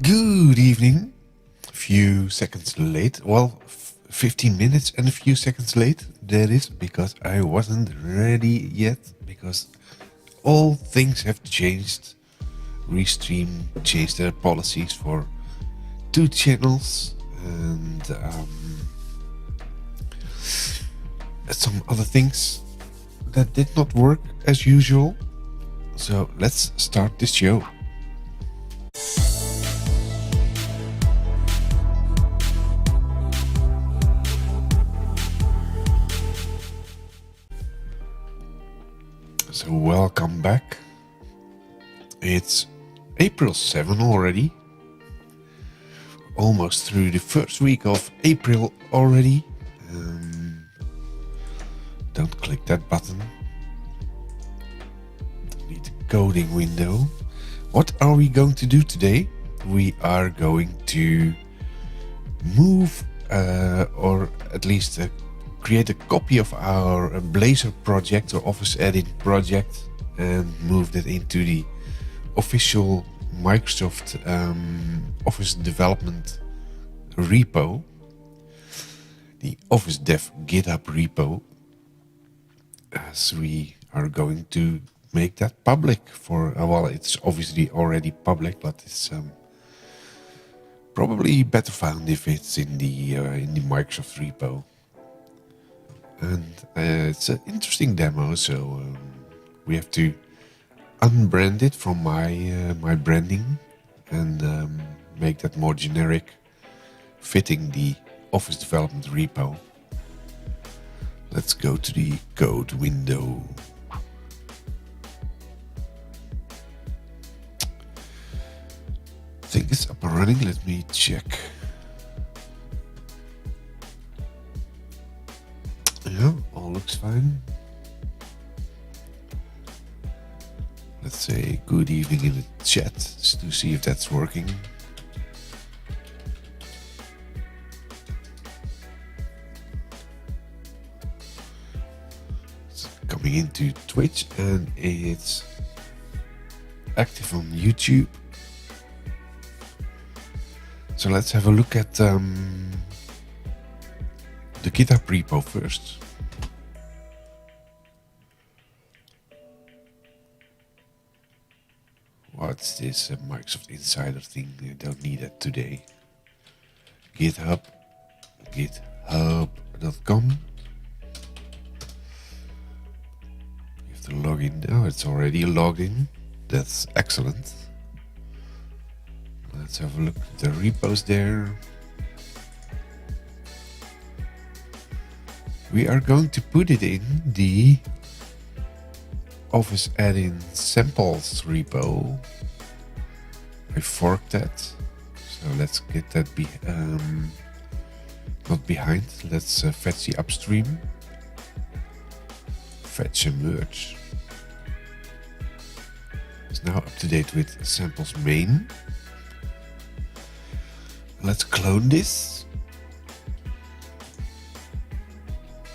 Good evening. A few seconds late. Well, 15 minutes and a few seconds late. That is because I wasn't ready yet. Because all things have changed. Restream changed their policies for 2 channels. And some other things that did not work as usual. So let's start this show. So welcome back. It's April 7 already. Almost through the first week of April already. Don't click that button. Delete the coding window. What are we going to do today? We are going to move or at least create a copy of our Blazor project or Office Edit project and move that into the official Microsoft Office development repo, the OfficeDev GitHub Repo, as we are going to make that public for, well, it's obviously already public, but it's probably better found if it's in the Microsoft repo. And it's an interesting demo, so we have to unbrand it from my branding and make that more generic, fitting the Office development repo. Let's go to the code window. I think it's up and running. Let me check. Yeah, all looks fine. Let's say good evening in the chat to see if that's working. It's coming into Twitch and it's active on YouTube. So let's have a look at the GitHub repo first. What's this Microsoft Insider thing? I don't need that today. GitHub, github.com. You have to log in now. It's already logged in. That's excellent. Let's have a look at the repos there. We are going to put it in the Office Add-in Samples repo. I forked that, so let's get that not behind. Let's fetch the upstream, fetch and merge. It's now up to date with samples main. Let's clone this.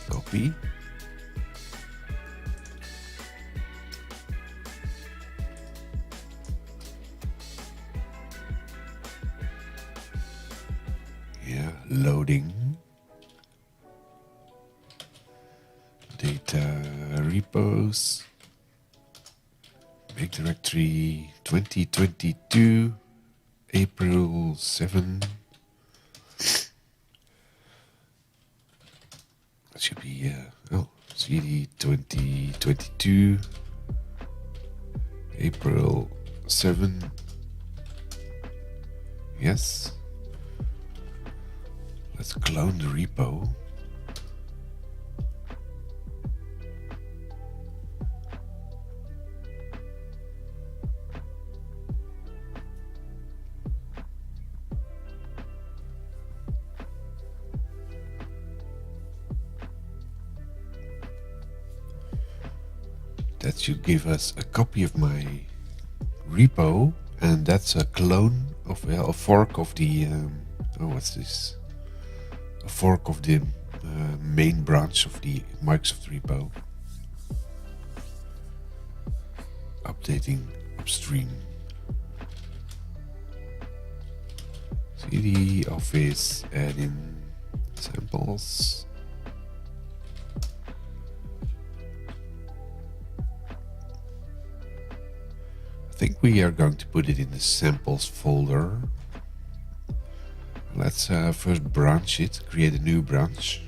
Copy. Yeah, loading. Data repos. Make directory 2022 April 7. That should be CD 2022 April 7. Yes. Let's clone the repo. That should give us a copy of my repo, and that's a clone of a fork of the what's this? A fork of the main branch of the Microsoft repo. Updating upstream. cd office add-in samples. I think we are going to put it in the samples folder. Let's first branch it, create a new branch.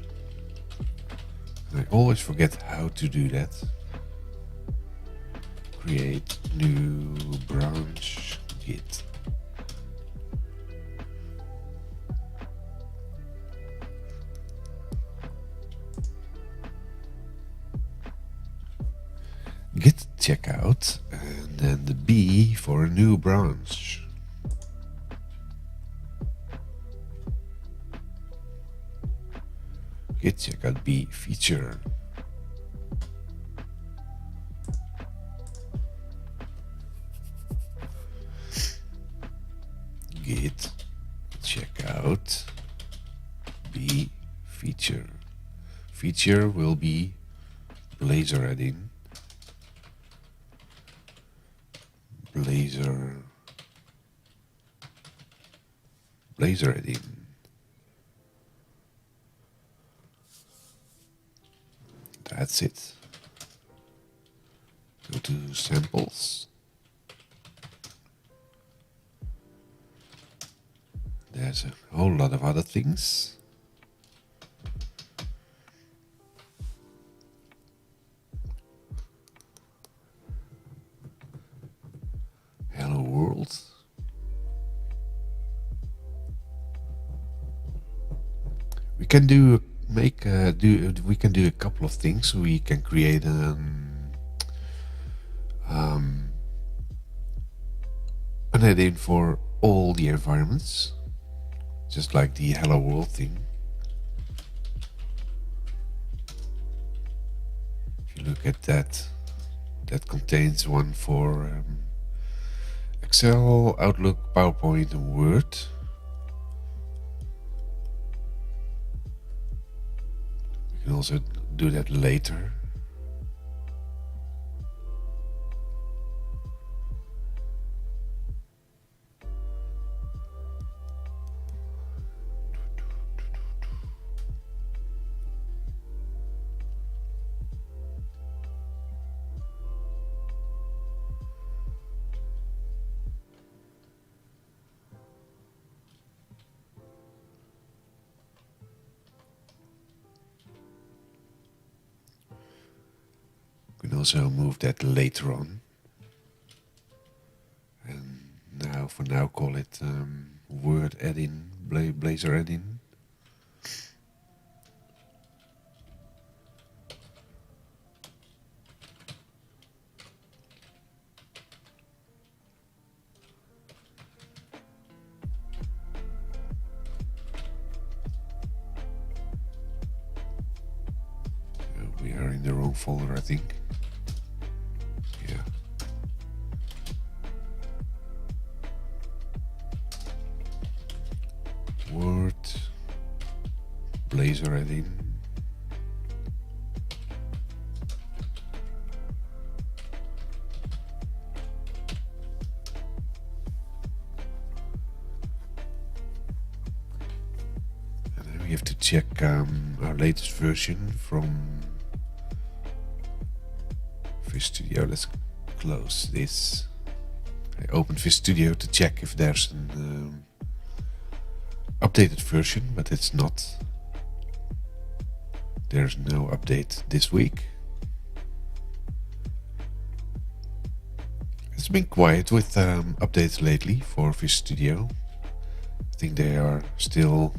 I always forget how to do that. Create new branch git. Git checkout and then the B for a new branch. Git checkout B feature. Git checkout B feature. Feature will be Blazor add-in. Blazor add-in. That's it. Go to samples. There's a whole lot of other things. Hello world. We can do we can do a couple of things. We can create an add-in for all the environments, just like the hello world thing. If you look at that, that contains one for Excel, Outlook, PowerPoint and Word. We can also do that later. We can also move that later on. And now, for now, call it Word add-in, Blazor add-in. We are in the wrong folder, I think. Yeah. Word, Blazor add-in. And then we have to check our latest version from Office Studio. Let's close this. I opened Office Studio to check if there's an updated version, but it's not. There's no update this week. It's been quiet with updates lately for Office Studio. I think they are still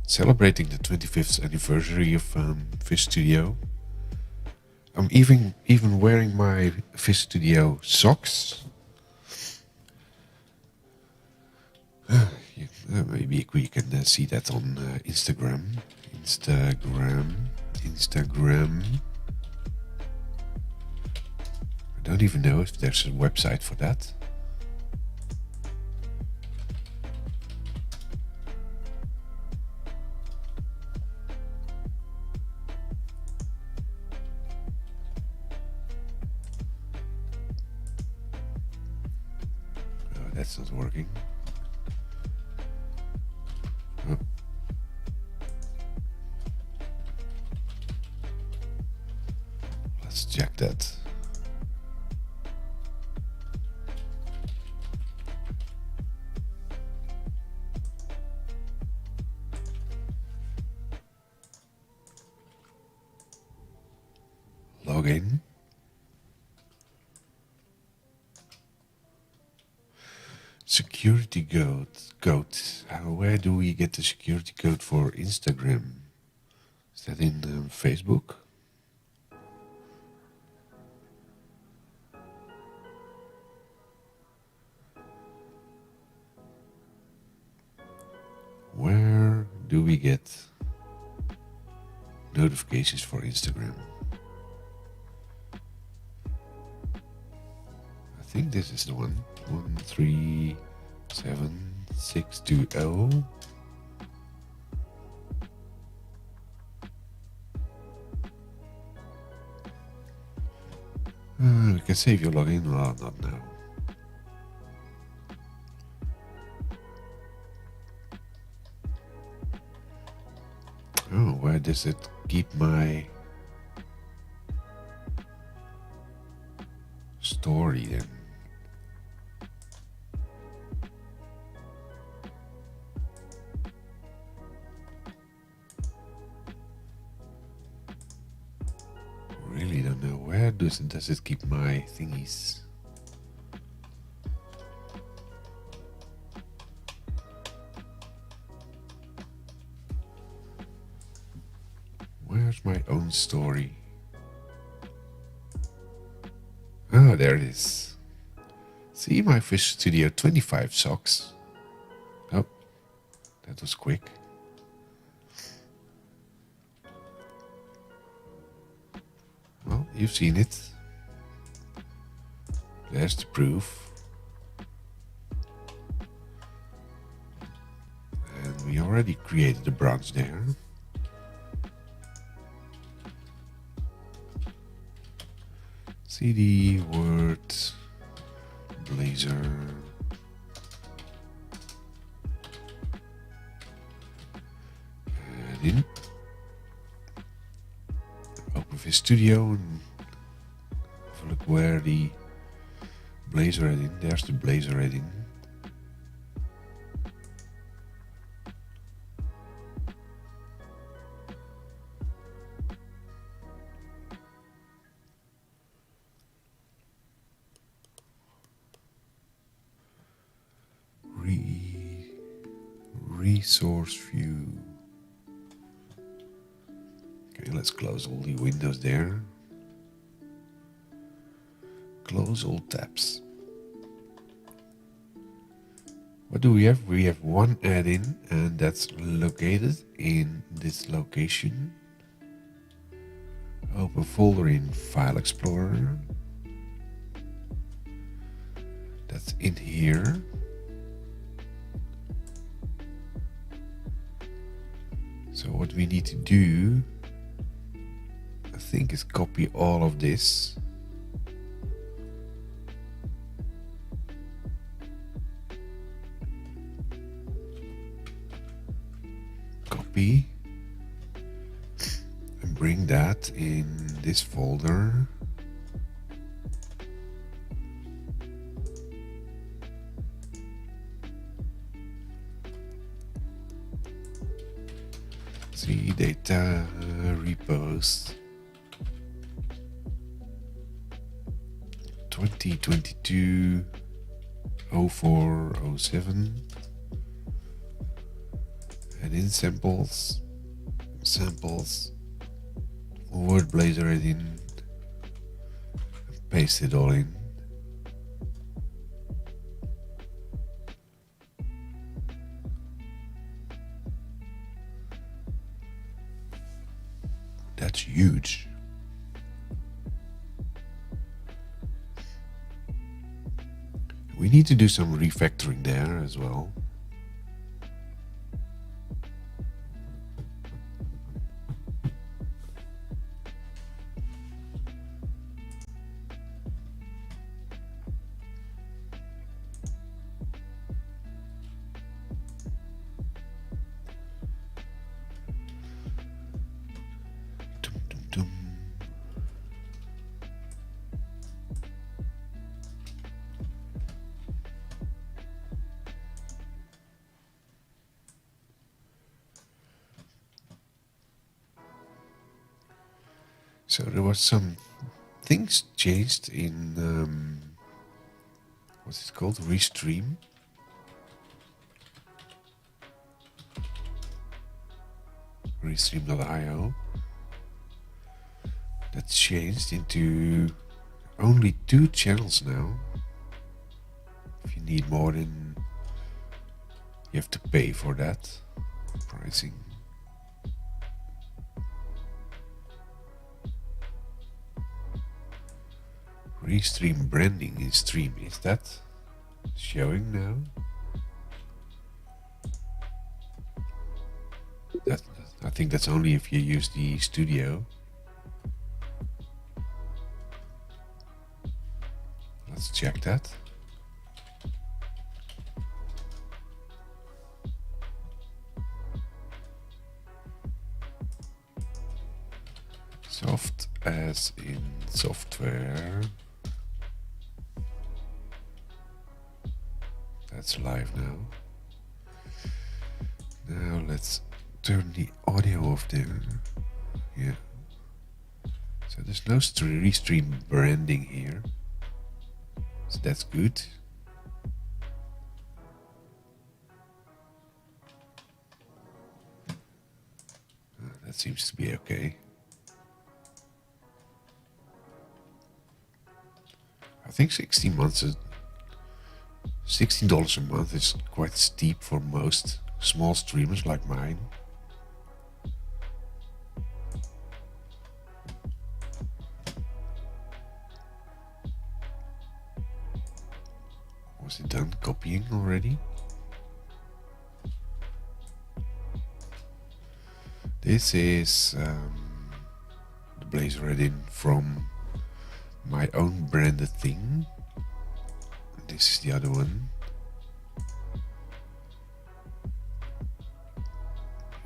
celebrating the 25th anniversary of Office Studio. I'm even wearing my Office Studio socks. Maybe we can see that on Instagram. I don't even know if there's a website for that. Oh, that's not working. Let's check that. Login. Security code. Where do we get the security code for Instagram? Is that in Facebook? Where do we get notifications for Instagram? I think this is the one. 137620. We can save your login. Well, not now. Oh, where does it keep my story then? Really don't know. Where does it keep my thingies? Where's my own story? Ah, there it is. See my Fish Studio 25 socks. Oh, that was quick. Well, you've seen it. There's the proof. And we already created a branch there. CD Word Blazor. Add in. Open Office Studio and have a look where the Blazor add-in. There's the Blazor add-in. Resource view. Okay, let's close all the windows there. Close all tabs. What do we have? We have one add-in, and that's located in this location. Open folder in File Explorer. That's in here. So what we need to do, I think, is copy all of this. Copy. And bring that in this folder. See data repos 2022 04 07 and in samples Word Blazor add-in and paste it all in. That's huge. We need to do some refactoring there as well. So there was some things changed in what's it called? Restream. Restream.io. That changed into only 2 channels now. If you need more, then you have to pay for that pricing. Restream branding in stream, is that showing now? That, I think that's only if you use the studio. Let's check that. Soft as in software. That's live now. Now let's turn the audio off there. Yeah. So there's no restream branding here. So that's good. That seems to be okay. I think $16 a month is quite steep for most small streamers like mine. Was it done copying already? This is the Blazor add-in from my own branded thing. This is the other one.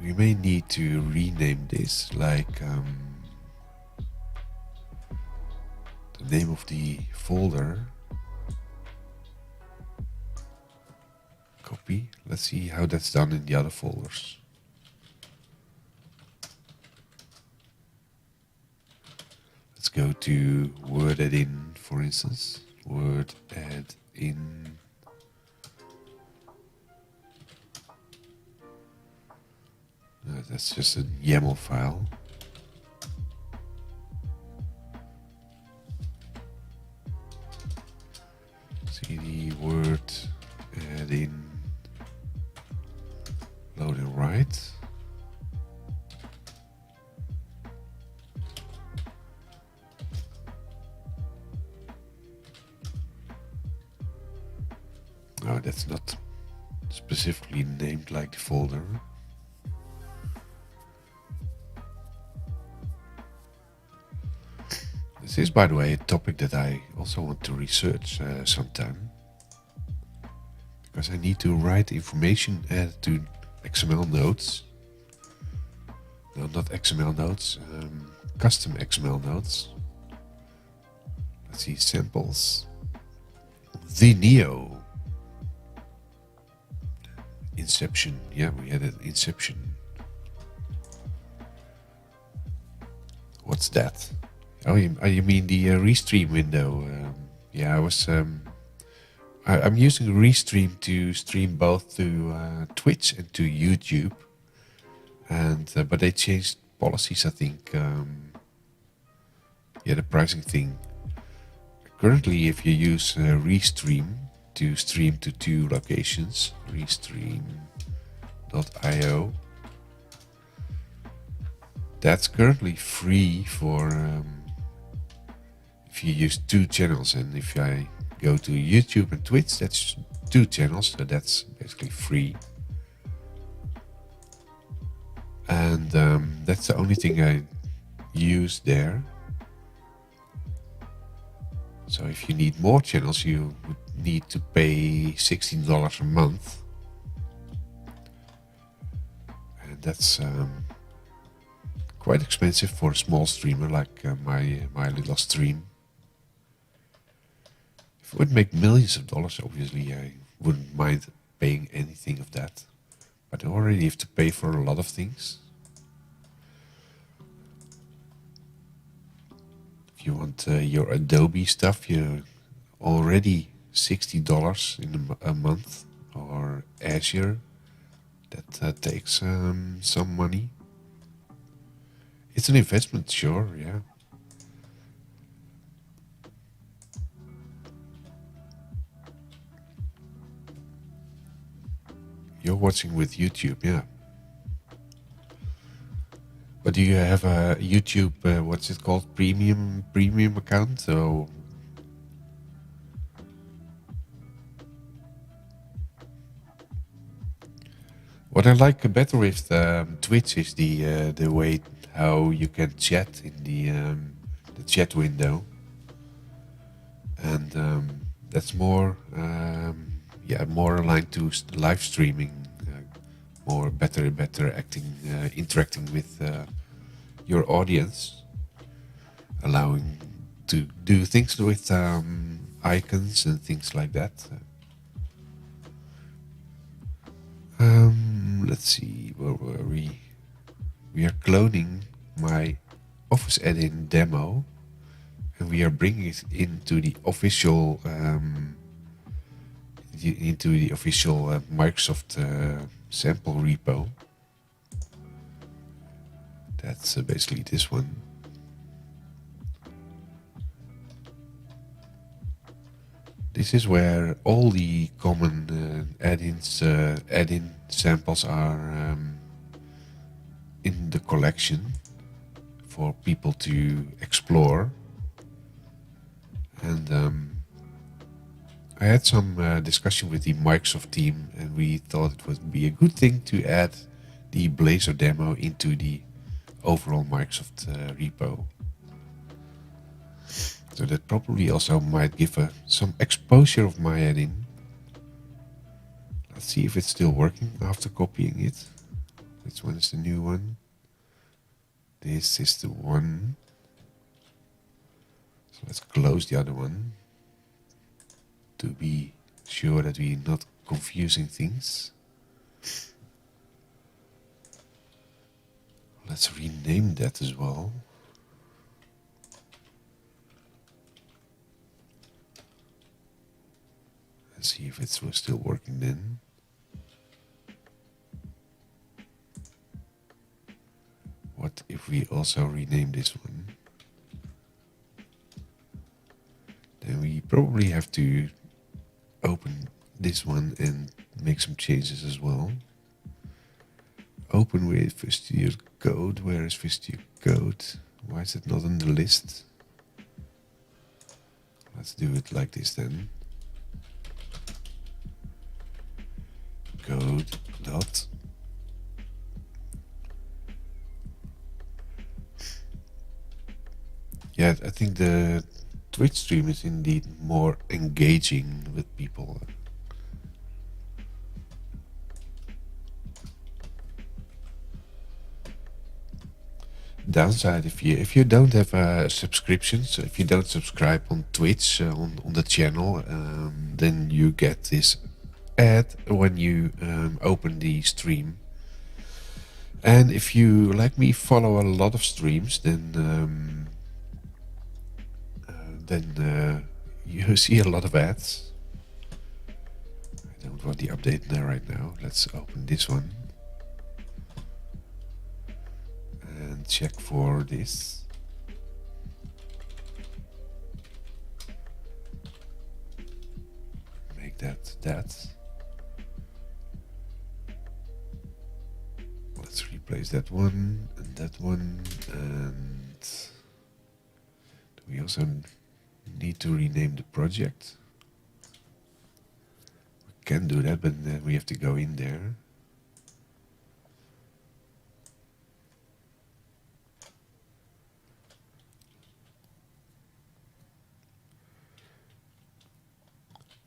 We may need to rename this, like the name of the folder. Copy. Let's see how that's done in the other folders. Let's go to Word add-in, for instance. Word add-in. That's just a YAML file. CD Word add-in. Load and write. No, that's not specifically named like the folder. This is, by the way, a topic that I also want to research sometime. Because I need to write information to XML nodes. No, not XML nodes, custom XML nodes. Let's see, samples. The Neo. Inception, yeah, we had an Inception. What's that? Oh, you mean the Restream window? Yeah, I'm using Restream to stream both to Twitch and to YouTube, and but they changed policies, I think. Yeah, the pricing thing. Currently, if you use Restream to stream to 2 locations, Restream.io, that's currently free for if you use 2 channels, and if I go to YouTube and Twitch, that's 2 channels, so that's basically free. And that's the only thing I use there. So if you need more channels, you would need to pay $16 a month. And that's quite expensive for a small streamer like my little stream. If it would make millions of dollars, obviously I wouldn't mind paying anything of that. But I already have to pay for a lot of things. you want your Adobe stuff, you already $60 in a month, or Azure, that takes some money. It's an investment, sure, yeah. You're watching with YouTube, yeah. But do you have a YouTube, what's it called, premium account? So what I like better with Twitch is the way how you can chat in the chat window, and that's more more aligned to live streaming, more better interacting with your audience, allowing to do things with icons and things like that. Let's see, where were we? We are cloning my Office add-in demo, and we are bringing it into the official Microsoft sample repo. That's basically this one. This is where all the common add-in samples are in the collection for people to explore. And I had some discussion with the Microsoft team, and we thought it would be a good thing to add the Blazor demo into the overall Microsoft repo. So that probably also might give some exposure of my add-in. Let's see if it's still working after copying it. Which one is the new one? This is the one. So let's close the other one to be sure that we're not confusing things. Let's rename that as well. And see if it's still working then. What if we also rename this one? Then we probably have to open this one and make some changes as well. Open with Visual Studio Code. Where is Visual Studio Code? Why is it not on the list? Let's do it like this then. Code dot. Yeah, I think the Twitch stream is indeed more engaging with people. Downside, if you don't have a subscription, so if you don't subscribe on Twitch on the channel, then you get this ad when you open the stream. And if you, like me, follow a lot of streams, then you see a lot of ads. I don't want the update there right now. Let's open this one and check for this. Make that. Let's replace that one, and we also need to rename the project. We can do that, but then we have to go in there.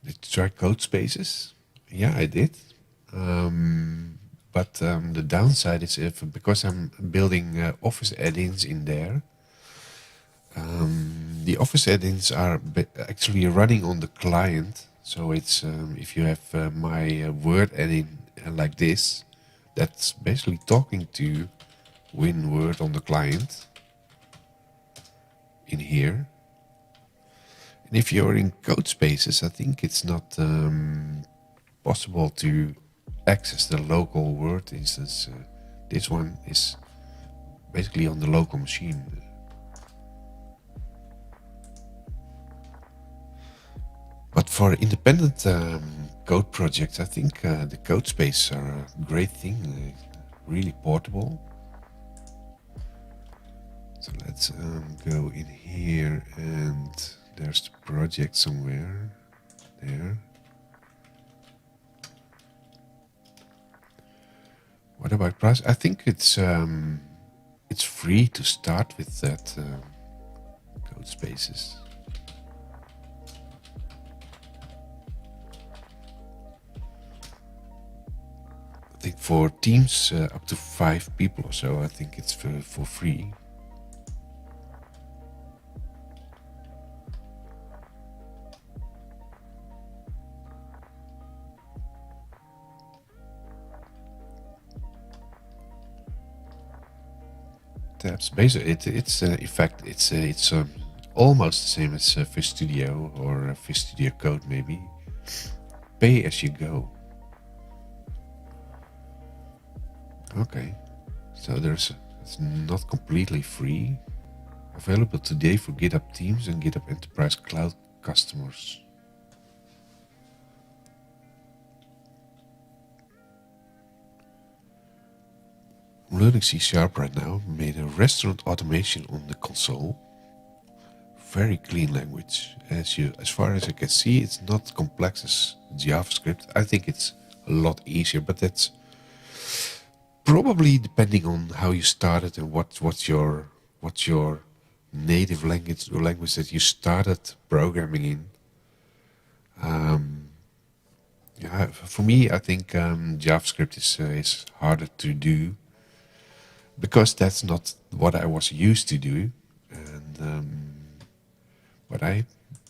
Did you try code spaces? Yeah, I did. But the downside is because I'm building Office add-ins in there, the Office add-ins are actually running on the client. So it's if you have my Word add-in like this, that's basically talking to WinWord on the client. in here. And if you're in code spaces, I think it's not possible to access the local Word instance. This one is basically on the local machine. But for independent code projects, I think the code spaces are a great thing, really portable. So let's go in here, and there's the project somewhere there. What about price? I think it's free to start with that code spaces. I think for teams up to 5 people or so, I think it's for free. Tabs. Basically, it's in fact it's almost the same as Fish Studio or Fish Studio Code, maybe. Pay as you go. Okay, so it's not completely free. Available today for GitHub Teams and GitHub Enterprise Cloud customers. I'm learning C# right now. Made a restaurant automation on the console. Very clean language. As far as I can see, it's not complex as JavaScript. I think it's a lot easier, but that's probably depending on how you started and what's your native language or language that you started programming in. Yeah, for me, I think JavaScript is harder to do because that's not what I was used to do, and but I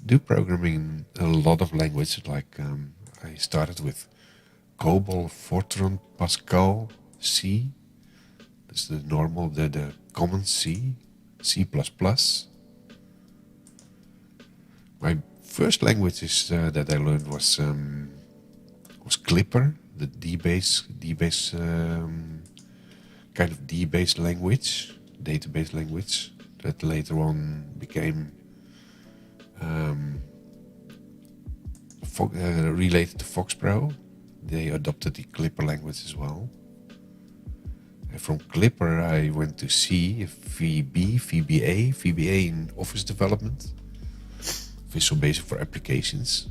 do programming in a lot of languages. Like I started with COBOL, Fortran, Pascal, C. That's the normal, the common C, C++. My first languages that I learned was Clipper, the DBase kind of DBase language, database language that later on became related to FoxPro. They adopted the Clipper language as well. And from Clipper I went to C, VBA in Office development, Visual Basic for applications.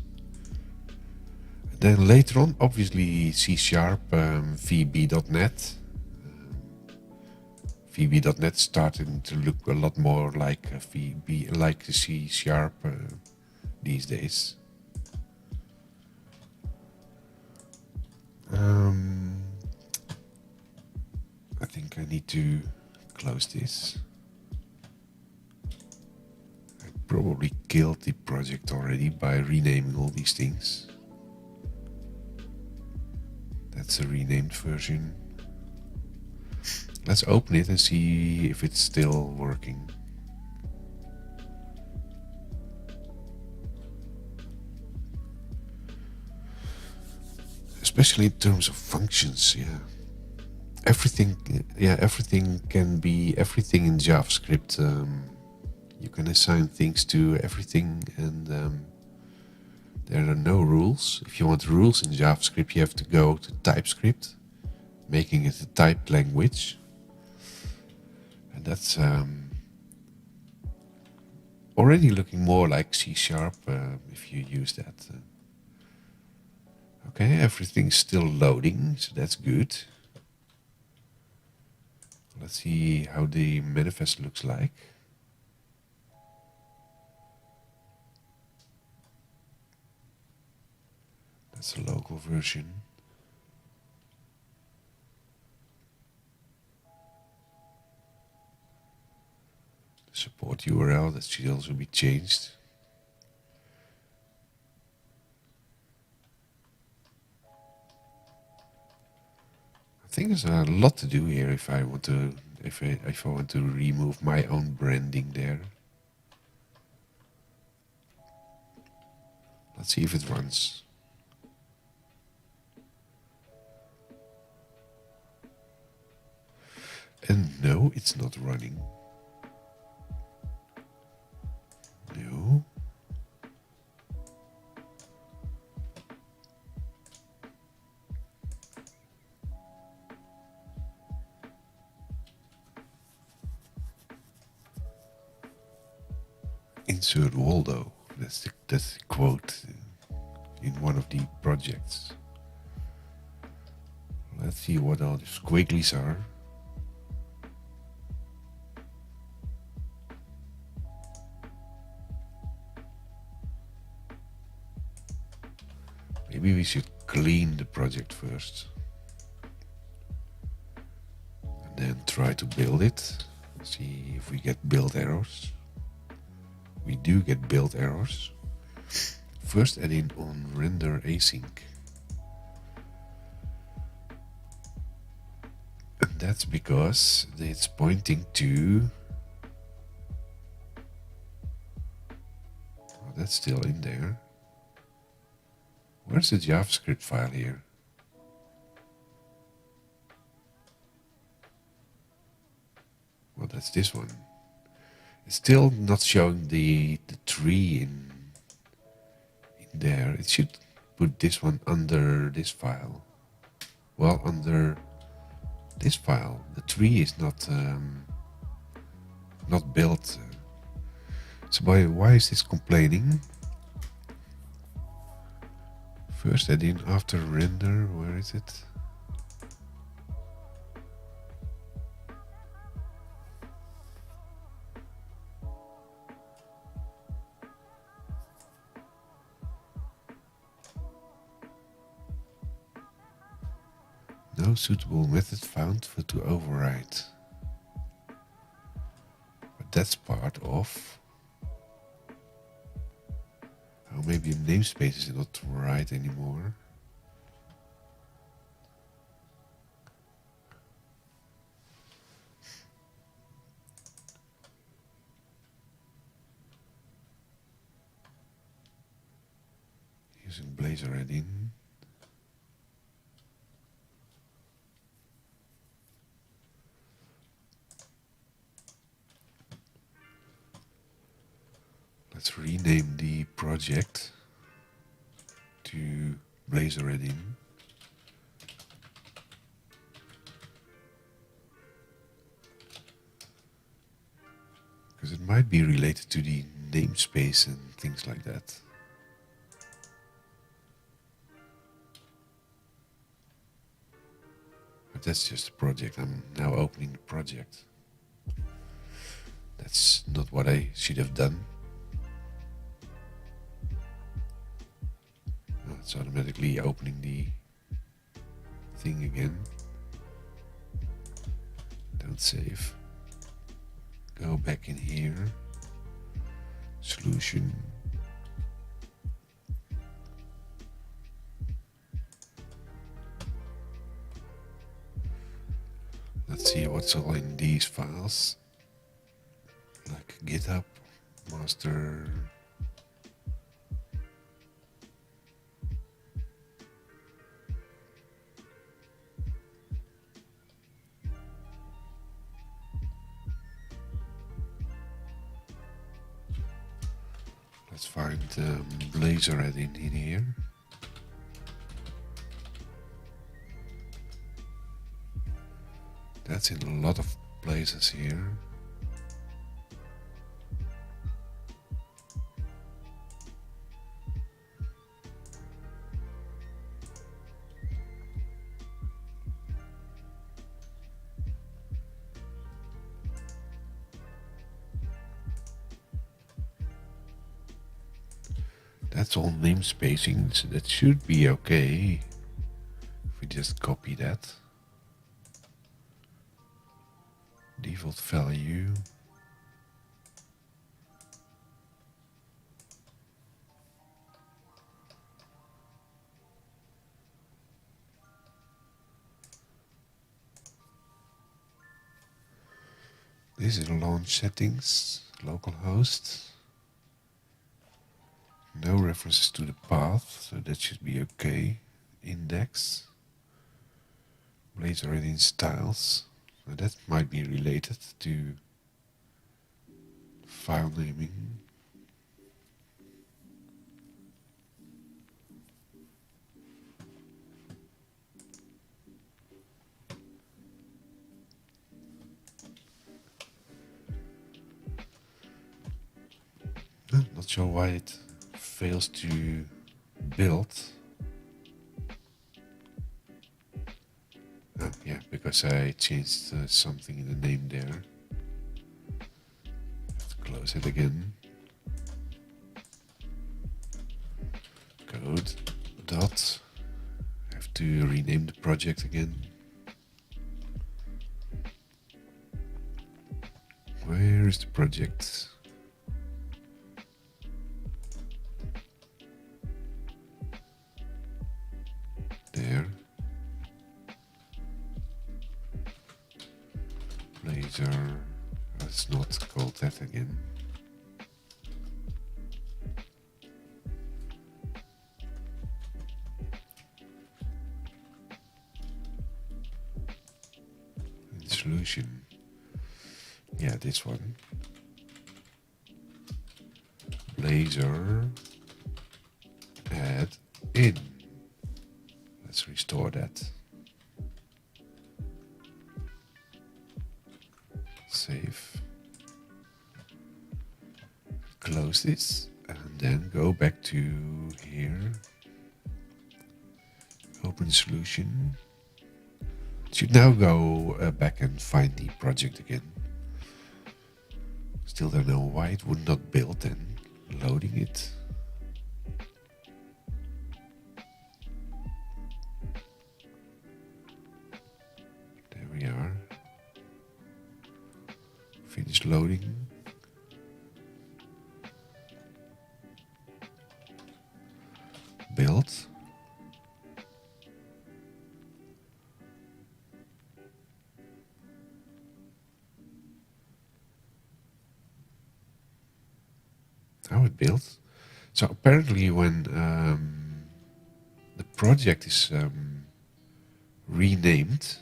And then later on, obviously C#, VB.NET. VB.NET started to look a lot more like VB, like the C# these days. I think I need to close this. I probably killed the project already by renaming all these things. That's a renamed version. Let's open it and see if it's still working. Especially in terms of functions, yeah. Everything can be everything in JavaScript. You can assign things to everything, and there are no rules. If you want rules in JavaScript, you have to go to TypeScript, making it a typed language. And that's already looking more like C# if you use that. Okay, everything's still loading, so that's good. Let's see how the manifest looks like. That's a local version. The support URL, that should also be changed. I think there's a lot to do here if I want to remove my own branding there. Let's see if it runs. And no, it's not running. No. Insert Waldo. That's the quote in one of the projects. Let's see what all the squigglies are. Maybe we should clean the project first. And then try to build it. See if we get build errors. We do get build errors. First add in on render async. And that's because it's pointing to... Oh, that's still in there. Where's the JavaScript file here? Well, that's this one. It's still not showing the tree in there. It should put this one under this file. Well, under this file. The tree is not built. So why is this complaining? First add in after render. Where is it? No suitable method found for to override. But that's part of... Oh, maybe the namespace is not right anymore. Using Blazor add-in. Let's rename the project to Blazor add-in. Because it might be related to the namespace and things like that. But that's just a project. I'm now opening the project. That's not what I should have done. It's automatically opening the thing again. Don't save. Go back in here. Solution. Let's see what's all in these files. Like GitHub, master. Let's find Blazor add-in in here. That's in a lot of places here. That's all namespacing, so that should be okay. If we just copy that. Default value. This is launch settings, localhost. No references to the path, so that should be okay. Index. Blazor in styles. So that might be related to file naming. Not sure why it fails to build. Oh, yeah, because I changed something in the name there. Have to close it again. Code dot. Have to rename the project again. Where is the project? There. Blazor. Let's not call that again. And solution. Yeah, this one. Blazor add in. Let's restore that. Save. Close this and then go back to here. Open solution. Should now go back and find the project again. Still don't know why it would not build and loading it. There we are. Finish loading. Build. How it built. So apparently when the project is renamed,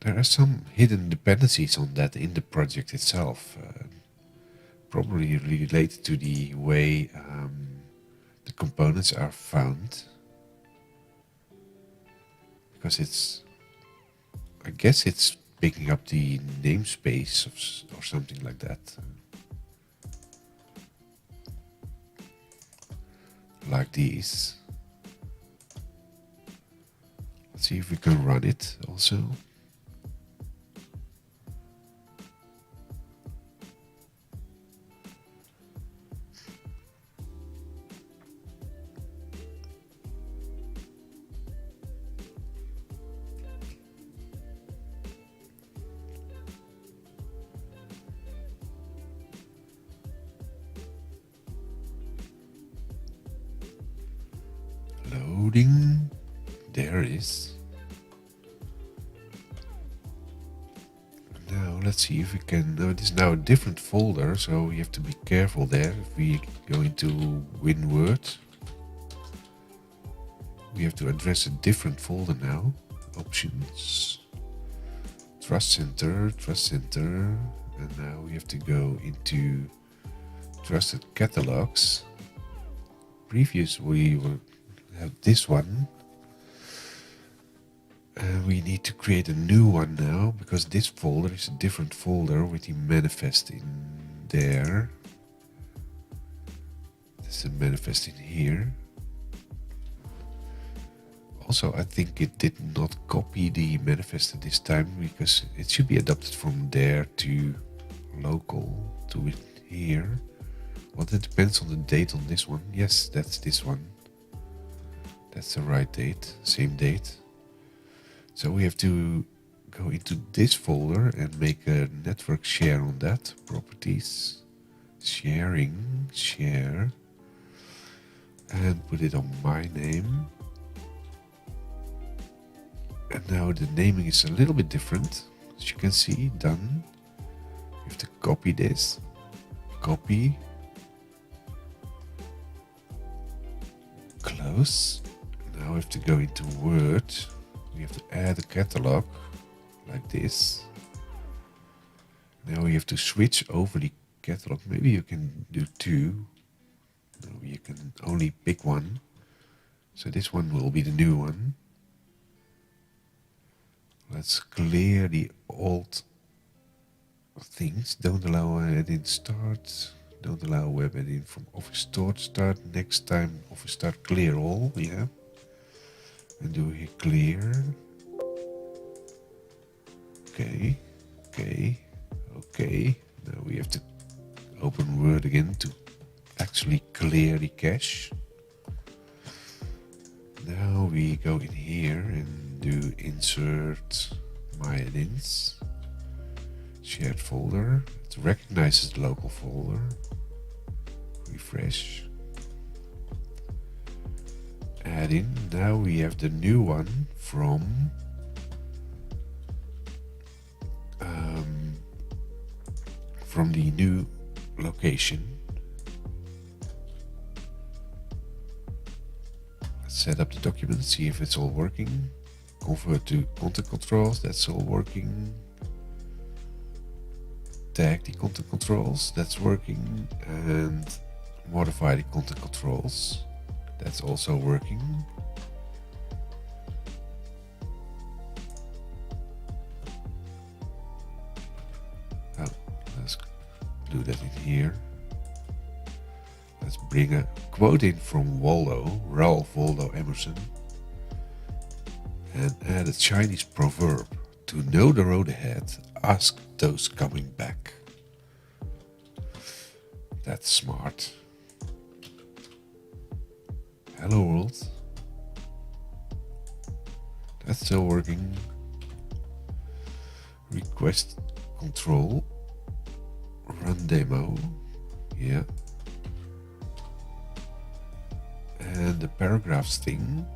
there are some hidden dependencies on that in the project itself. Probably related to the way the components are found. Because it's, I guess it's picking up the namespace or something like that. Like these. Let's see if we can run it also. Loading. There it is. Now let's see if we can. It is now a different folder, so we have to be careful there. If we go into WinWord, we have to address a different folder now. Options, Trust Center, and now we have to go into Trusted Catalogs. Previous we will have this one. We need to create a new one now, because this folder is a different folder with the manifest in there. There's a manifest in here. Also, I think it did not copy the manifest at this time, because it should be adapted from there to local to it here. Well, that depends on the date on this one. Yes, that's this one. That's the right date, same date. So we have to go into this folder and make a network share on that. Properties, sharing, share, and put it on my name. And now the naming is a little bit different. As you can see, done. You have to copy this, copy, close. Now we have to go into Word. We have to add a catalog like this. Now we have to switch over the catalog. Maybe you can do two. No, you can only pick one. So this one will be the new one. Let's clear the old things. Don't allow edit start. Don't allow web edit from Office Store to start. Next time Office Start clear all. Yeah. And do here clear. Okay. Okay. Okay. Now we have to open Word again to actually clear the cache. Now we go in here and do insert my add-ins. Shared folder. It recognizes the local folder. Refresh. Add in. Now we have the new one from the new location. Let's set up the document, see if it's all working. Convert to content controls, that's all working. Tag the content controls, that's working. And modify the content controls, that's also working. Oh, let's do that in here. Let's bring a quote in from Ralph Waldo Emerson, and add a Chinese proverb: to know the road ahead, ask those coming back. That's smart. Hello world. That's still working. Request control. Run demo. Yeah. And the paragraphs thing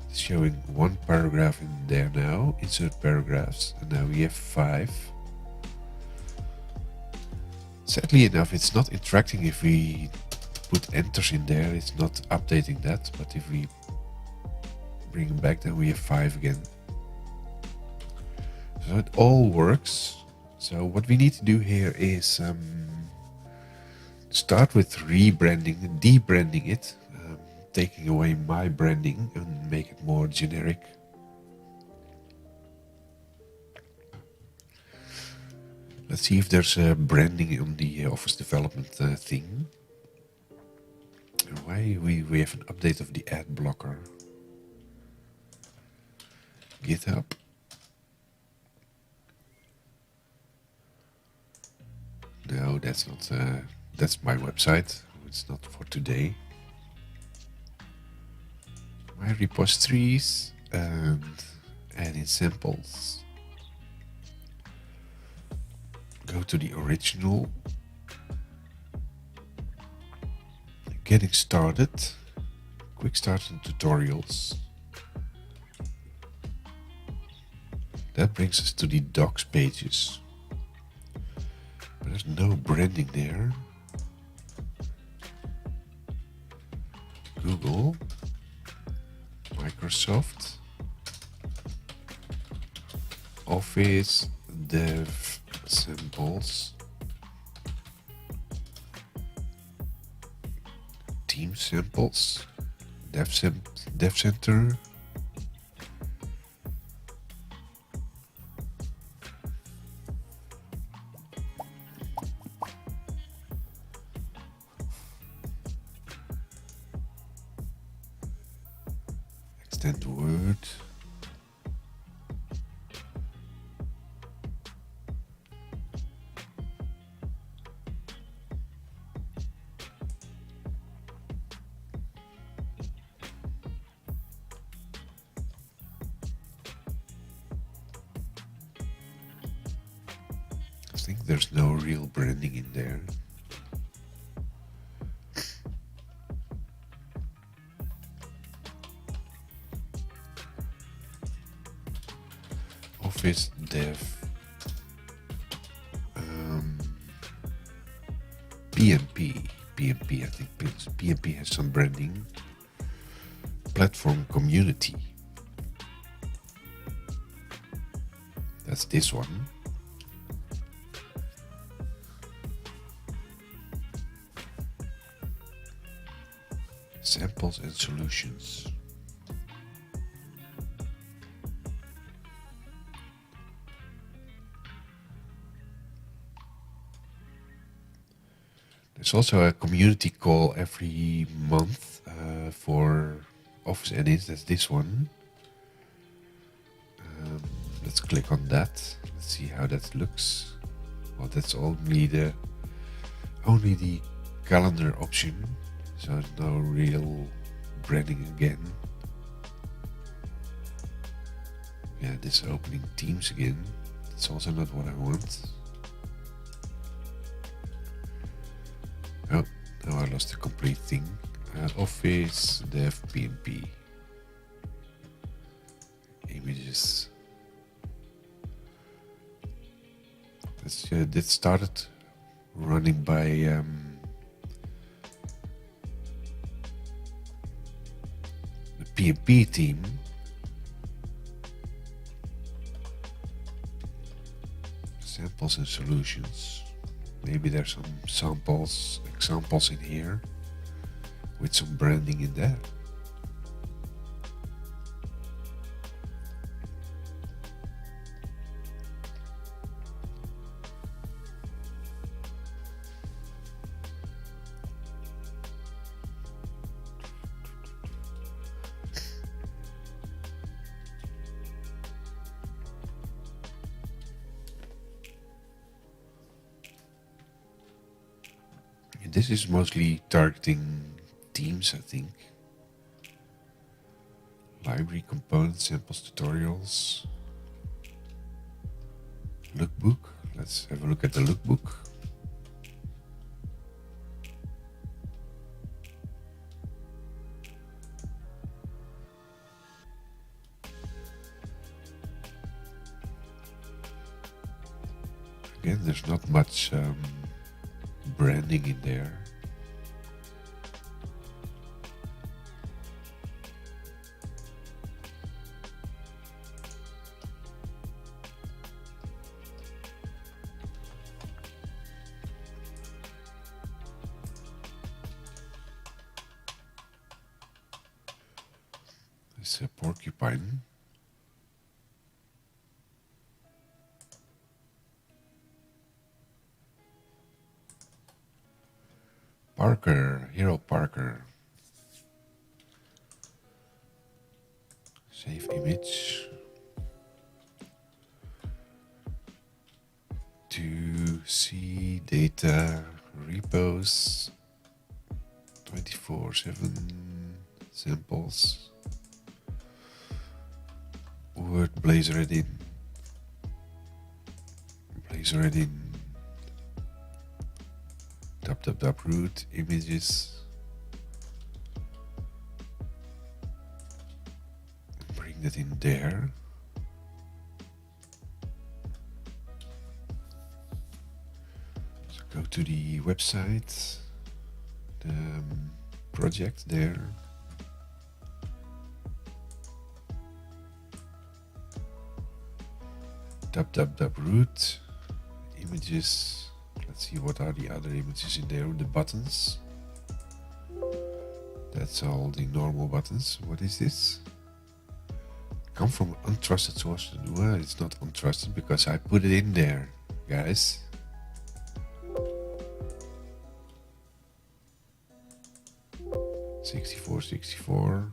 is showing one paragraph in there now. Insert paragraphs. And now we have 5. Sadly enough, it's not interacting if we put enters in there. It's not updating that. But if we bring them back, then we have 5 again. So it all works. So what we need to do here is start with rebranding and debranding it. Taking away my branding and make it more generic. Let's see if there's branding on the Office development thing. And why we have an update of the ad blocker. GitHub. No, that's not. That's my website. It's not for today. My repositories and add in samples. Go to the original. Getting started. Quick start and tutorials. That brings us to the docs pages. But there's no branding there. Google. Microsoft OfficeDev samples, team samples, Dev Center, extend Word. I think there's no real branding in there. OfficeDev PMP, I think PMP has some branding. platform community. That's this one. Samples and solutions. There's also a community call every month for Office edits. That's this one. Let's click on that. Let's see how that looks. Well, that's only the calendar option, so no real branding again. Yeah, this opening Teams again. That's also not what I want. Oh, now I lost the complete thing. Office Dev PNP. Images. That started running by the PNP team. Samples and solutions. Maybe there's some examples in here with some branding in there. This is mostly targeting Teams, I think. Library components, samples, tutorials. Lookbook. Let's have a look at the lookbook. Again, there's not much branding in there. It's a porcupine. Parker, Hero Parker. Save image. To see data, repos, 24/7 samples. Word Blazor edit. Blazor edit. Root images. Bring that in there. So go to the website, the project there. Root images. Let's see what are the other images in there. The buttons. That's all the normal buttons. What is this? Come from untrusted sources. Well, it's not untrusted because I put it in there, guys. $64.64,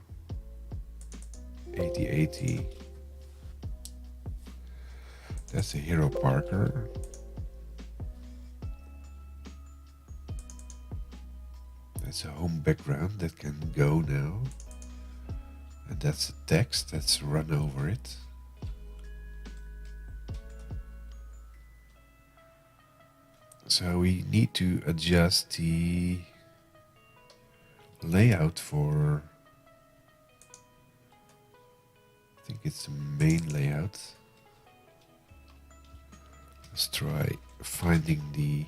$80.80. That's the Hero Parker. That's a home background that can go now. And that's a text that's run over it. So we need to adjust the layout for, I think it's the main layout. Let's try finding the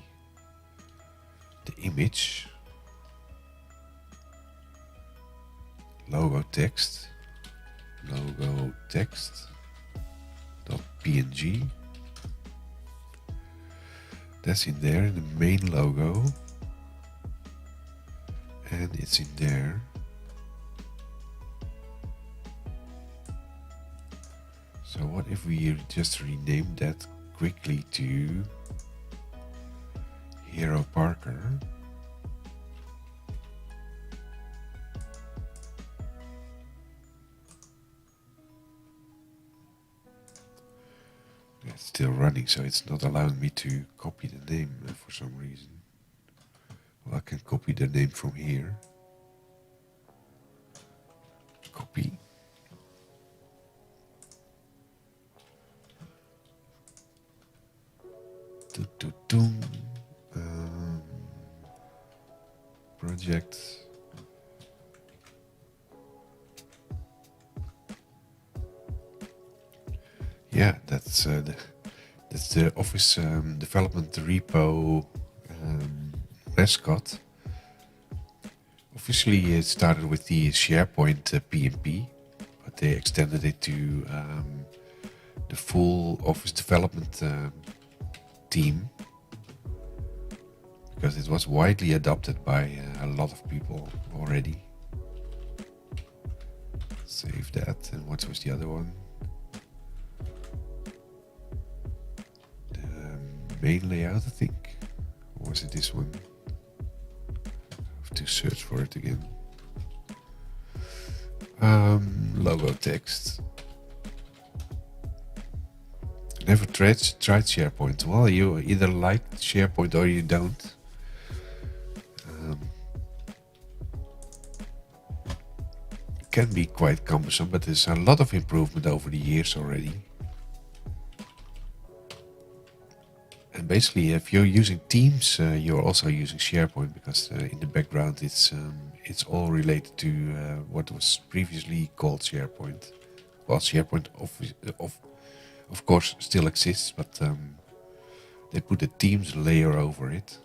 image. logo text dot png. That's in there in the main logo, and it's in there. So what if we just rename that quickly to Hero Parker? It's still running, so it's not allowing me to copy the name for some reason. Well, I can copy the name from here. Copy. Project. Yeah, that's the Office development repo mascot. Officially, it started with the SharePoint PnP, but they extended it to the full Office development team because it was widely adopted by a lot of people already. Save that. And what was the other one? The main layout, I think. Or was it this one? I have to search for it again. Logo text. Never tried SharePoint. Well, you either like SharePoint or you don't. It can be quite cumbersome, but there's a lot of improvement over the years already. And basically, if you're using Teams, you're also using SharePoint because in the background it's all related to what was previously called SharePoint. Well, SharePoint of course still exists, but they put a Teams layer over it.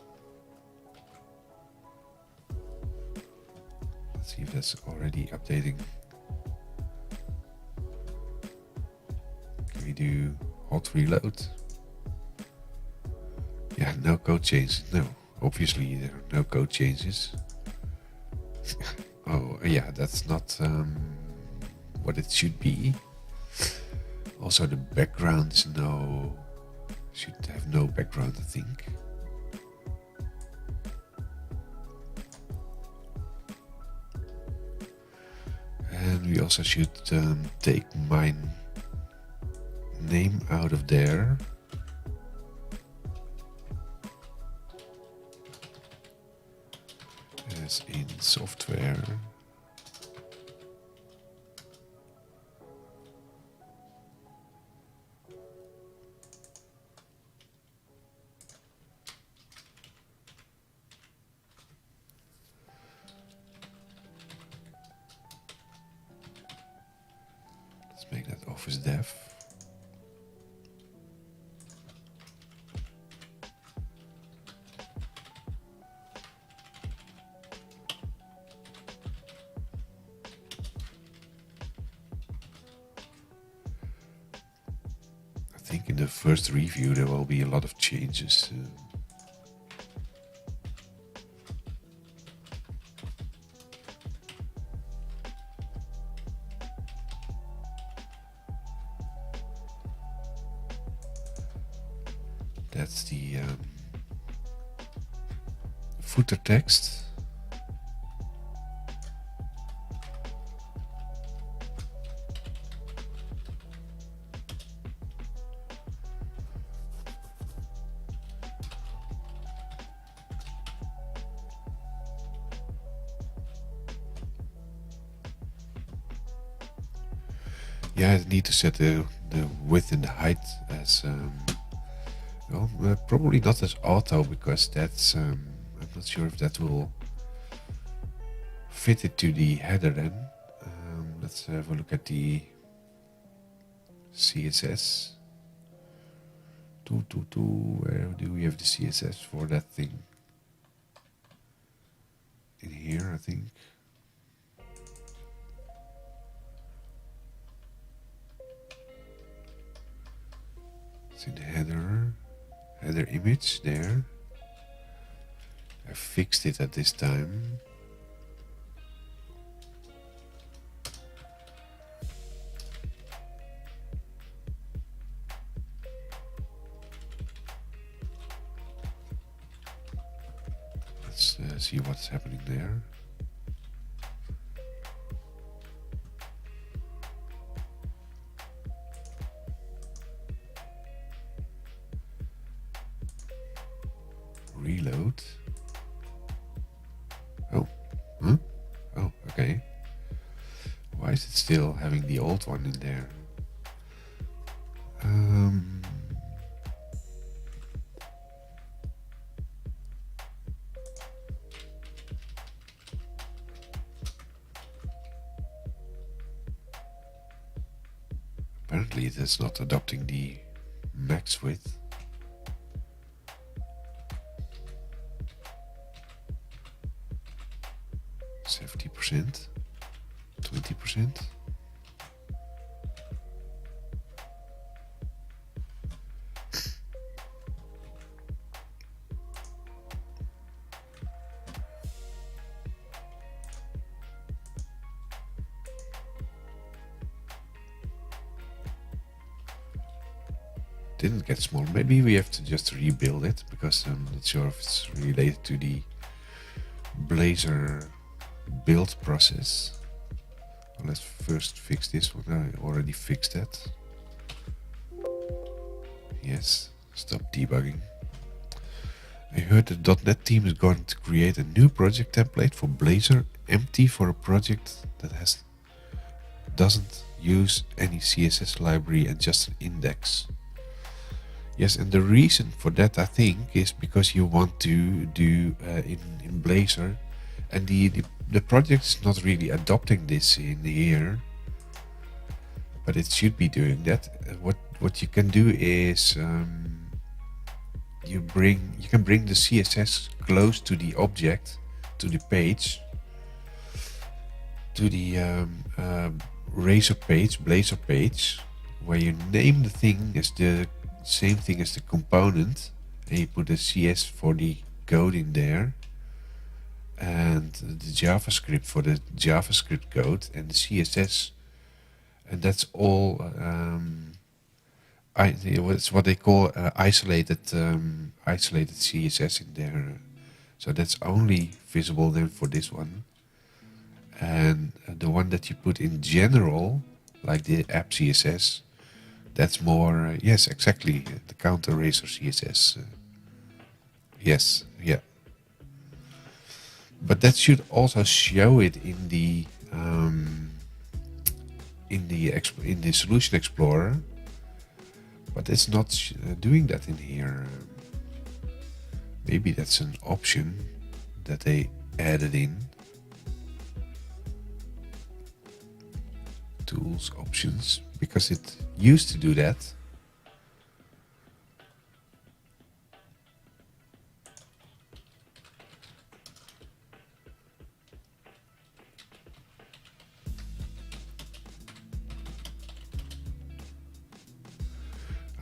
Let's see if that's already updating. Can we do hot reload? Yeah, no code changes. No, obviously there are no code changes. Oh, yeah, that's not what it should be. Also, the background is should have no background, I think. And we also should take my name out of there. As in software. Let's make that OfficeDev. I think in the first review there will be a lot of changes. That's the footer text. Yeah, I need to set the width and the height as well, probably not as auto because that's I'm not sure if that will fit it to the header then. Let's have a look at the CSS. Where do we have the CSS for that thing? In here, I think. It's in header image there. I fixed it at this time. Let's see what's happening there. Reload. Oh, huh? Oh, okay. Why is it still having the old one in there? Apparently it is not adopting the max width. %, 20%. Didn't get small. Maybe we have to just rebuild it because I'm not sure if it's related to the Blazor build process. Well, let's first fix this one. I already fixed that. Yes, stop debugging. I heard the .NET team is going to create a new project template for Blazor, empty for a project that doesn't use any CSS library and just an index. Yes, and the reason for that, I think, is because you want to do in Blazor, and the project is not really adopting this in here, but it should be doing that. What you can do is you can bring the CSS close to the object, to the page, to the Blazor page, where you name the thing as the same thing as the component, and you put the CS for the code in there, and the JavaScript for the JavaScript code, and the CSS, and that's all. It's what they call isolated CSS in there. So that's only visible then for this one, and the one that you put in general, like the app CSS. That's more, yes, exactly, the counter razor CSS. Yes, yeah. But that should also show it in the Solution Explorer. But it's not doing that in here. Maybe that's an option that they added in. Tools, options, because it used to do that.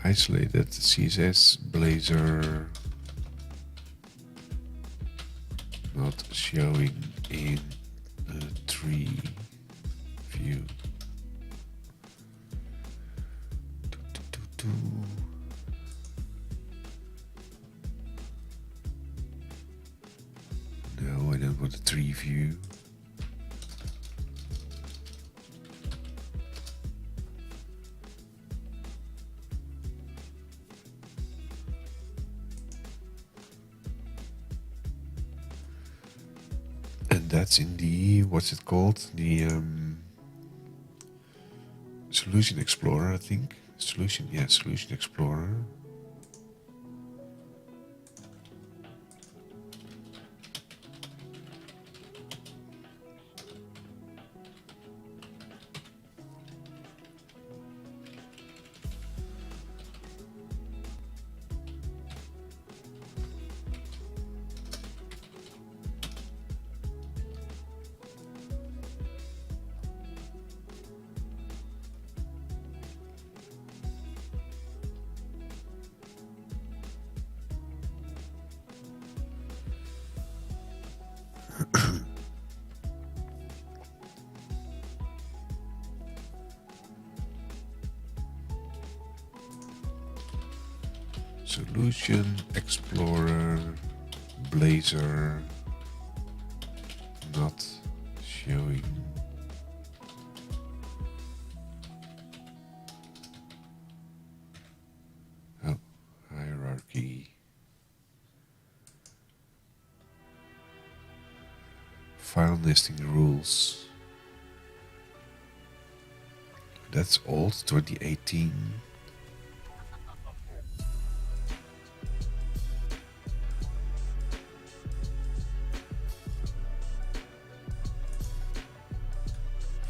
Isolated CSS Blazor not showing in the tree view. No, I don't want a tree view. And that's in the, what's it called? The Solution Explorer, I think. Solution Explorer. Solution Explorer Blazor not showing. Oh, hierarchy. File nesting rules. That's old, 2018.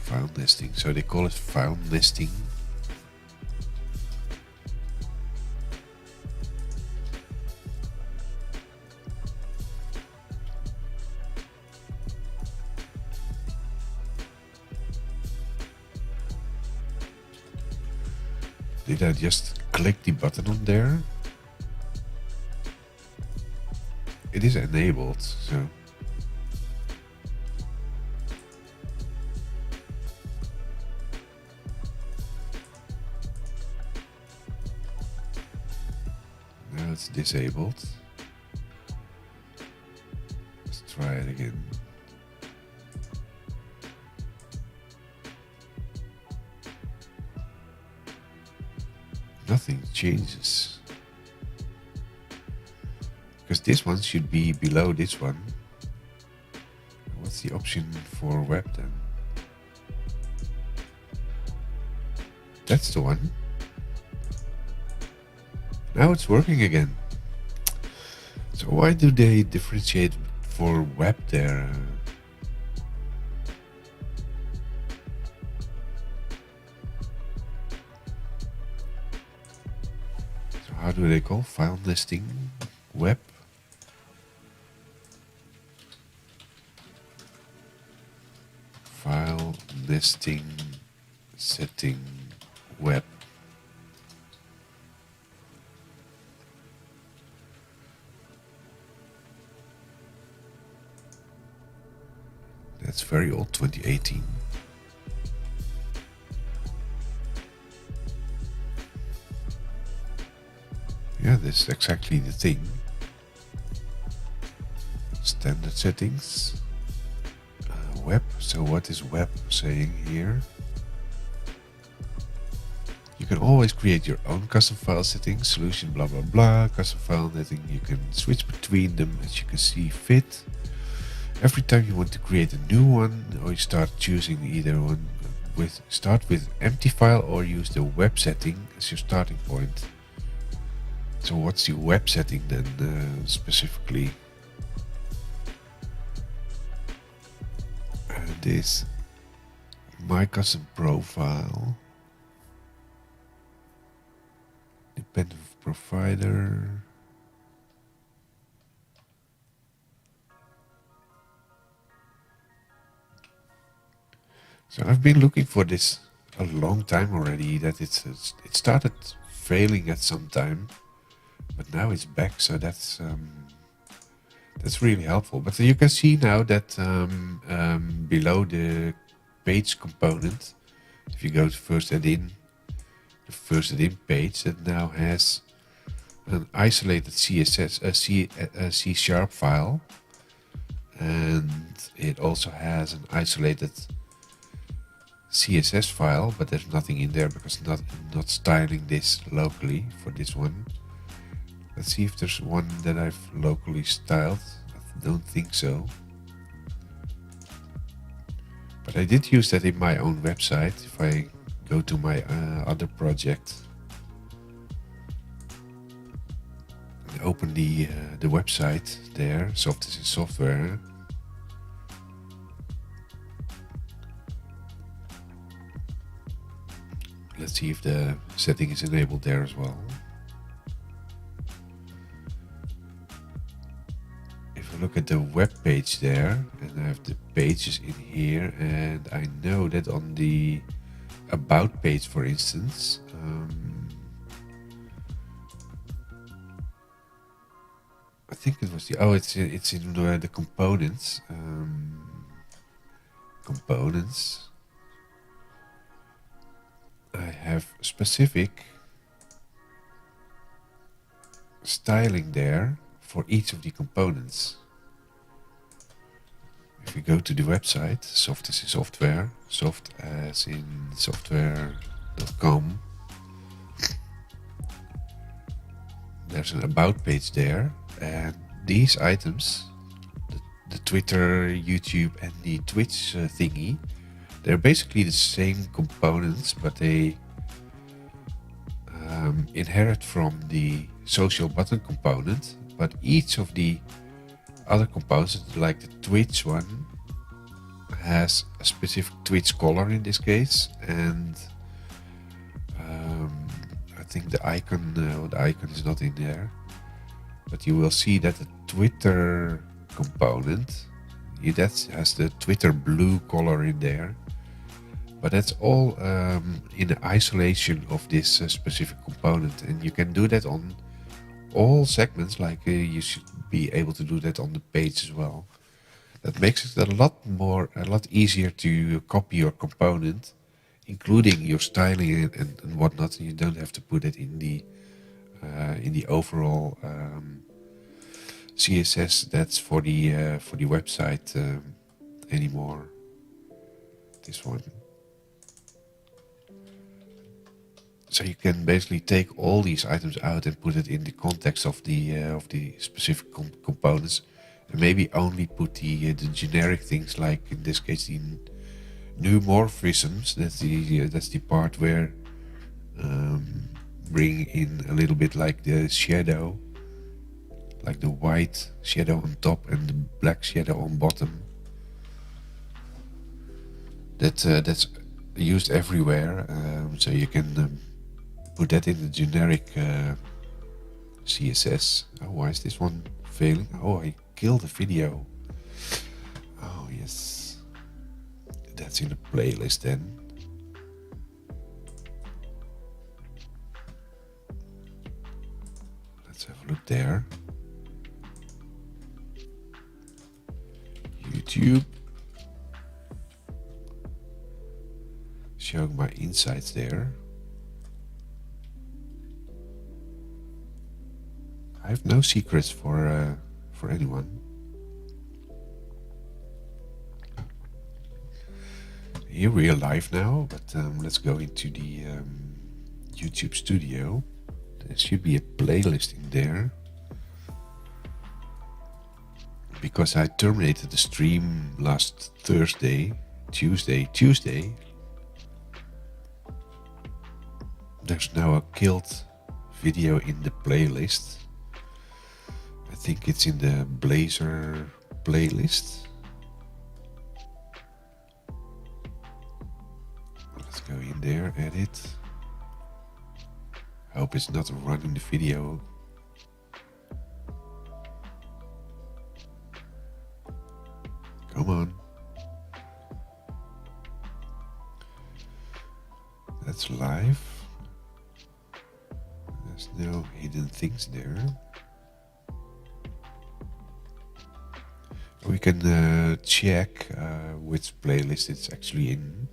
File nesting, so they call it file nesting. Did I just click the button on there? It is enabled, so. Now it's disabled. Let's try it again. Nothing changes. Because this one should be below this one. What's the option for web then? That's the one. Now it's working again. So why do they differentiate for web there? So how do they call file nesting web? File nesting setting web. That's very old, 2018. Yeah, this is exactly the thing. Standard settings. Web. So what is web saying here? You can always create your own custom file settings, solution blah blah blah, custom file netting. You can switch between them as you can see fit. Every time you want to create a new one, or you start choosing either one start with empty file or use the web setting as your starting point. So what's the web setting then specifically? This my custom profile, dependent provider. So I've been looking for this a long time already. That it started failing at some time, but now it's back. So that's really helpful. But you can see now that below the page component, if you go to first add in, the first add in page that now has an isolated CSS, a C# file, and it also has an isolated CSS file, but there's nothing in there because I'm not styling this locally for this one. Let's see if there's one that I've locally styled. I don't think so. But I did use that in my own website. If I go to my other project and open the website there, Software in Software. Let's see if the setting is enabled there as well. If I look at the web page there, and I have the pages in here, and I know that on the About page, for instance, I think it was the, oh, it's in the components. Components. I have specific styling there for each of the components. If we go to the website, soft as in software, soft as in software.com, there's an about page there, and these items, the Twitter, YouTube, and the Twitch thingy, they're basically the same components, but they inherit from the social button component. But each of the other components, like the Twitch one, has a specific Twitch color in this case, and I think the icon is not in there, but you will see that the Twitter component, that has the Twitter blue color in there, but that's all in isolation of this specific component, and you can do that on all segments. Like you should be able to do that on the page as well. That makes it a lot easier to copy your component, including your styling and whatnot. You don't have to put it in the overall CSS that's for the website anymore. This one. So you can basically take all these items out and put it in the context of the specific components, and maybe only put the generic things, like in this case the new morphisms. That's the part where bring in a little bit like the shadow, like the white shadow on top and the black shadow on bottom. That's used everywhere, so you can put that in the generic CSS. Oh, why is this one failing? Oh, I killed the video. Oh, yes. That's in the playlist then. Let's have a look there. YouTube. Showing my insights there. I have no secrets for anyone. Here we are live now, but let's go into the YouTube studio. There should be a playlist in there, because I terminated the stream last Tuesday. There's now a killed video in the playlist. I think it's in the Blazor playlist. Let's go in there, edit. I hope it's not running the video. Come on. That's live. There's no hidden things there. We can check which playlist it's actually in.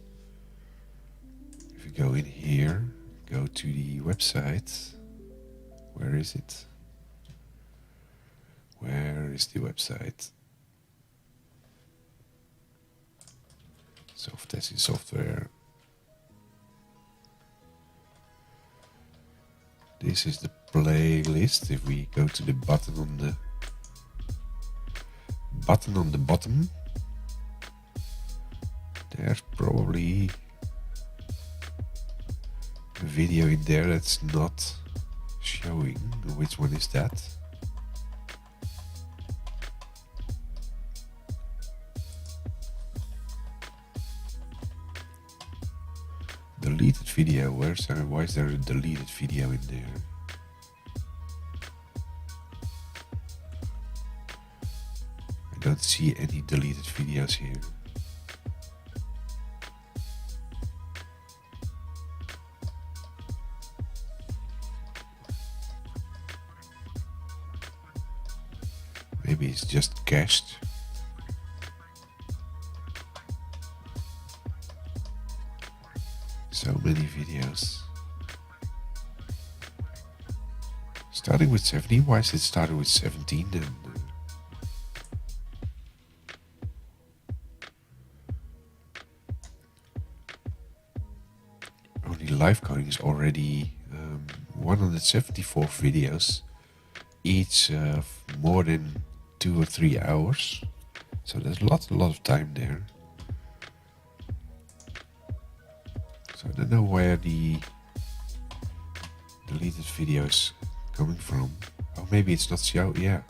If you go in here, go to the website. Where is it? Where is the website? Soft as in software. This is the playlist. If we go to the button on the bottom, there's probably a video in there that's not showing. Which one is that? Deleted video. Why is there a deleted video in there? I don't see any deleted videos here. maybe it's just cached. So many videos. Starting with 70, why is it started with 17 then? Only live coding is already 174 videos, each more than 2 or 3 hours. So there's a lot of time there. So I don't know where the deleted videos coming from. Oh, maybe it's not show. Yeah,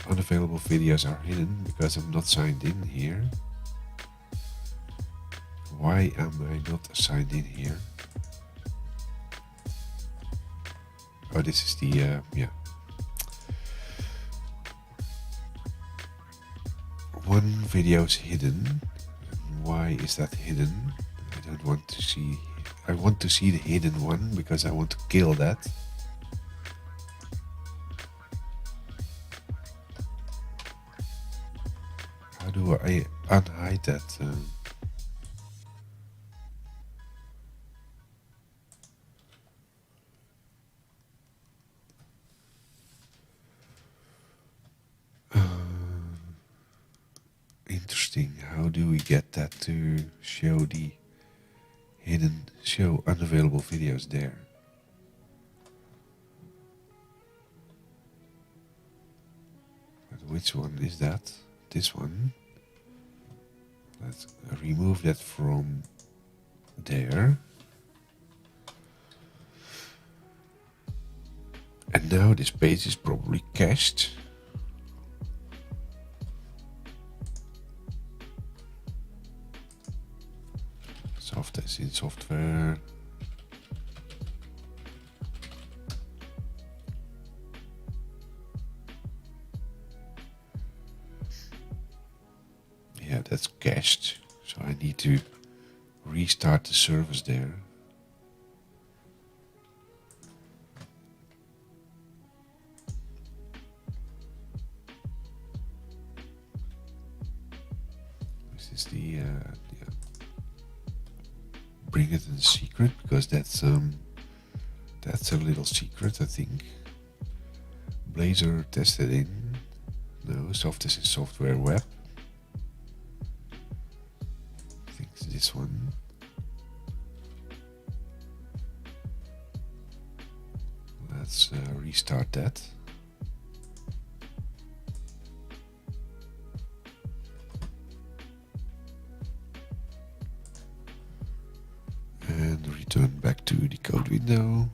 unavailable videos are hidden because I'm not signed in here. Why am I not signed in here? Oh, this is the yeah. One video is hidden. Why is that hidden? I don't want to see. I want to see the hidden one because I want to kill that. How do I unhide that? Interesting. How do we get that to show the hidden, show unavailable videos there? But which one is that? This one. Let's remove that from there. And now this page is probably cached. Soft as in software. Yeah, that's cached. So I need to restart the service there. This is the bring it in secret, because that's a little secret, I think. Blazor tested in. No, soft as in software web. I think it's this one. Let's restart that. And return back to the code window.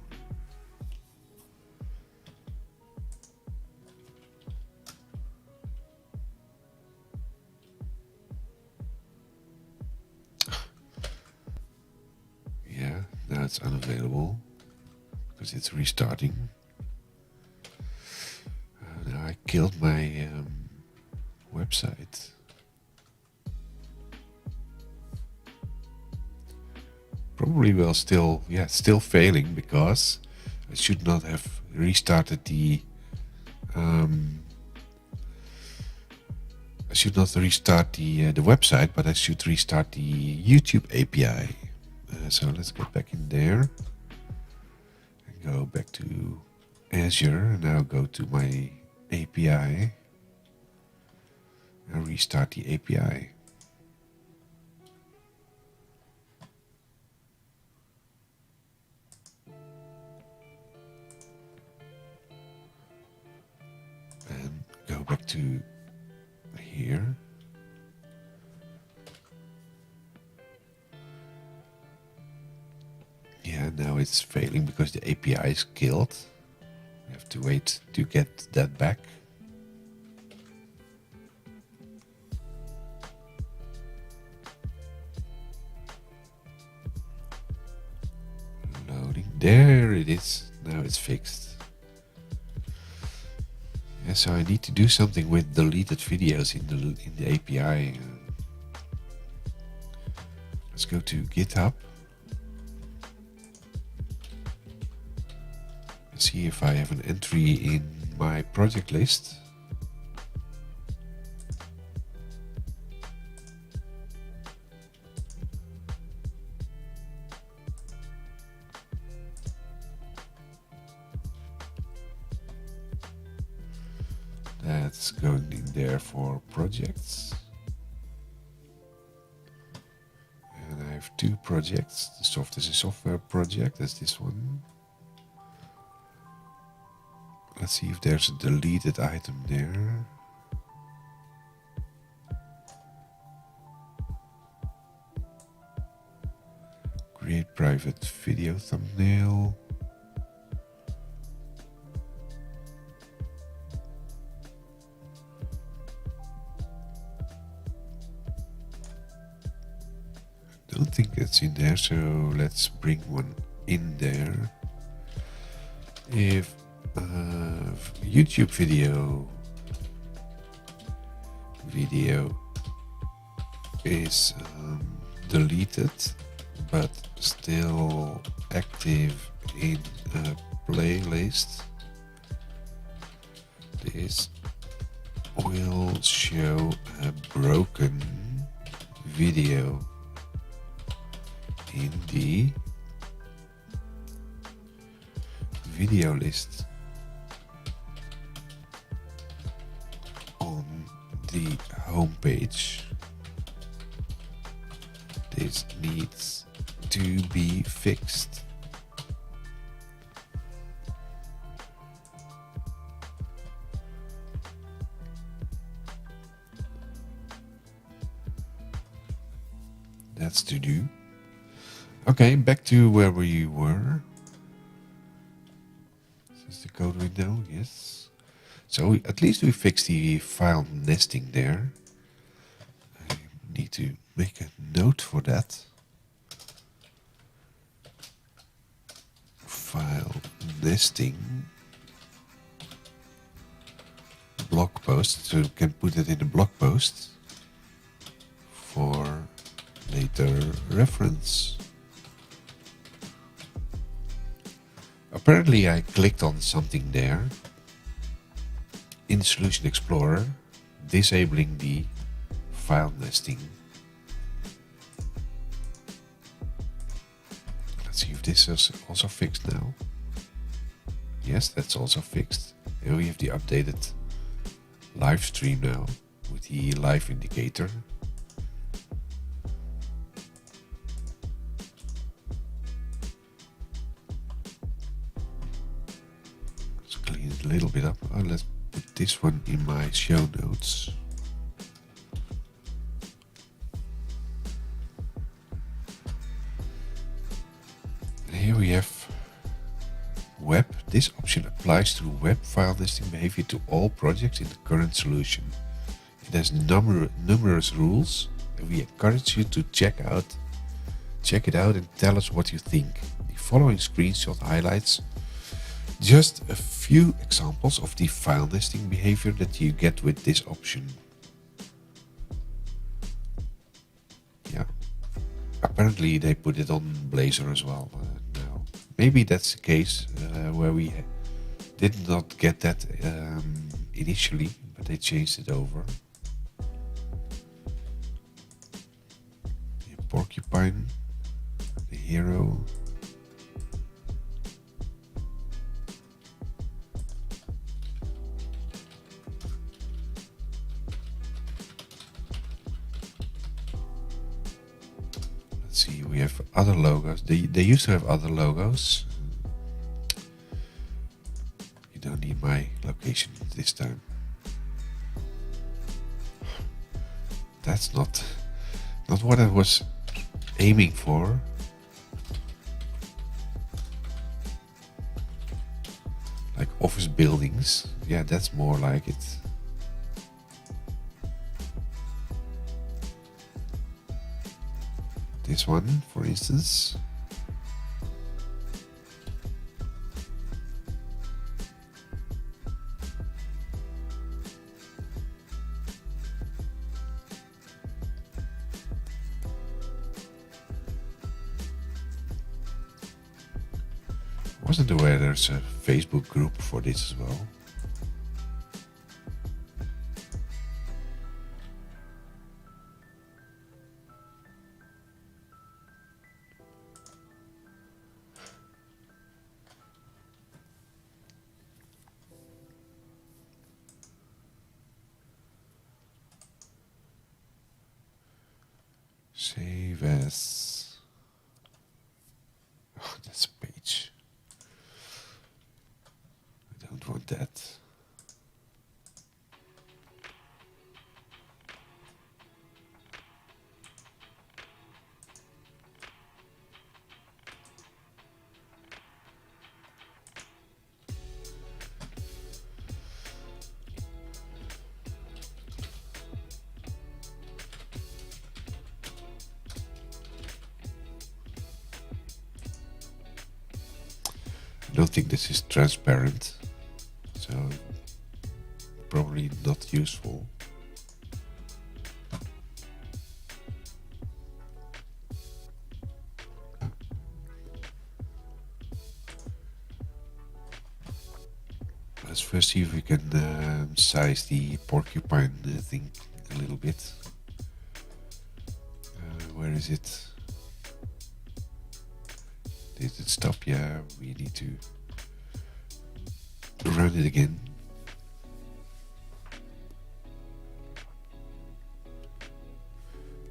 Yeah, now it's unavailable because it's restarting. Now I killed my website. Probably will still, yeah, still failing because I should not have restarted the. I should not restart the website, but I should restart the YouTube API. So let's get back in there and go back to Azure. Now go to my API and restart the API. And go back to here. Yeah, now it's failing because the API is killed. We have to wait to get that back. Loading. There it is. Now it's fixed. Yeah, so I need to do something with deleted videos in the API. Let's go to GitHub. See if I have an entry in my project list. Let's go in there for projects. And I have two projects. The software project, that's this one. Let's see if there's a deleted item there. Create private video thumbnail. Don't think it's in there, so let's bring one in there. If YouTube video is deleted but still active in a playlist, this will show a broken video in the video list on the home page. This needs to be fixed. That's to do. Okay, back to where we were. This is the code window, yes. So at least we fixed the file nesting there. I need to make a note for that. File nesting. Blog post, so we can put it in the blog post for later reference. Apparently I clicked on something there in Solution Explorer, disabling the file nesting. Let's see if this is also fixed now. Yes, that's also fixed. And we have the updated live stream now with the live indicator. A little bit up. Oh, let's put this one in my show notes. And here we have web. This option applies to web file nesting behavior to all projects in the current solution. It has numerous rules, and we encourage you to check it out and tell us what you think. The following screenshot highlights just a few examples of the file nesting behavior that you get with this option. Yeah, apparently they put it on Blazor as well now. Maybe that's the case where we did not get that initially, but they changed it over. The porcupine, the hero. See, we have other logos. They used to have other logos. You don't need my location this time. That's not what I was aiming for. Like office buildings. Yeah, that's more like it. This one, for instance. Wasn't aware there's a Facebook group for this as well. Save as. Oh, that's a page. I don't want that. I don't think this is transparent, so probably not useful. Let's first see if we can size the porcupine thing a little bit. Where is it? Did it stop? Yeah, we need to run it again.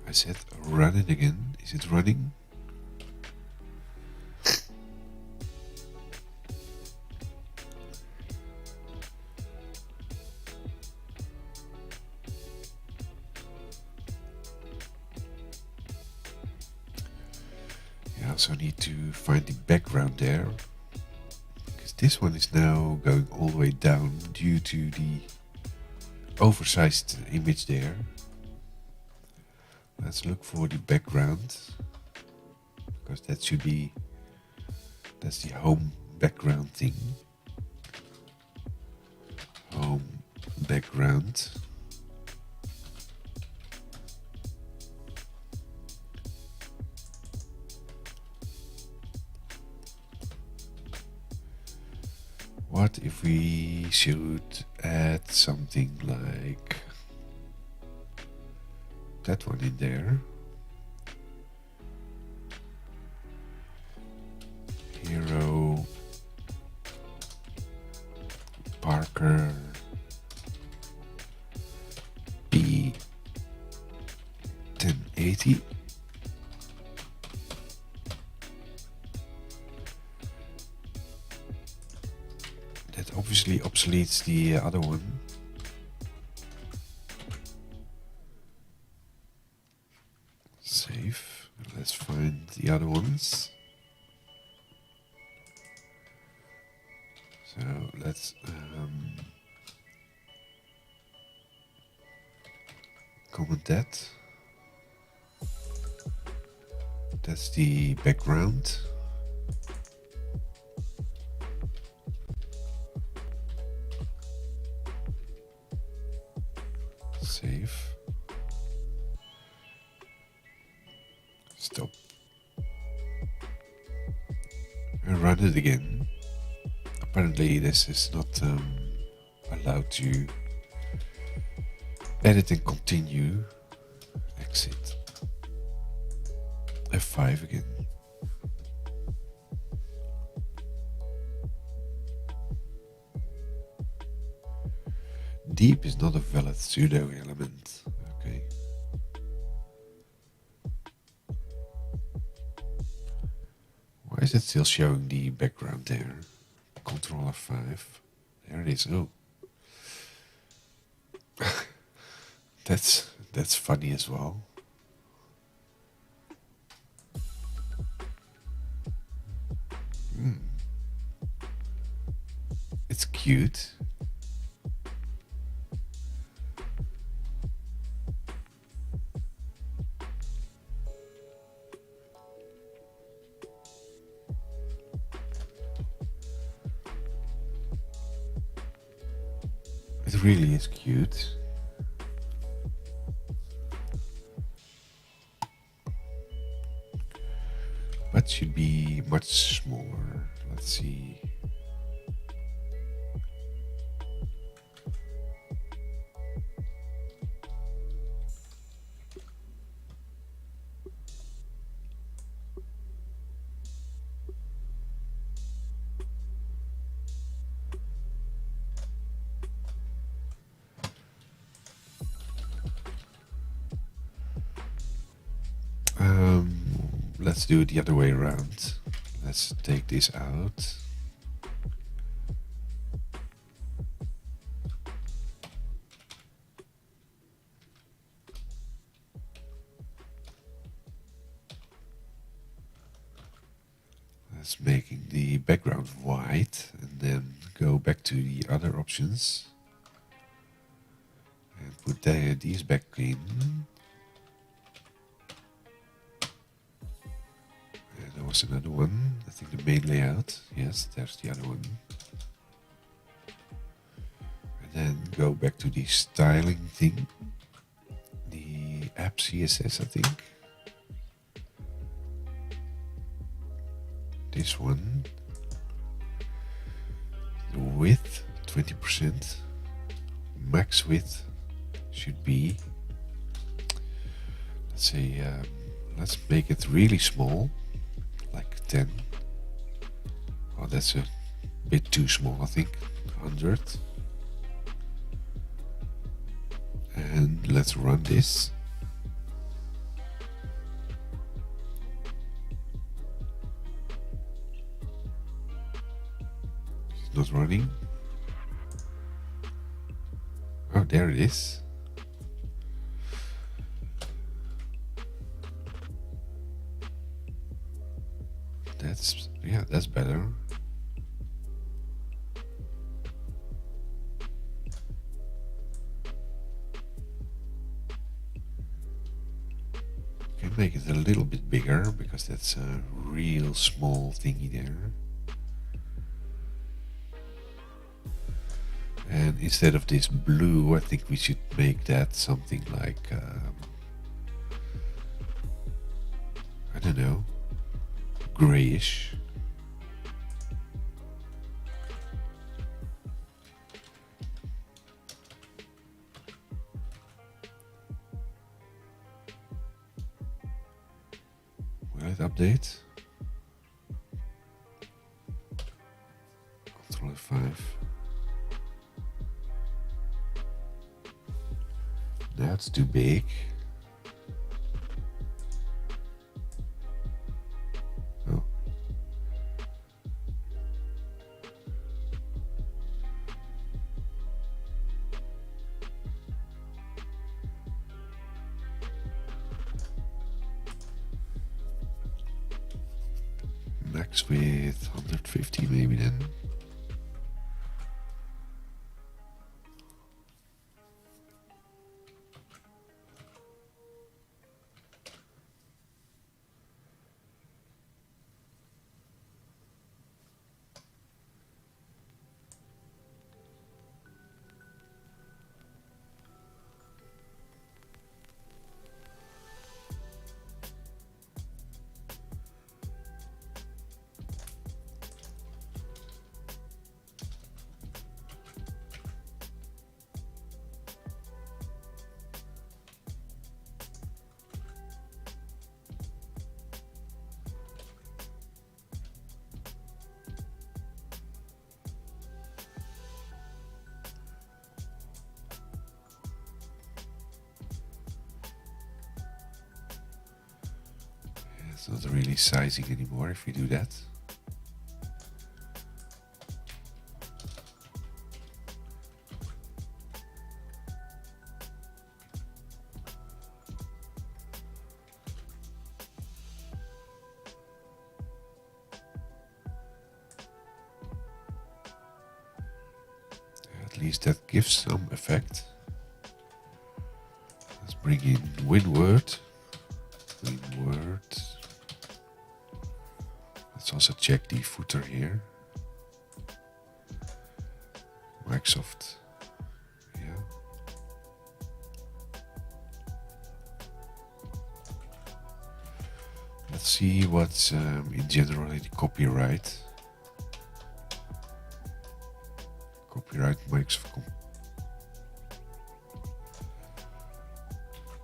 I said run it again. Is it running? I also need to find the background there, because this one is now going all the way down due to the oversized image there. Let's look for the background, because that's the home background thing. Home background. What if we should add something like that one in there? Hero Parker P 1080. That obviously obsoletes the other one. Save. Let's find the other ones. So let's comment that. That's the background. Save. Stop. And run it again. Apparently this is not allowed to edit and continue. Exit. F5 again. Deep is not a valid pseudo element. Okay. Why is it still showing the background there? Control F5. There it is. Oh. That's funny as well. It's cute. It really is cute. But should be much smaller. Let's see. Let's do it the other way around. Let's take this out. Let's making the background white and then go back to the other options and put these back in. And there was another one, I think the main layout. Yes, there's the other one. And then go back to the styling thing, the app CSS, I think. This one, the width 20%, max width should be, let's say, let's make it really small, like 10. Oh, that's a bit too small, I think, 100. And let's run this. Not running. Oh, there it is. That's better. Can make it a little bit bigger because that's a real small thingy there. And instead of this blue, I think we should make that something like, I don't know, grayish. Will it update? Control F5. That's too big. Oh. Max with 150 maybe then. It's not really sizing anymore if we do that. At least that gives some effect. Let's bring in WinWord. WinWord. Let's also check the footer here. Microsoft. Yeah. Let's see what's in general in the copyright. Copyright Microsoft.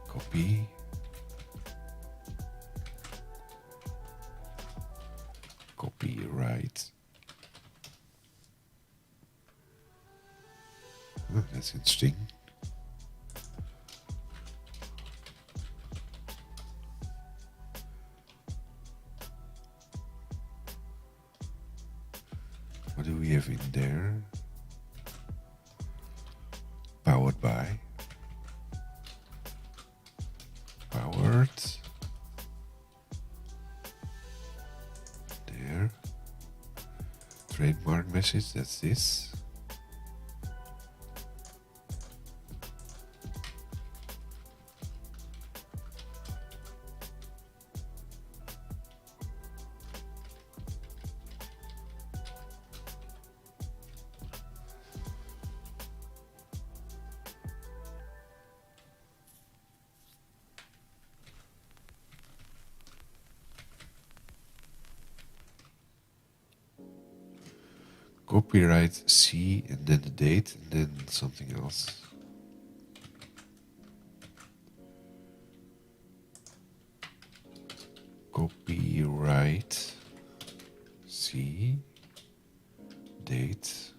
Copy. Copyright. Oh, that's interesting. What do we have in there? Powered by. Powered. There. Trademark message, that's this. Copyright C and then the date and then something else. Copyright C date.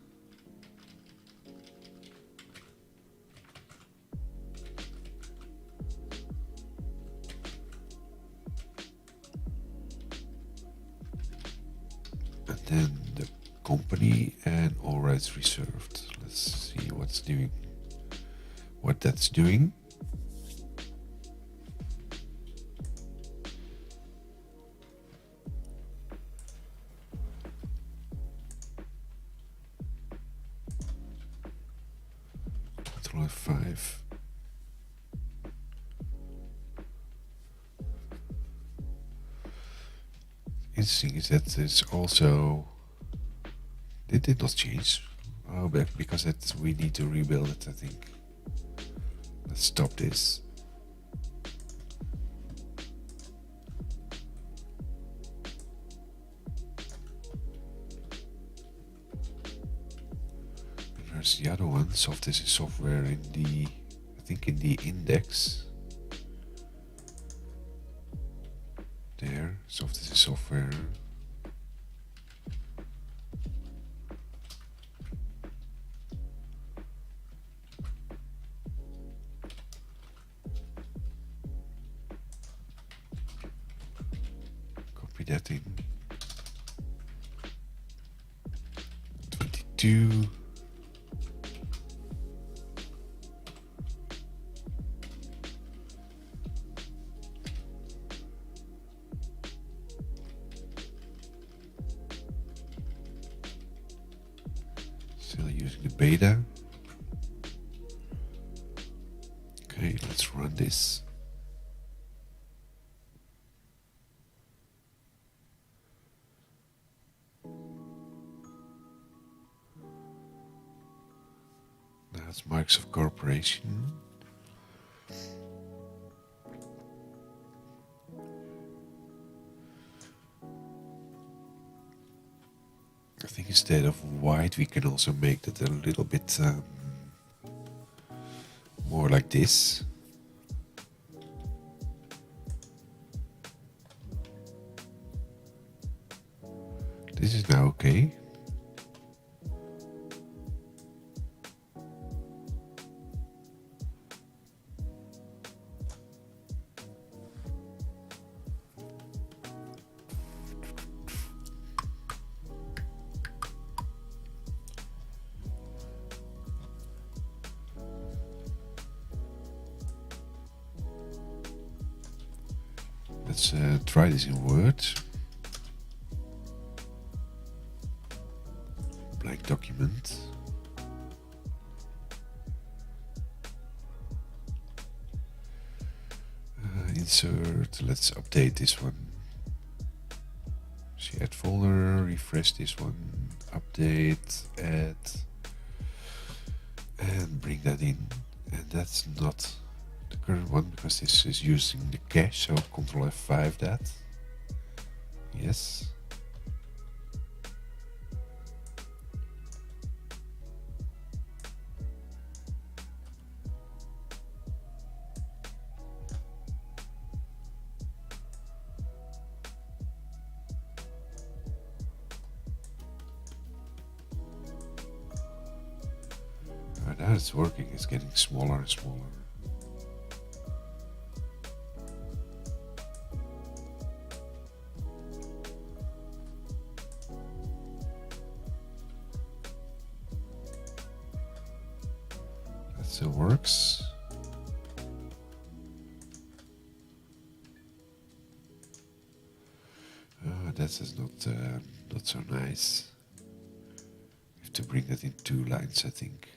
And then the company and all rights reserved. Let's see what that's doing. Control F5. Interesting is that it's also, it did not change. Oh, but because we need to rebuild it, I think. Let's stop this. And there's the other one. This is software in the, I think in the index. There, this is software. Copy that in. 22. Still using the beta. Okay, let's run this. Now it's Microsoft Corporation. I think instead of white, we can also make that a little bit more like this. This is now okay. Let's try this in Word. Blank document. Insert. Let's update this one. Shared folder. Refresh this one. Update. Add. And bring that in. And that's not the current one because this is using the cache, so Control F5 that. Yes. Now it's working, it's getting smaller and smaller. Still works. Oh, that is not so nice. We have to bring that in 2 lines, I think.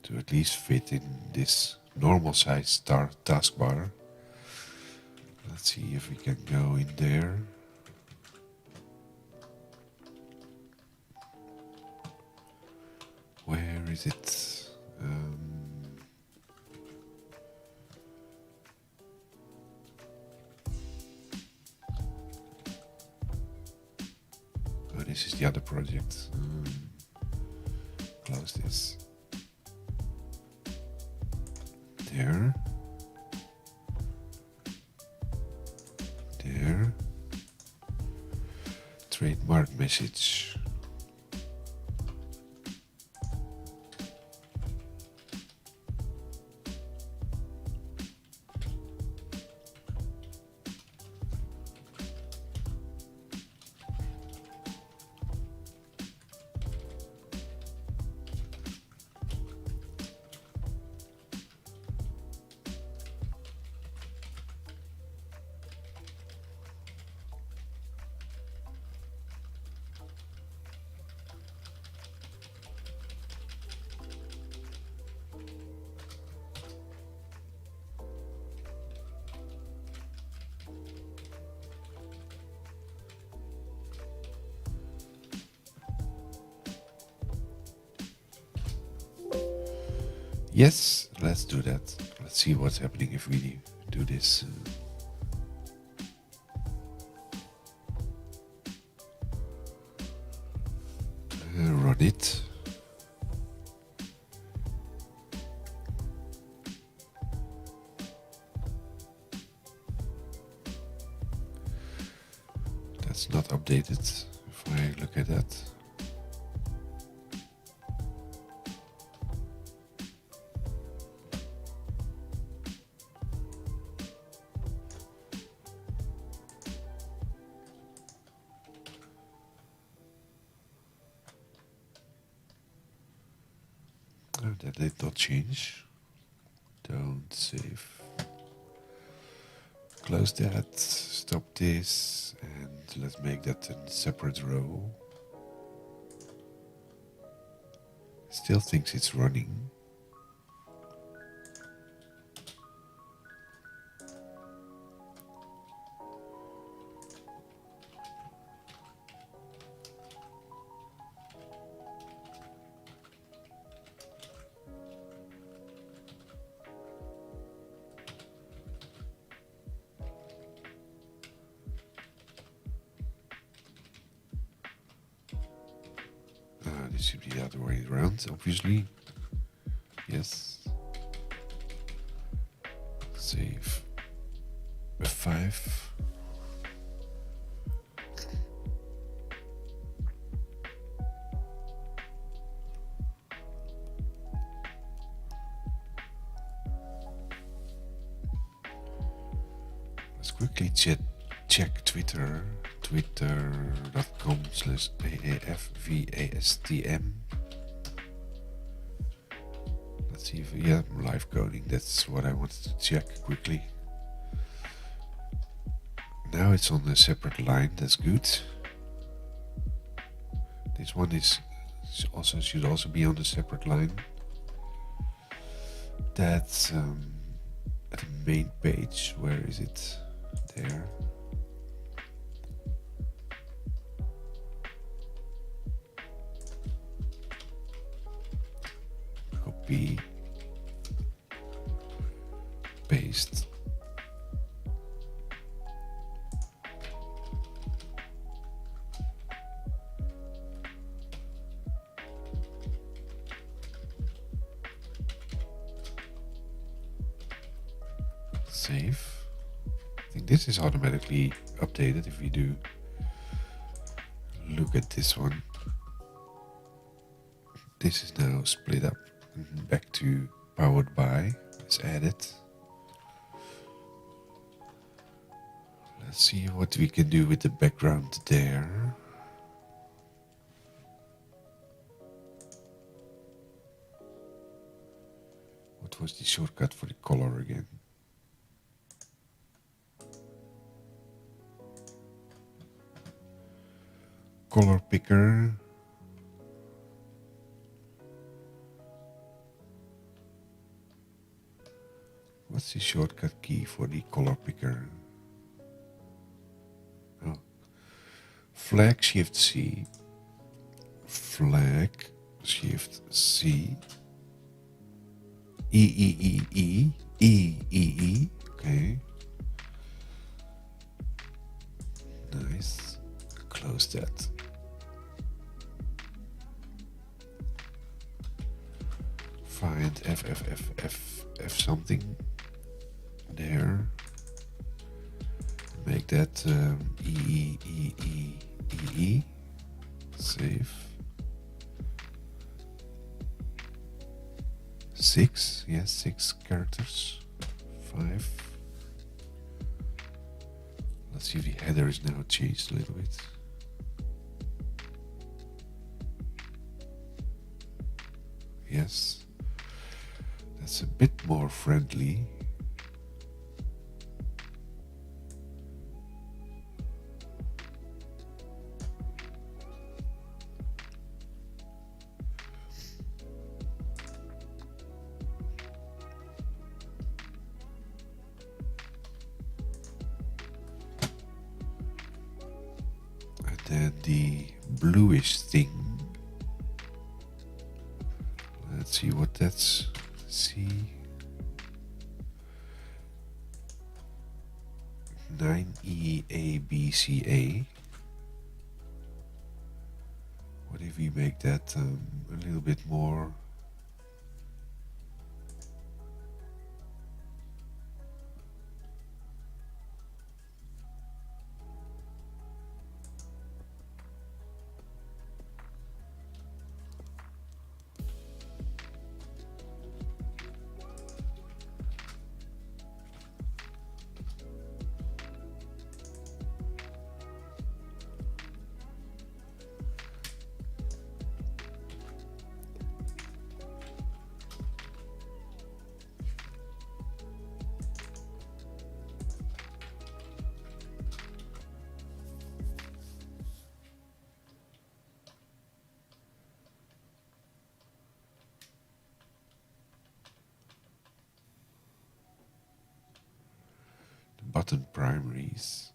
To at least fit in this normal size taskbar. Let's see if we can go in there. Where is it? Oh, this is the other project. Close this. There. There. Trademark message. Yes, let's do that. Let's see what's happening if we do this. Run it. That's not updated if I look at that. Oh, that did not change. Don't save. Close that, stop this, and let's make that a separate row. Still thinks it's running. This should be the other way around, obviously. Yes. Save. F5. Let's quickly check Twitter. Twitter.com/AAFVASTM. Let's see if live coding. That's what I wanted to check quickly. Now it's on a separate line. That's good. This one should also be on a separate line. That's at the main page. Where is it? There. Copy, paste. Save. I think this is automatically updated if we do look at this one. This is now split up back to powered by. Let's add it. Let's see what we can do with the background there. What was the shortcut for the color again? Color picker. What's the shortcut key for the color picker? Oh. Flag Shift C. Flag Shift C. E. Okay. Nice. Close that. Find F something there. Make that E. Save. 6, yes, 6 characters. 5. Let's see if the header is now changed a little bit. Yes, that's a bit more friendly. And then the bluish thing. Let's see what that's. C 9EABCA. What if we make that a little bit more? Button primaries.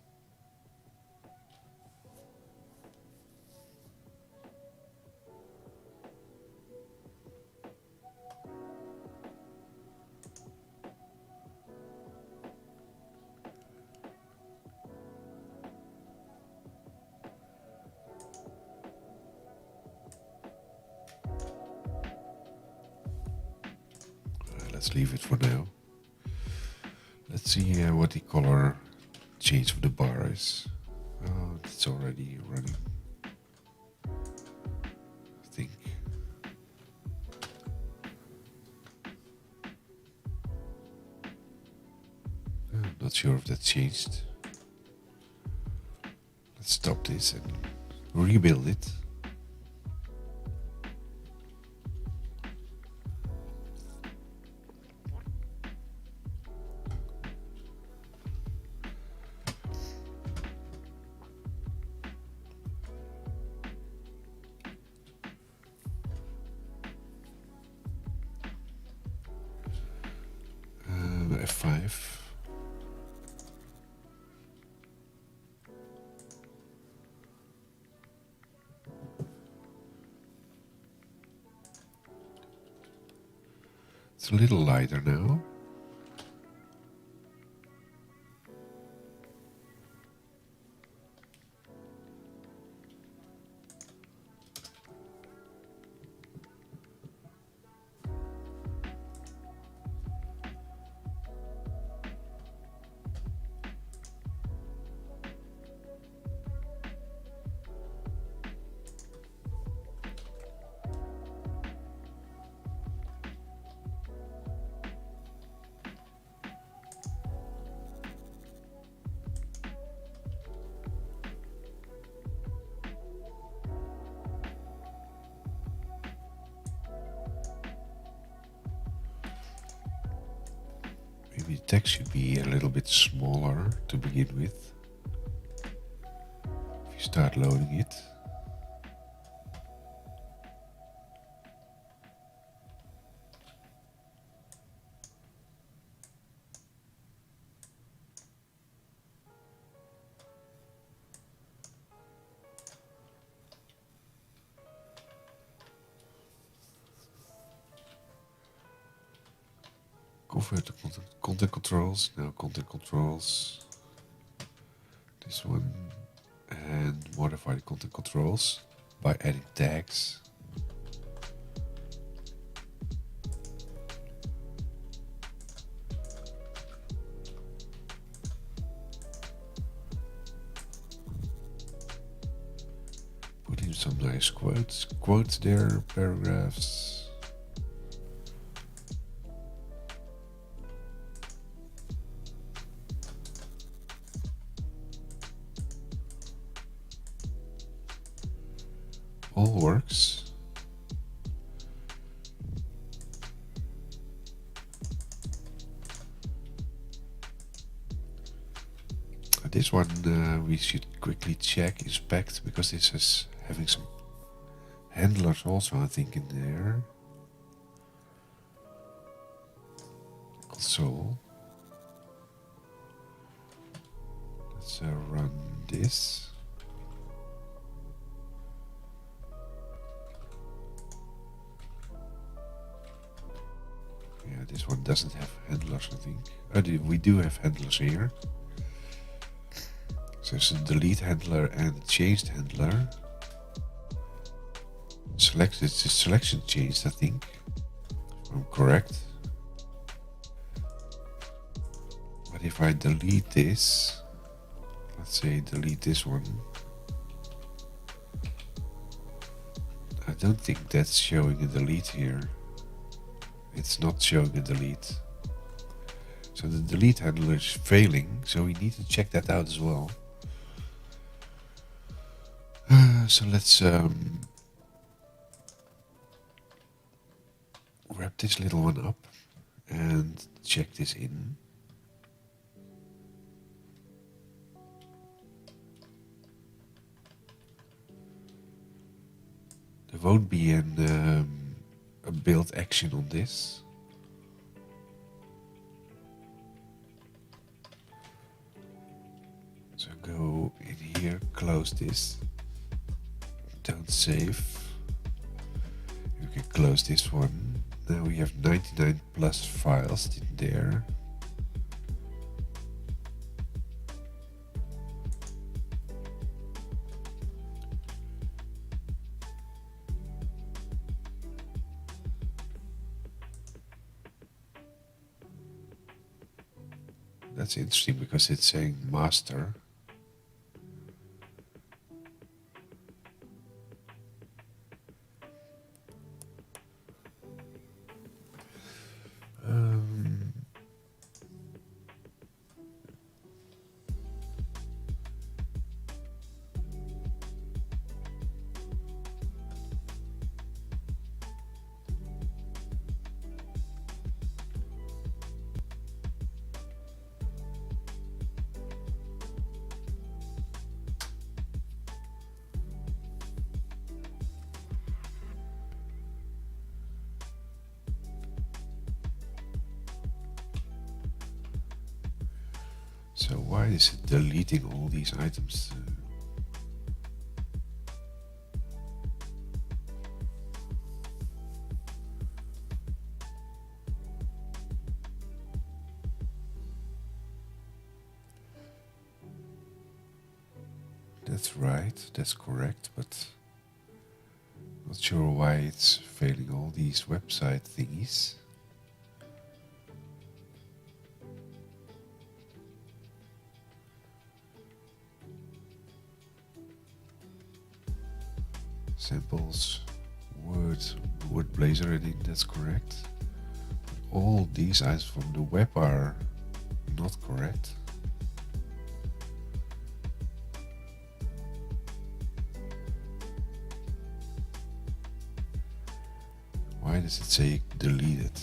Let's leave it for now. Let's see what the color change for the bar is. Oh, it's already running. I think. I'm not sure if that changed. Let's stop this and rebuild it. F5. It's a little lighter now. maybe the text should be a little bit smaller to begin with. If you start loading it. Convert to content controls. No, content controls. This one. And modify the content controls by adding tags. Put in some nice quotes there, paragraphs. All works. This one we should quickly check, inspect, because this is having some handlers also, I think, in there. Console. Let's run this. Yeah, this one doesn't have handlers, I think. We do have handlers here. So there's a delete handler and a changed handler. It's the selection changed, I think. If I'm correct. But if I delete this, let's say delete this one. I don't think that's showing a delete here. It's not showing a delete. So the delete handler is failing, so we need to check that out as well. So let's wrap this little one up and check this in. There won't be a build action on this. So go in here, close this. Don't save. You can close this one. Now we have 99 plus files in there. That's interesting because it's saying master. So why is it deleting all these items? That's right, that's correct, but not sure why it's failing all these website thingies. Samples, word Blazor edit, that's correct. But all these items from the web are not correct. Why does it say deleted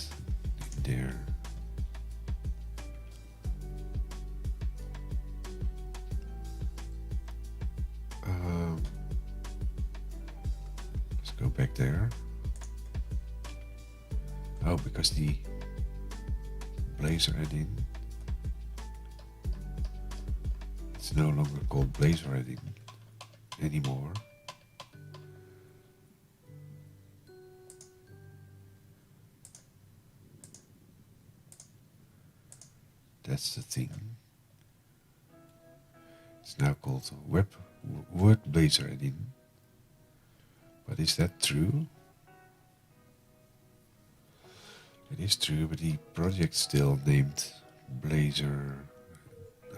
in there? go back there. Oh, because the Blazor add-in, it's no longer called Blazor add-in anymore. That's the thing. It's now called Word Blazor add-in. But is that true? It is true, but the project's still named Blazor.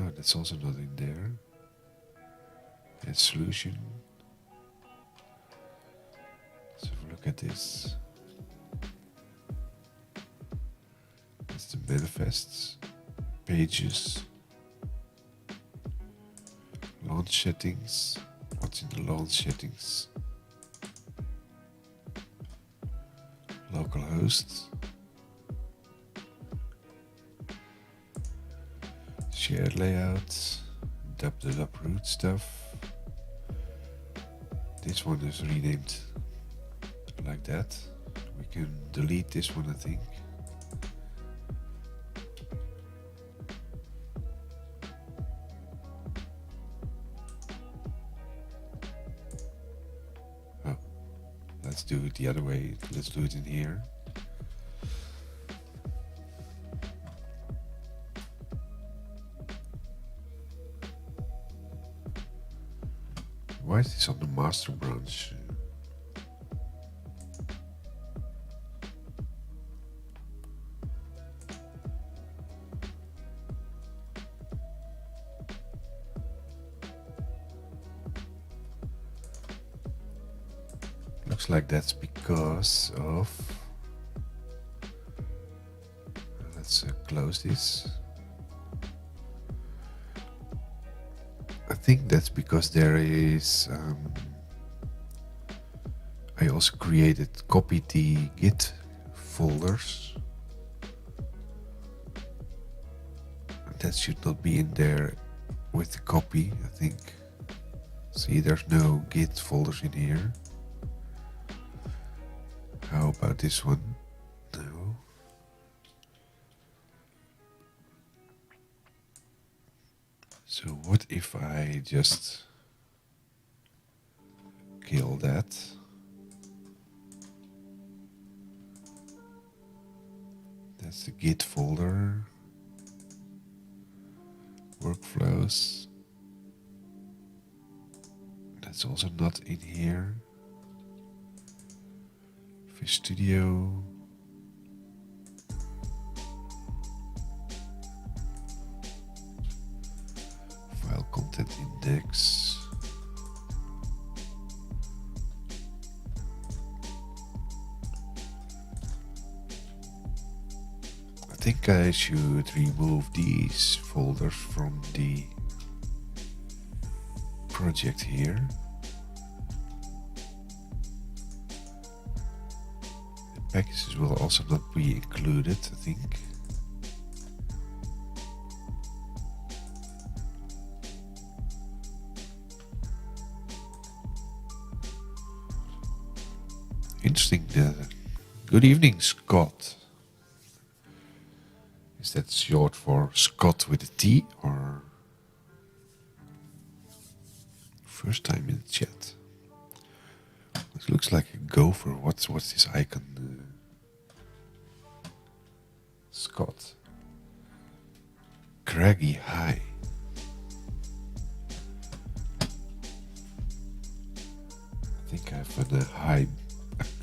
Oh, that's also not in there. And solution. Let's have a look at this. That's the manifests, pages, launch settings. What's in the launch settings? Local host. Shared layout, .root stuff. This one is renamed like that. We can delete this one, I think. Oh, let's do it the other way. Let's do it in here. Why is this on the master branch? Looks like that's because of... Let's close this. I think that's because there is... I also copied the Git folders. That should not be in there with the copy, I think. See, there's no Git folders in here. How about this one? No. So what if I just kill that? That's the Git folder. Workflows. That's also not in here. Office Studio. File content index. I think I should remove these folders from the project here. The packages will also not be included, I think. Interesting. Good evening, Scott. Is that short for Scott with a T or first time in the chat? It looks like a gopher. What's this icon? Scott. Craggy, hi. I think I have a hi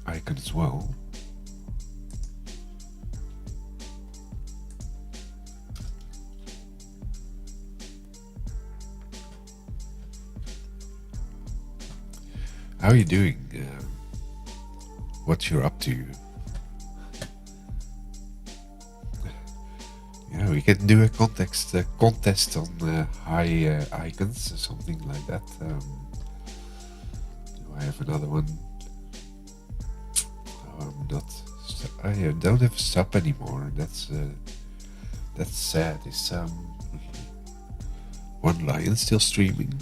icon as well. How are you doing? What you're up to? Yeah, we can do a contest on high icons, something like that. Do I have another one? I don't have a sub anymore. That's sad. Is One Lion still streaming?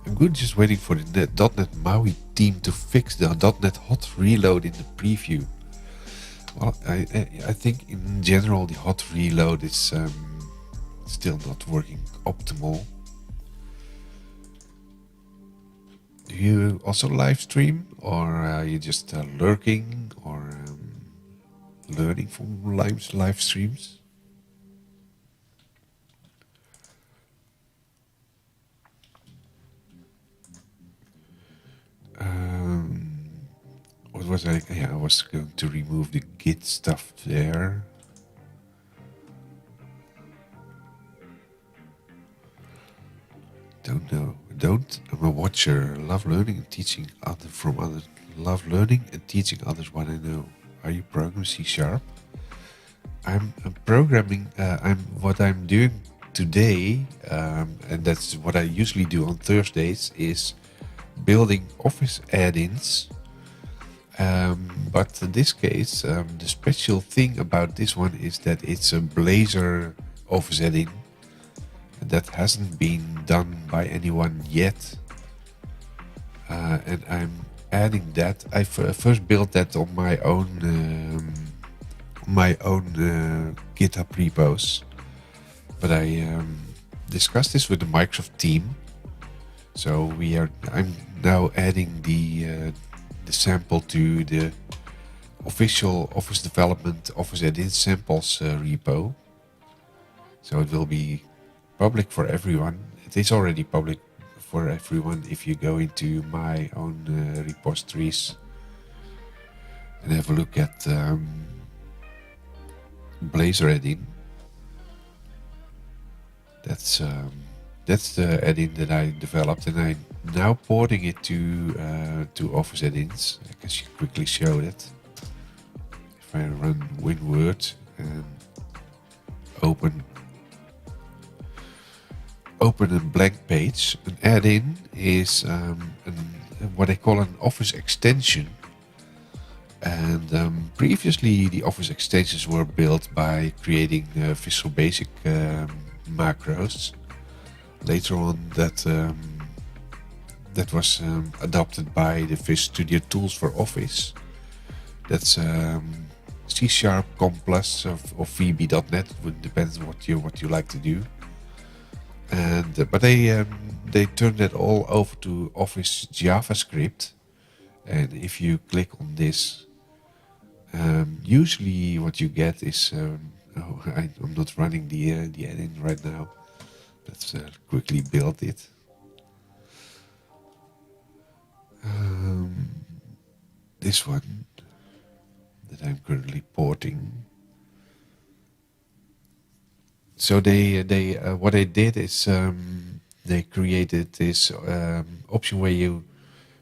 I'm good, just waiting for the .NET MAUI team to fix the .NET hot reload in the preview. Well, I think in general the hot reload is still not working optimal. Do you also live stream, or are you just lurking, or learning from live streams? What was I? Yeah, I was going to remove the Git stuff there. Don't know. I'm a watcher. Love learning and teaching from others. Love learning and teaching others what I know. Are you programming C#? I'm programming. What I'm doing today, and that's what I usually do on Thursdays, is building Office add-ins. But in this case, the special thing about this one is that it's a Blazor Office add-in. That hasn't been done by anyone yet. And I'm adding that. I first built that on my own GitHub repos. But I discussed this with the Microsoft team. So I'm now adding the sample to the official Office Development Office Edit Samples repo. So it will be public for everyone. It is already public for everyone if you go into my own repositories and have a look at Blazor add-in. That's the add-in that I developed, and I'm now porting it to Office add-ins. I can quickly show that. If I run WinWord and open a blank page, an add-in is what I call an Office extension. And previously the Office extensions were built by creating Visual Basic macros. Later on that was adopted by the Visual Studio tools for Office. That's C#, COM+, or VB.NET. It depends what you like to do. And but they turned that all over to Office JavaScript. And if you click on this, usually what you get is I'm not running the add-in right now. Let's quickly build it. This one that I'm currently porting. So they what they did is they created this option where you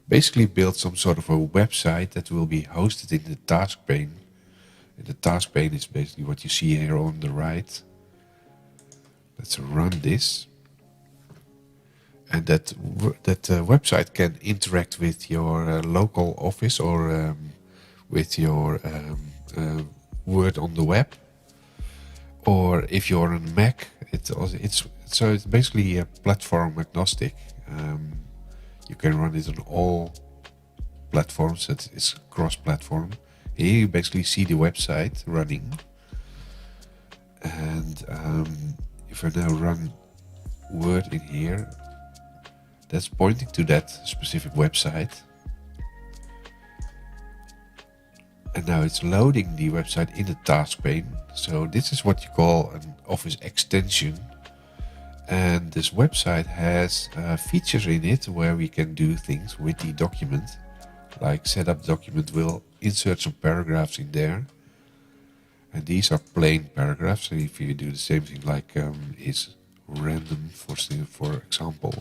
basically build some sort of a website that will be hosted in the task pane. And the task pane is basically what you see here on the right. Let's run this. And that website can interact with your local Office or with your Word on the web. Or if you're on Mac, it's basically platform agnostic. You can run it on all platforms. It's cross-platform. Here you basically see the website running. And if I now run Word in here, that's pointing to that specific website. And now it's loading the website in the task pane. So this is what you call an Office extension. And this website has features in it where we can do things with the document. Like setup document, will insert some paragraphs in there. And these are plain paragraphs. And if you do the same thing like is random for example,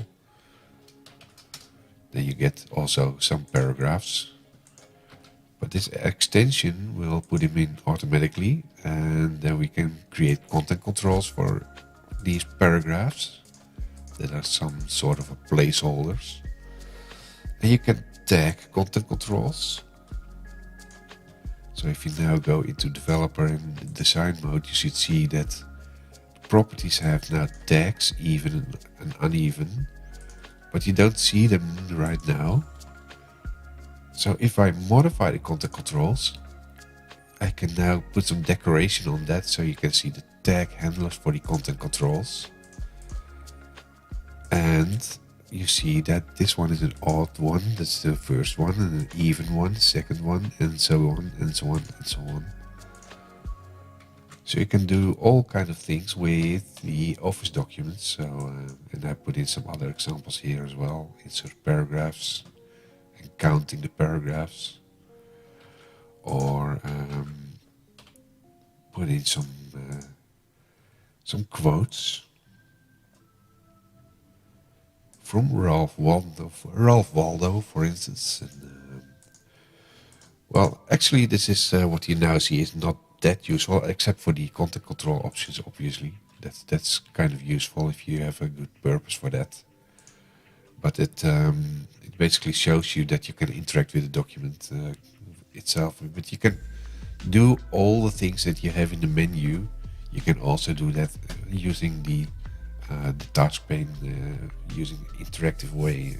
then you get also some paragraphs. But this extension will put them in automatically, and then we can create content controls for these paragraphs that are some sort of a placeholders. And you can tag content controls. So if you now go into developer and design mode, you should see that properties have now tags, even and uneven. but you don't see them right now. So if I modify the content controls, I can now put some decoration on that, so you can see the tag handlers for the content controls. And you see that this one is an odd one, that's the first one, and an even one, second one, and so on, and so on, and so on. So you can do all kind of things with the Office documents. So, and I put in some other examples here as well. Insert paragraphs and counting the paragraphs, or put in some quotes from Ralph Waldo, for instance. And, well, actually, this is what you now see is not that useful, except for the content control options. Obviously, that's kind of useful if you have a good purpose for that. But it basically shows you that you can interact with the document itself. But you can do all the things that you have in the menu. You can also do that using the task pane, using interactive way.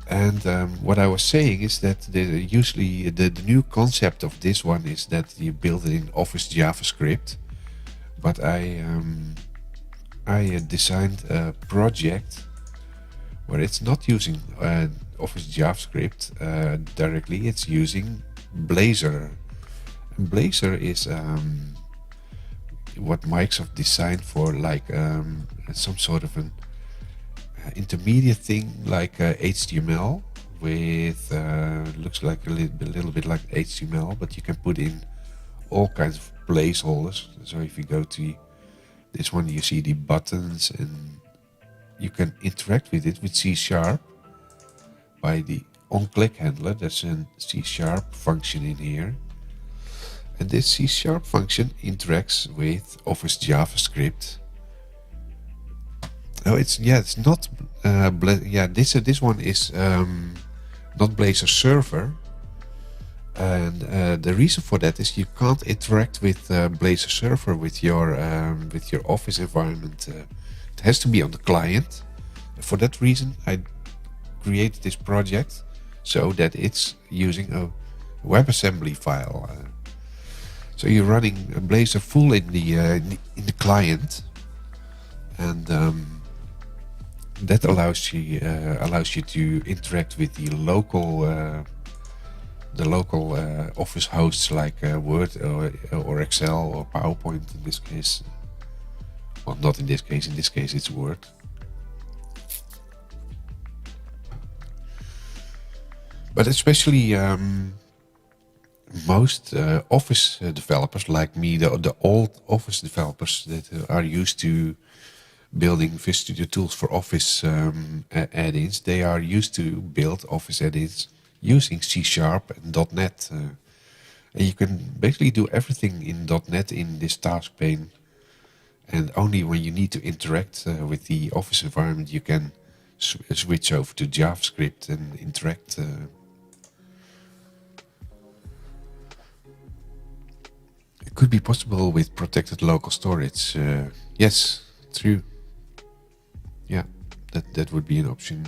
And what I was saying is that usually the new concept of this one is that you build it in Office JavaScript. But I designed a project where it's not using Office JavaScript directly. It's using Blazor. And Blazor is what Microsoft designed for, like some sort of an intermediate thing, like HTML with looks like a little bit like HTML, but you can put in all kinds of placeholders. So if you go to this one, you see the buttons, and you can interact with it with C# by the onClick handler. There's a C# function in here, and this C# function interacts with Office JavaScript. No, it's not. This one is not Blazor server, and the reason for that is you can't interact with Blazor server with your Office environment. It has to be on the client. For that reason, I created this project so that it's using a WebAssembly file. So you're running Blazor full in the client, and that allows you to interact with the local Office hosts like Word or Excel or PowerPoint in this case. Well, not in this case. In this case, it's Word. But especially most Office developers like me, the old Office developers that are used to building Visual Studio tools for Office add-ins, they are used to build Office add-ins using C# and .NET. And you can basically do everything in .NET in this task pane. And only when you need to interact with the Office environment, you can switch over to JavaScript and interact. It could be possible with protected local storage. Yes, true. Yeah, that would be an option.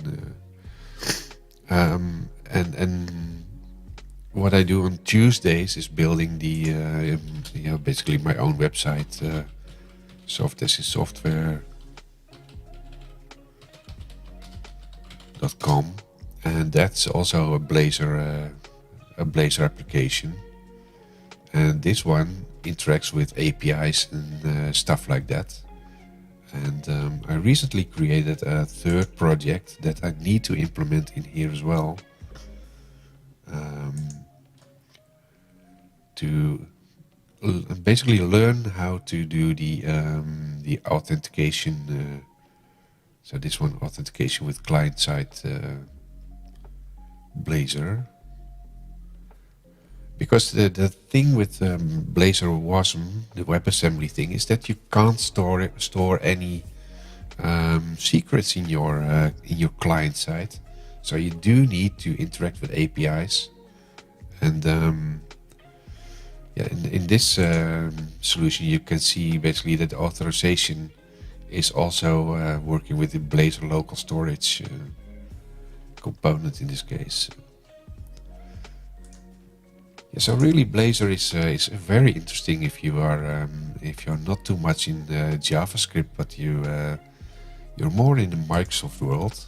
And what I do on Tuesdays is building the basically my own website. This is software.com, and that's also a Blazor application. And this one interacts with APIs and stuff like that. And I recently created a third project that I need to implement in here as well, to basically learn how to do the authentication. So this one, authentication with client-side Blazor. Because the thing with Blazor Wasm, the WebAssembly thing, is that you can't store any secrets in your client side. So you do need to interact with APIs. And in this solution, you can see basically that authorization is also working with the Blazor local storage component in this case. Yeah, so really Blazor is very interesting if you're not too much in JavaScript, but you're more in the Microsoft world,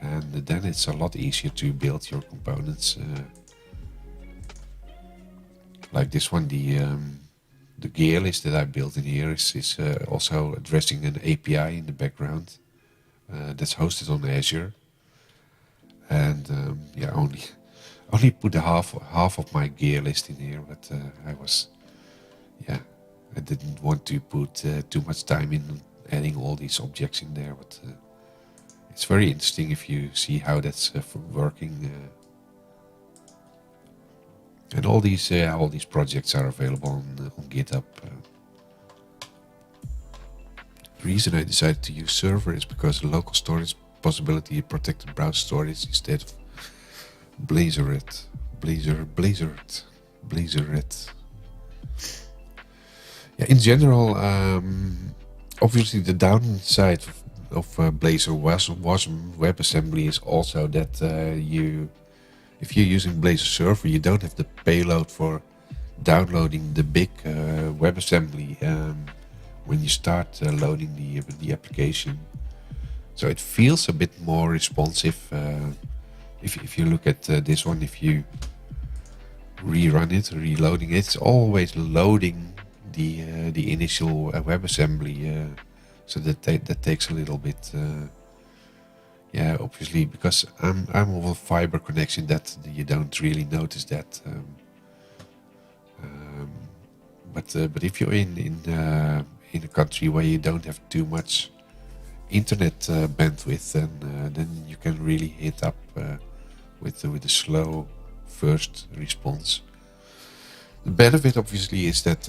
and then it's a lot easier to build your components. Like this one, the gear list that I built in here is also addressing an API in the background that's hosted on Azure, and yeah, only put half of my gear list in here, but I didn't want to put too much time in adding all these objects in there, but it's very interesting if you see how that's working. And all these projects are available on GitHub. The reason I decided to use server is because the local storage possibility protected browser storage instead of Blazoret. Yeah, in general, obviously the downside of Blazor WebAssembly is also that if you're using Blazor server, you don't have the payload for downloading the big WebAssembly when you start loading the application. So it feels a bit more responsive. If you look at this one, if you reloading it, it's always loading the initial WebAssembly. So that takes a little bit. Yeah, obviously because I'm on a fiber connection, that you don't really notice that. But if you're in a country where you don't have too much internet bandwidth, then you can really hit up with a slow first response. The benefit obviously is that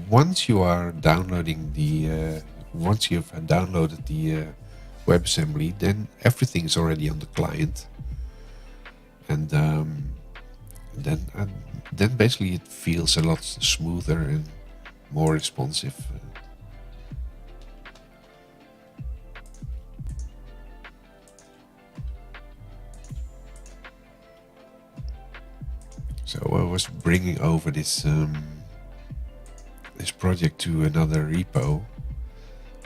once you've downloaded the WebAssembly, then everything is already on the client, and then basically it feels a lot smoother and more responsive. So I was bringing over this project to another repo,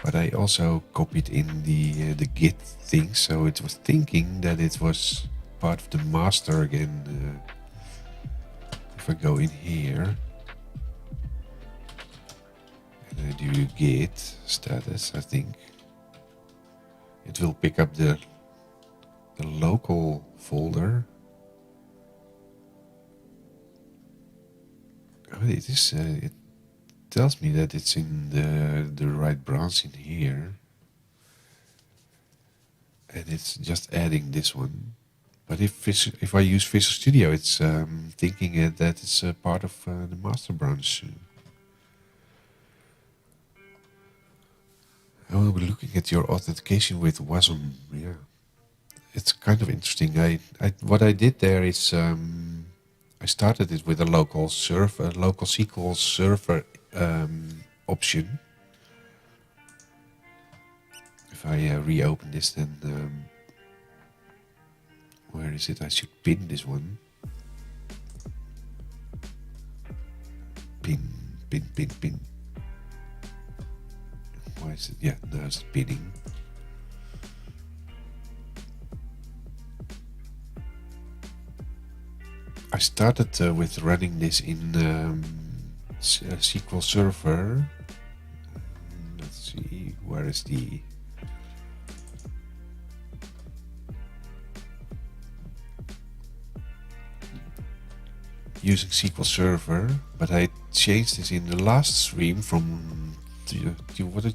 but I also copied in the Git thing, so it was thinking that it was part of the master again. If I go in here and I do Git status, I think it will pick up the local folder. It tells me that it's in the right branch in here, and it's just adding this one. But if I use Visual Studio, it's thinking that it's part of the master branch. I will be looking at your authentication with WASM. Yeah, it's kind of interesting. What I did there is I started it with a local SQL server option. If I reopen this, then where is it? I should pin this one. Pin. Why is it? Yeah, now it's pinning. I started with running this in SQL Server. Let's see, where is the... Using SQL Server, but I changed this in the last stream from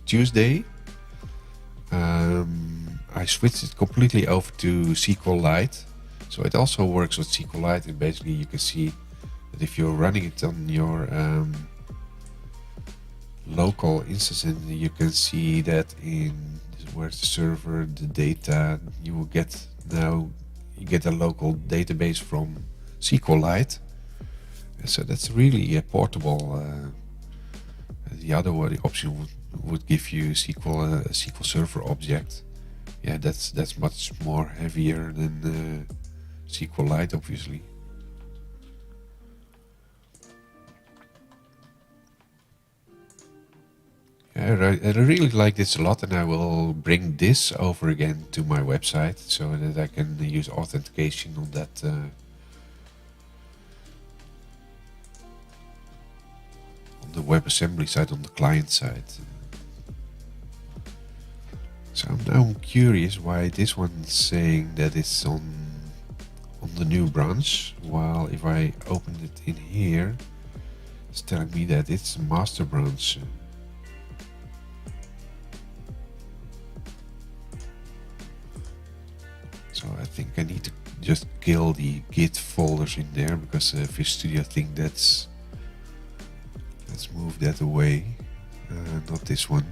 Tuesday. I switched it completely over to SQLite. So it also works with SQLite, and basically you can see that if you're running it on your local instance, and you can see that in where's the server, the data, you get a local database from SQLite. So that's really portable. The other option would give you SQL a SQL Server object. Yeah, that's much more heavier than SQLite, obviously. Yeah, I really like this a lot, and I will bring this over again to my website so that I can use authentication on that. On the WebAssembly side, on the client side. So I'm now curious why this one's saying that it's on the new branch, while if I open it in here, it's telling me that it's master branch. So I think I need to just kill the Git folders in there, because Visual Studio think that's... Let's move that away. Not this one.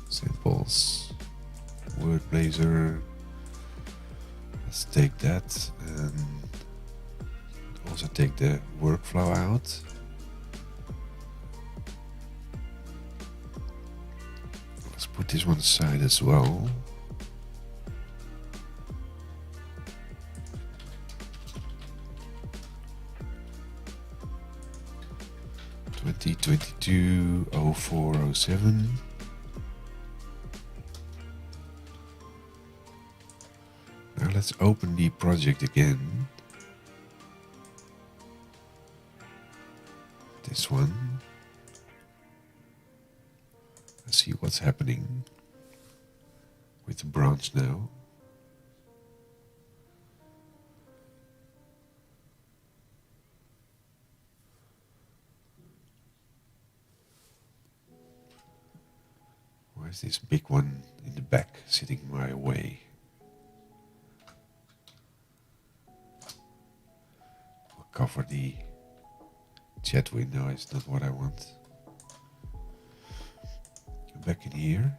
Samples. Word Blazor. Let's take that and also take the workflow out. Let's put this one aside as well. (2022-04-07). Now let's open the project again. This one. Let's see what's happening with the branch now. Why is this big one in the back sitting my way? I'll cover the chat window, it's not what I want. Back in here.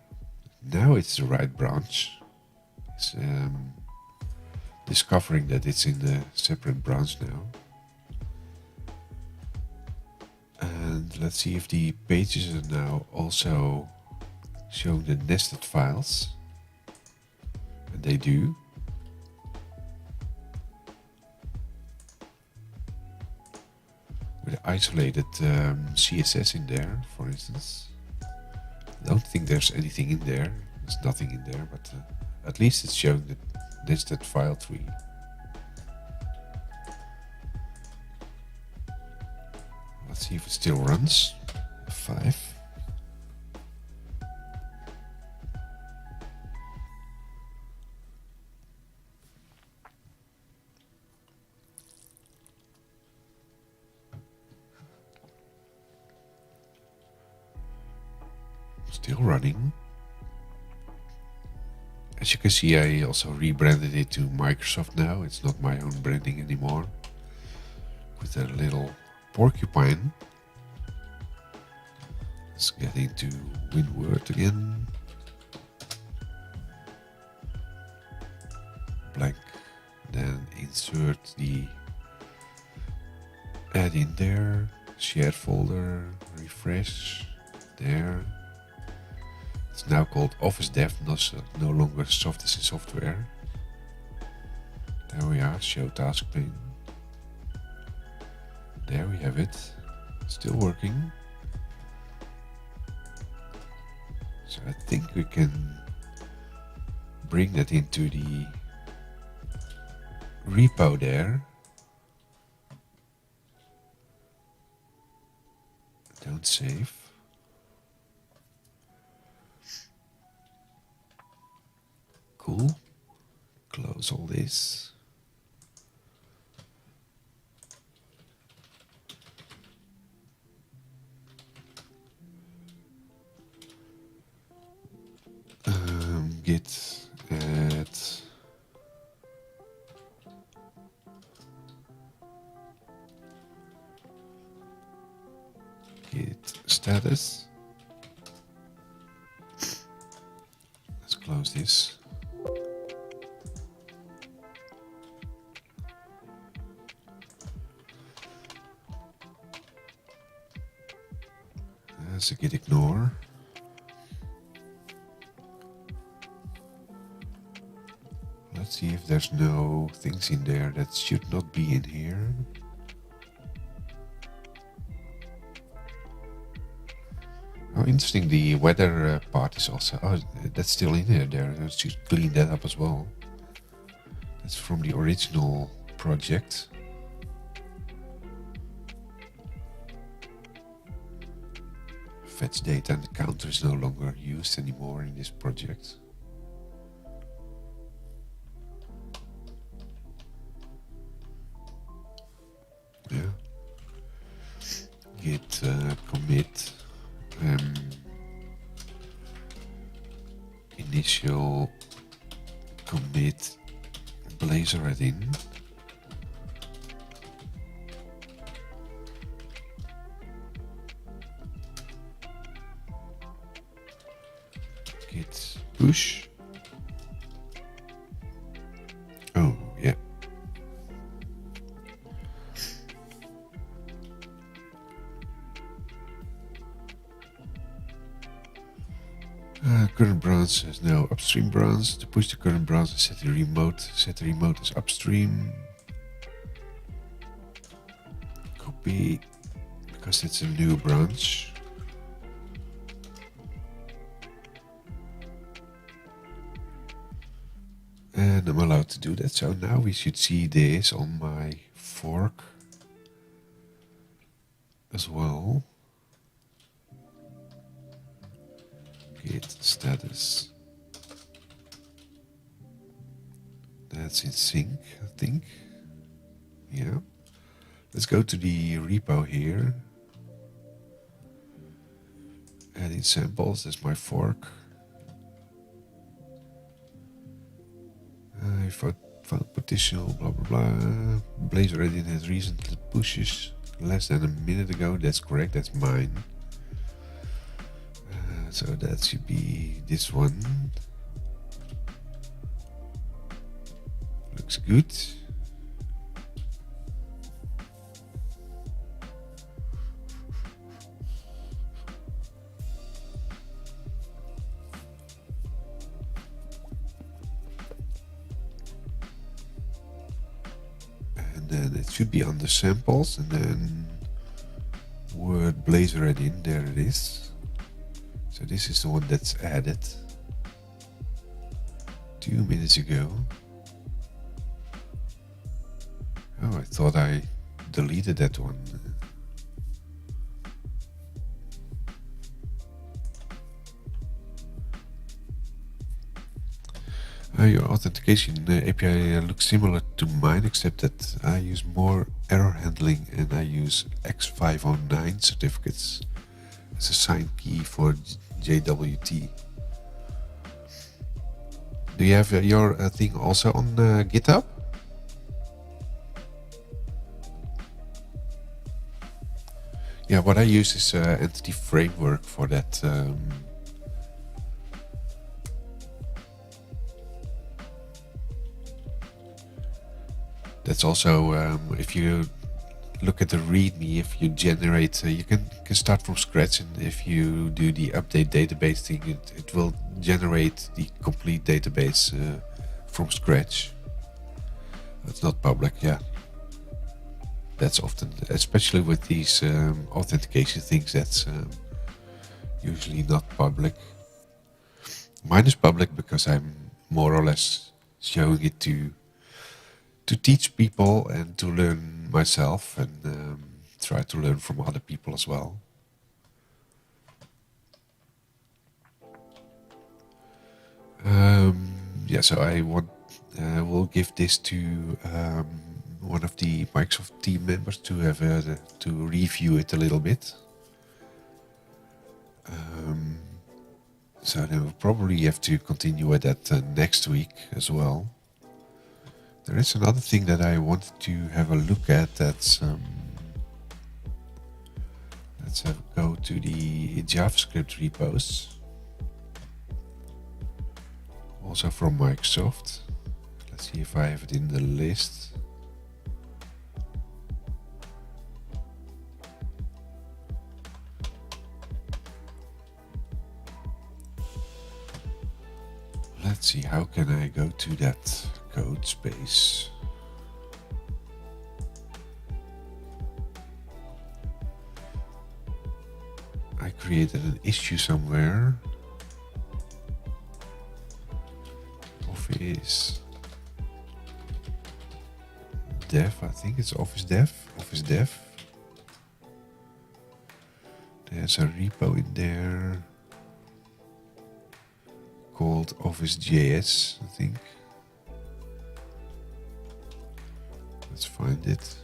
Now it's the right branch. It's discovering that it's in the separate branch now. And let's see if the pages are now also showing the nested files. And they do. With isolated CSS in there, for instance. I don't think there's anything in there. There's nothing in there, but at least it's showing the nested file tree. Let's see if it still runs. 5. Still running. As you can see, I also rebranded it to Microsoft now. It's not my own branding anymore. With a little porcupine. Let's get into WinWord again. Blank. Then insert the add in there. Share folder. Refresh. There. It's now called OfficeDev, no longer Soft as in Software. There we are, show task pane. There we have it, still working. So I think we can bring that into the repo there. Don't save. Cool. Close all this. Git add git status. Let's close this. There's a git ignore. Let's see if there's no things in there that should not be in here. Oh, interesting, the weather part is also... Oh, that's still in there. I should clean that up as well. That's from the original project. Fetch data and the counter is no longer used anymore in this project. Yeah. Git commit. Initial commit Blazor add-in. Git push. Oh, yeah. Current branch has no upstream branch. To push the current branch and set the remote as upstream. Copy, because it's a new branch. And I'm allowed to do that. So now we should see this on my fork as well. Git status. That's in sync, I think. Yeah. Let's go to the repo here. Add in samples, that's my fork. I found potential, blah blah blah. Blazor add-in has recently pushes less than a minute ago. That's correct, that's mine. So that should be this one. Looks good. And then it should be under samples, and then word Blazor add-in, there it is. So this is the one that's added 2 minutes ago. Oh, I thought I deleted that one. Your authentication API looks similar to mine, except that I use more error handling and I use X509 certificates as a signed key for JWT. Do you have your thing also on GitHub? Yeah, what I use is Entity Framework for that. That's also, if you look at the README, if you generate, you can start from scratch, and if you do the update database thing, it will generate the complete database from scratch. It's not public, yeah. That's often, especially with these authentication things, that's usually not public. Mine is public because I'm more or less showing it to teach people and to learn myself, and try to learn from other people as well. Yeah, so I will give this to one of the Microsoft team members to have to review it a little bit. So then we'll probably have to continue with that next week as well. There is another thing that I wanted to have a look at. That's let's go to the JavaScript repos, also from Microsoft. Let's see if I have it in the list. Let's see, how can I go to that code space? I created an issue somewhere. Office Dev, I think it's OfficeDev. OfficeDev. There's a repo in there called Office.js, I think. Let's find it.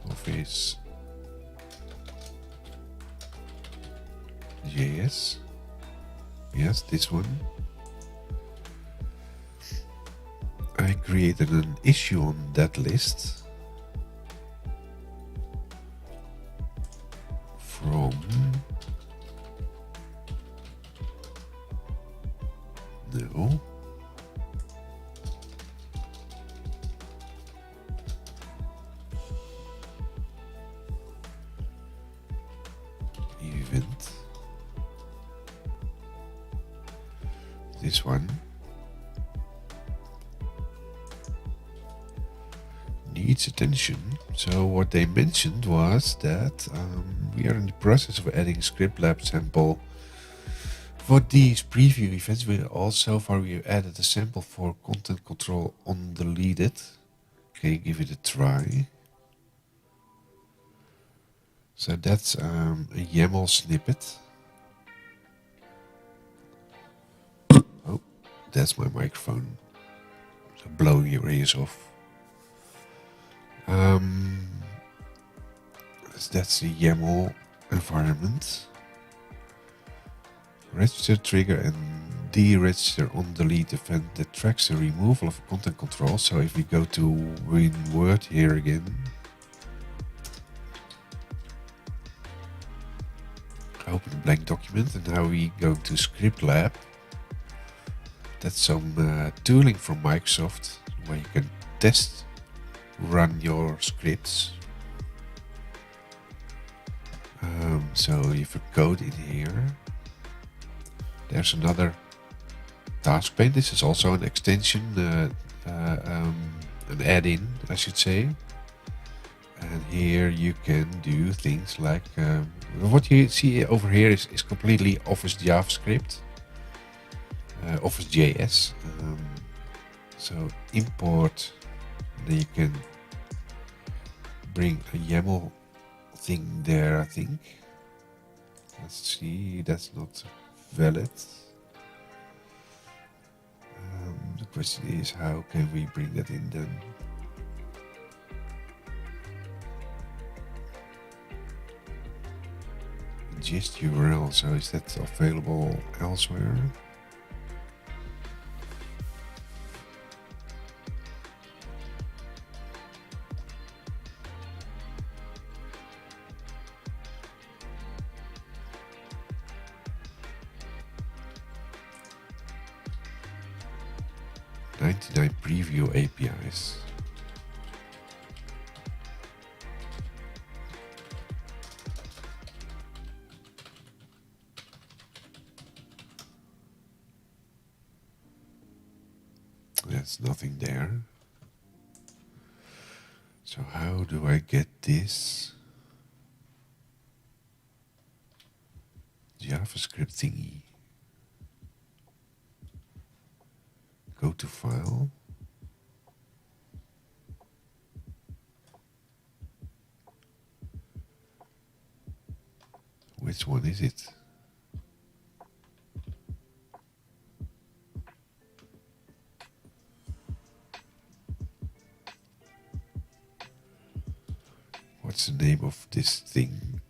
Office.js. Yes, this one. I created an issue on that list from no. Event. This one. Needs attention. So what they mentioned was that we are in the process of adding ScriptLab sample for these preview events. We also far we have added a sample for content control on deleted. Okay, give it a try. So that's a YAML snippet. Oh, that's my microphone. So blowing your ears off. That's the YAML environment. Register trigger and deregister on delete event that tracks the removal of content control. So if we go to Word here again, open a blank document, and now we go to ScriptLab. That's some tooling from Microsoft where you can run your scripts. So you have a code in here. There's another task pane. This is also an extension, an add-in, I should say. And here you can do things like what you see over here is completely Office JavaScript, Office.js. So import, then you can bring a YAML thing there, I think. Let's see, that's not valid. The question is, how can we bring that in then? Gist URL, so is that available elsewhere? Preview APIs. There's nothing there. So how do I get this JavaScript thingy? Go to File. Which one is it? What's the name of this thing?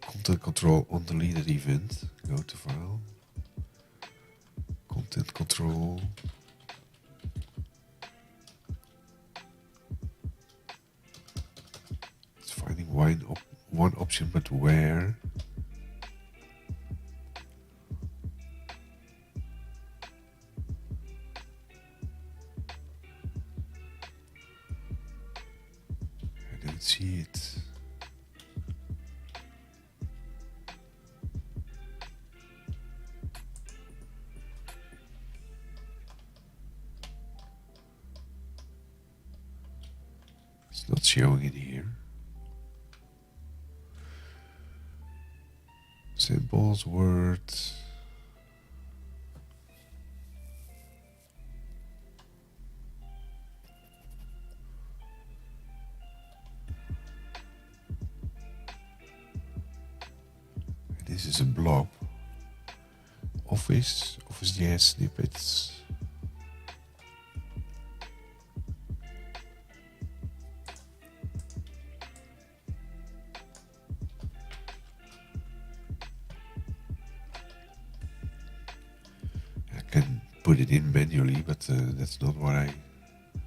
Content control on deleted event. Go to File. Content control. It's finding one option, but where? I don't see it. It's not showing it here. Symbols, words. This is a blob. OfficeJS snippets. I can put it in manually, but that's not what I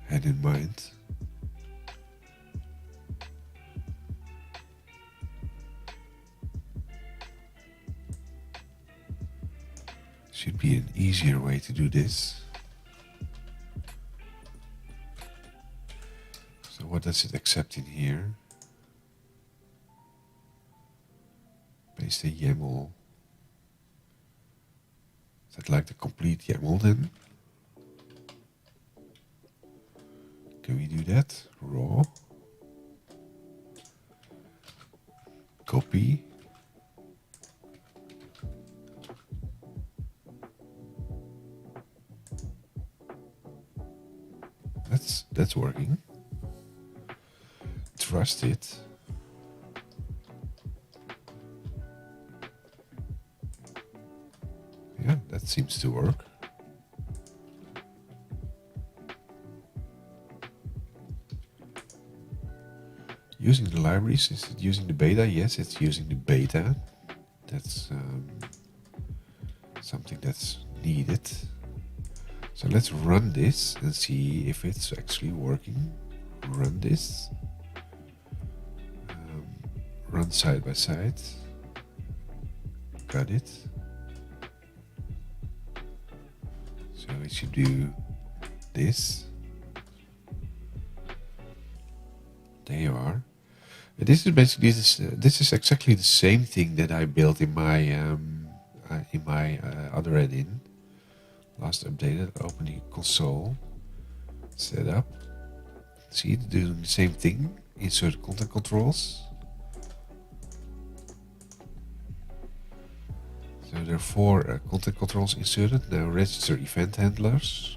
had in mind. Should be an easier way to do this. So what does it accept in here? Paste a YAML. Is that like the complete YAML then? Can we do that? Raw. Copy. That's working. Trust it. Yeah, that seems to work. Using the libraries, is it using the beta? Yes, it's using the beta. That's something that's needed. So let's run this and see if it's actually working. Run this. Run side by side. Got it. So it should do this. There you are. This is basically this is exactly the same thing that I built in my other add-in. Last updated. Open the console. Setup. See it doing the same thing. Insert content controls. So there are 4 content controls inserted. Now register event handlers.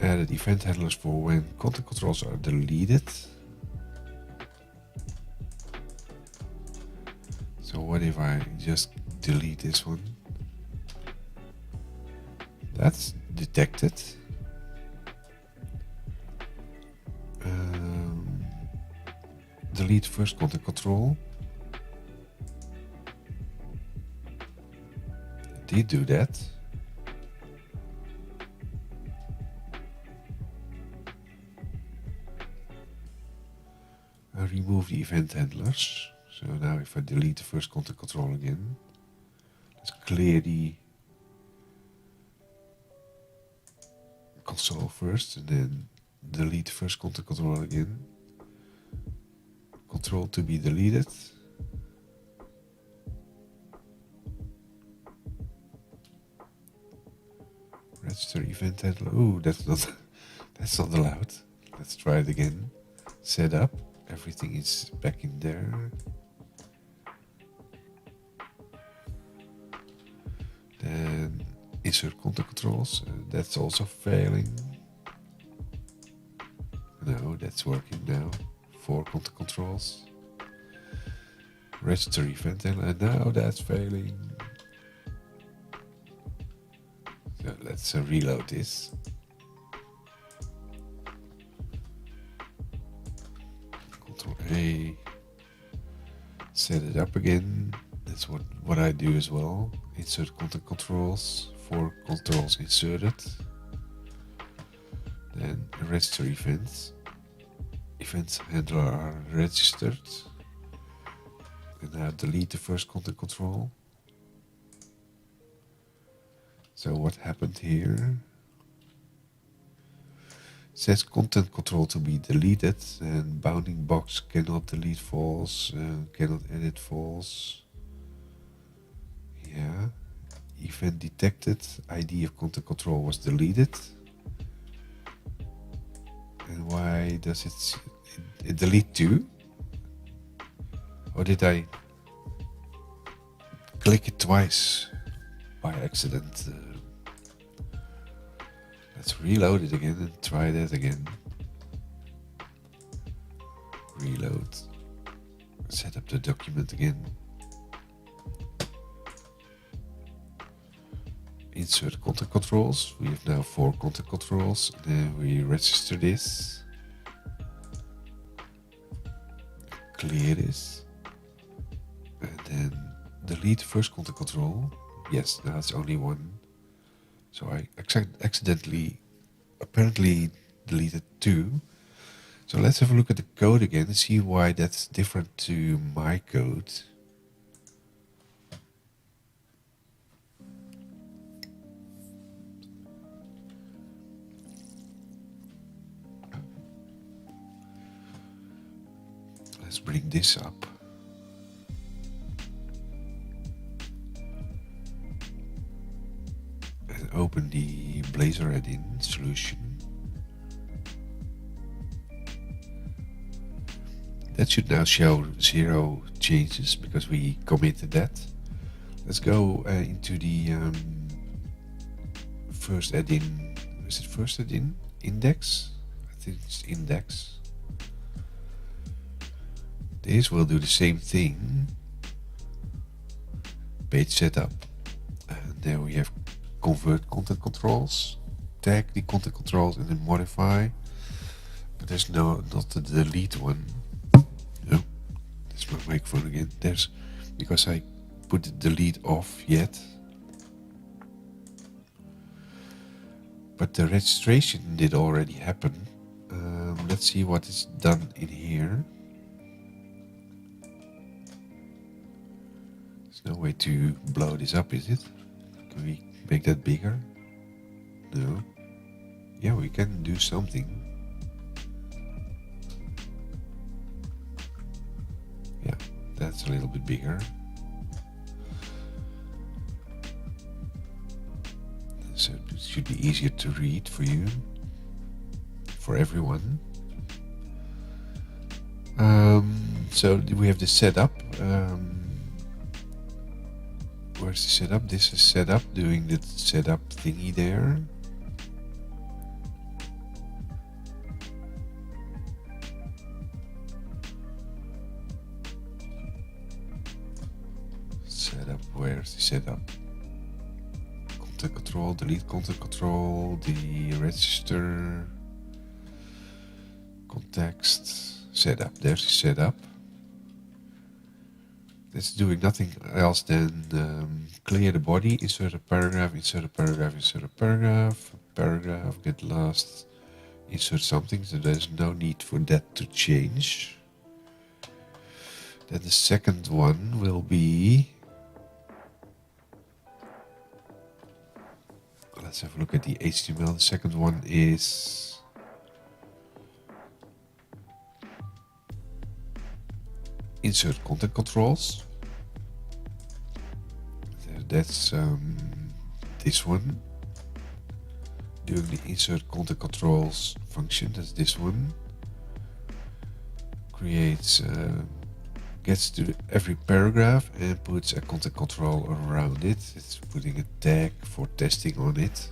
Added event handlers for when content controls are deleted. So what if I just delete this one? That's detected. Delete first content control. It did do that. I remove the event handlers. So now if I delete the first content control again, let's clear the console first and then delete the first content control again. Control to be deleted. Register event handler. Ooh, that's not allowed. Let's try it again. Setup. Everything is back in there. Then insert content controls. That's also failing. No, that's working now. 4 content controls. Register event handler. And now that's failing. So let's reload this. Control A. Set it up again. That's what I do as well. Insert content controls. 4 controls inserted. Then register events. Events handler are registered. And now delete the first content control. So what happened here? Says content control to be deleted and bounding box cannot delete false, cannot edit false. Yeah. Event detected, ID of content control was deleted. Why does it delete too? Or did I click it twice by accident? Let's reload it again and try that again. Reload. Set up the document again. Insert content controls. We have now 4 content controls. Then we register this. Clear this. And then delete the first content control. Yes, now it's only 1. So I accidentally, apparently deleted 2. So let's have a look at the code again and see why that's different to my code. Let's bring this up. And open the Blazor add-in solution. That should now show 0 changes because we committed that. Let's go into the first add-in. Is it first add-in? Index? I think it's index. This will do the same thing. Page setup. And then we have convert content controls. Tag the content controls and then modify. But there's not the delete one. No, that's my microphone again. There's because I put the delete off yet. But the registration did already happen. Let's see what is done in here. There's no way to blow this up, is it? Can we make that bigger? No. Yeah, we can do something. Yeah, that's a little bit bigger. So it should be easier to read for you, for everyone. So we have the setup. Where's the setup? This is setup, doing the setup thingy there. Setup, where's the setup? Content control, delete content control, the register, context, setup. There's the setup. That's doing nothing else than clear the body, insert a paragraph, insert a paragraph, insert a paragraph, paragraph, get lost, insert something, so there's no need for that to change. Then the second one will be, let's have a look at the HTML. The second one is insert content controls. That's this one. Doing the insert content controls function. That's this one. Creates, gets to every paragraph and puts a content control around it. It's putting a tag for testing on it.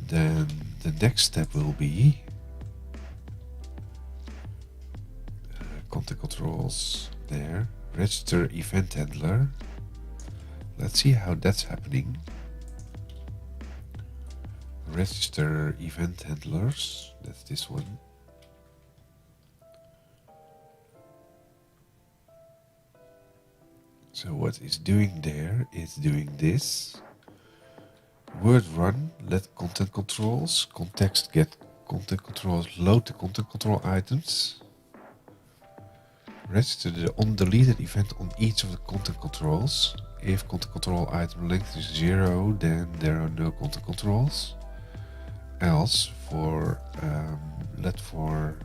Then the next step will be content controls there. Register event handler. Let's see how that's happening. Register event handlers. That's this one. So what it's doing there is doing this. Word run, let content controls, context get content controls, load the content control items. Register the undeleted event on each of the content controls. If content control item length is 0, then there are no content controls. Else for let for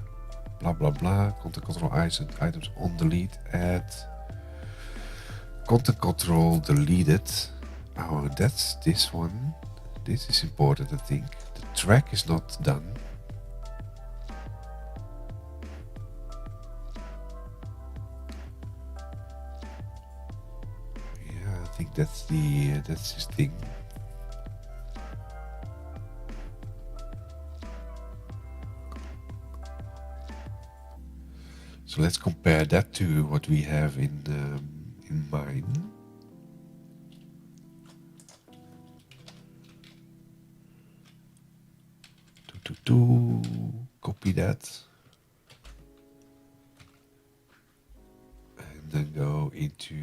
blah blah blah content control items on delete add content control deleted. Oh, that's this one. This is important, I think. The track is not done. Yeah, I think that's his thing. So let's compare that to what we have in mine. Copy that. And then go into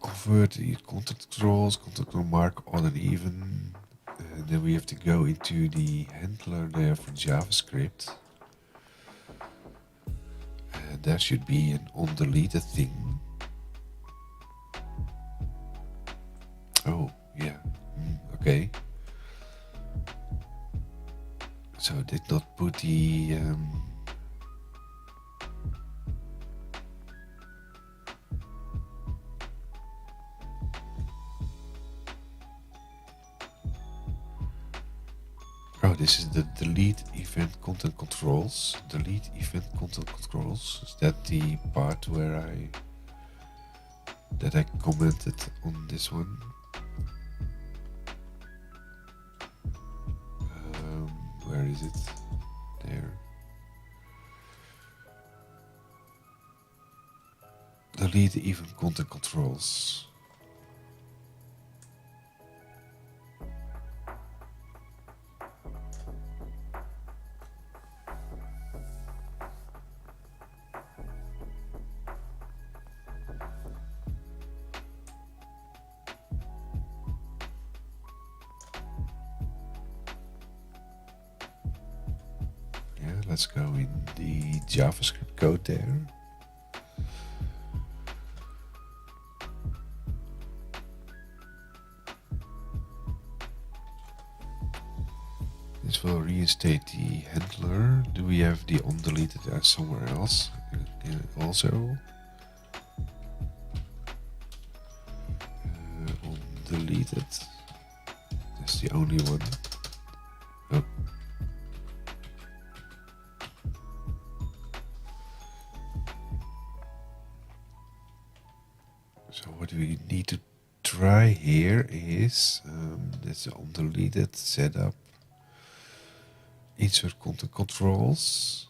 convert the content control mark odd and even. And then we have to go into the handler there for JavaScript. And there should be an on-deleted thing. Oh, yeah. Okay. So I did not put the... Oh, this is the delete event content controls. Delete event content controls. Is that the part where I commented on this one? Where is it? There. Delete event content controls. Let's go in the JavaScript code there. This will reinstate the handler. Do we have the on-deleted somewhere else also? On-deleted. That's the only one. Oh. So what we need to try here is that's the on-deleted setup. Insert content controls.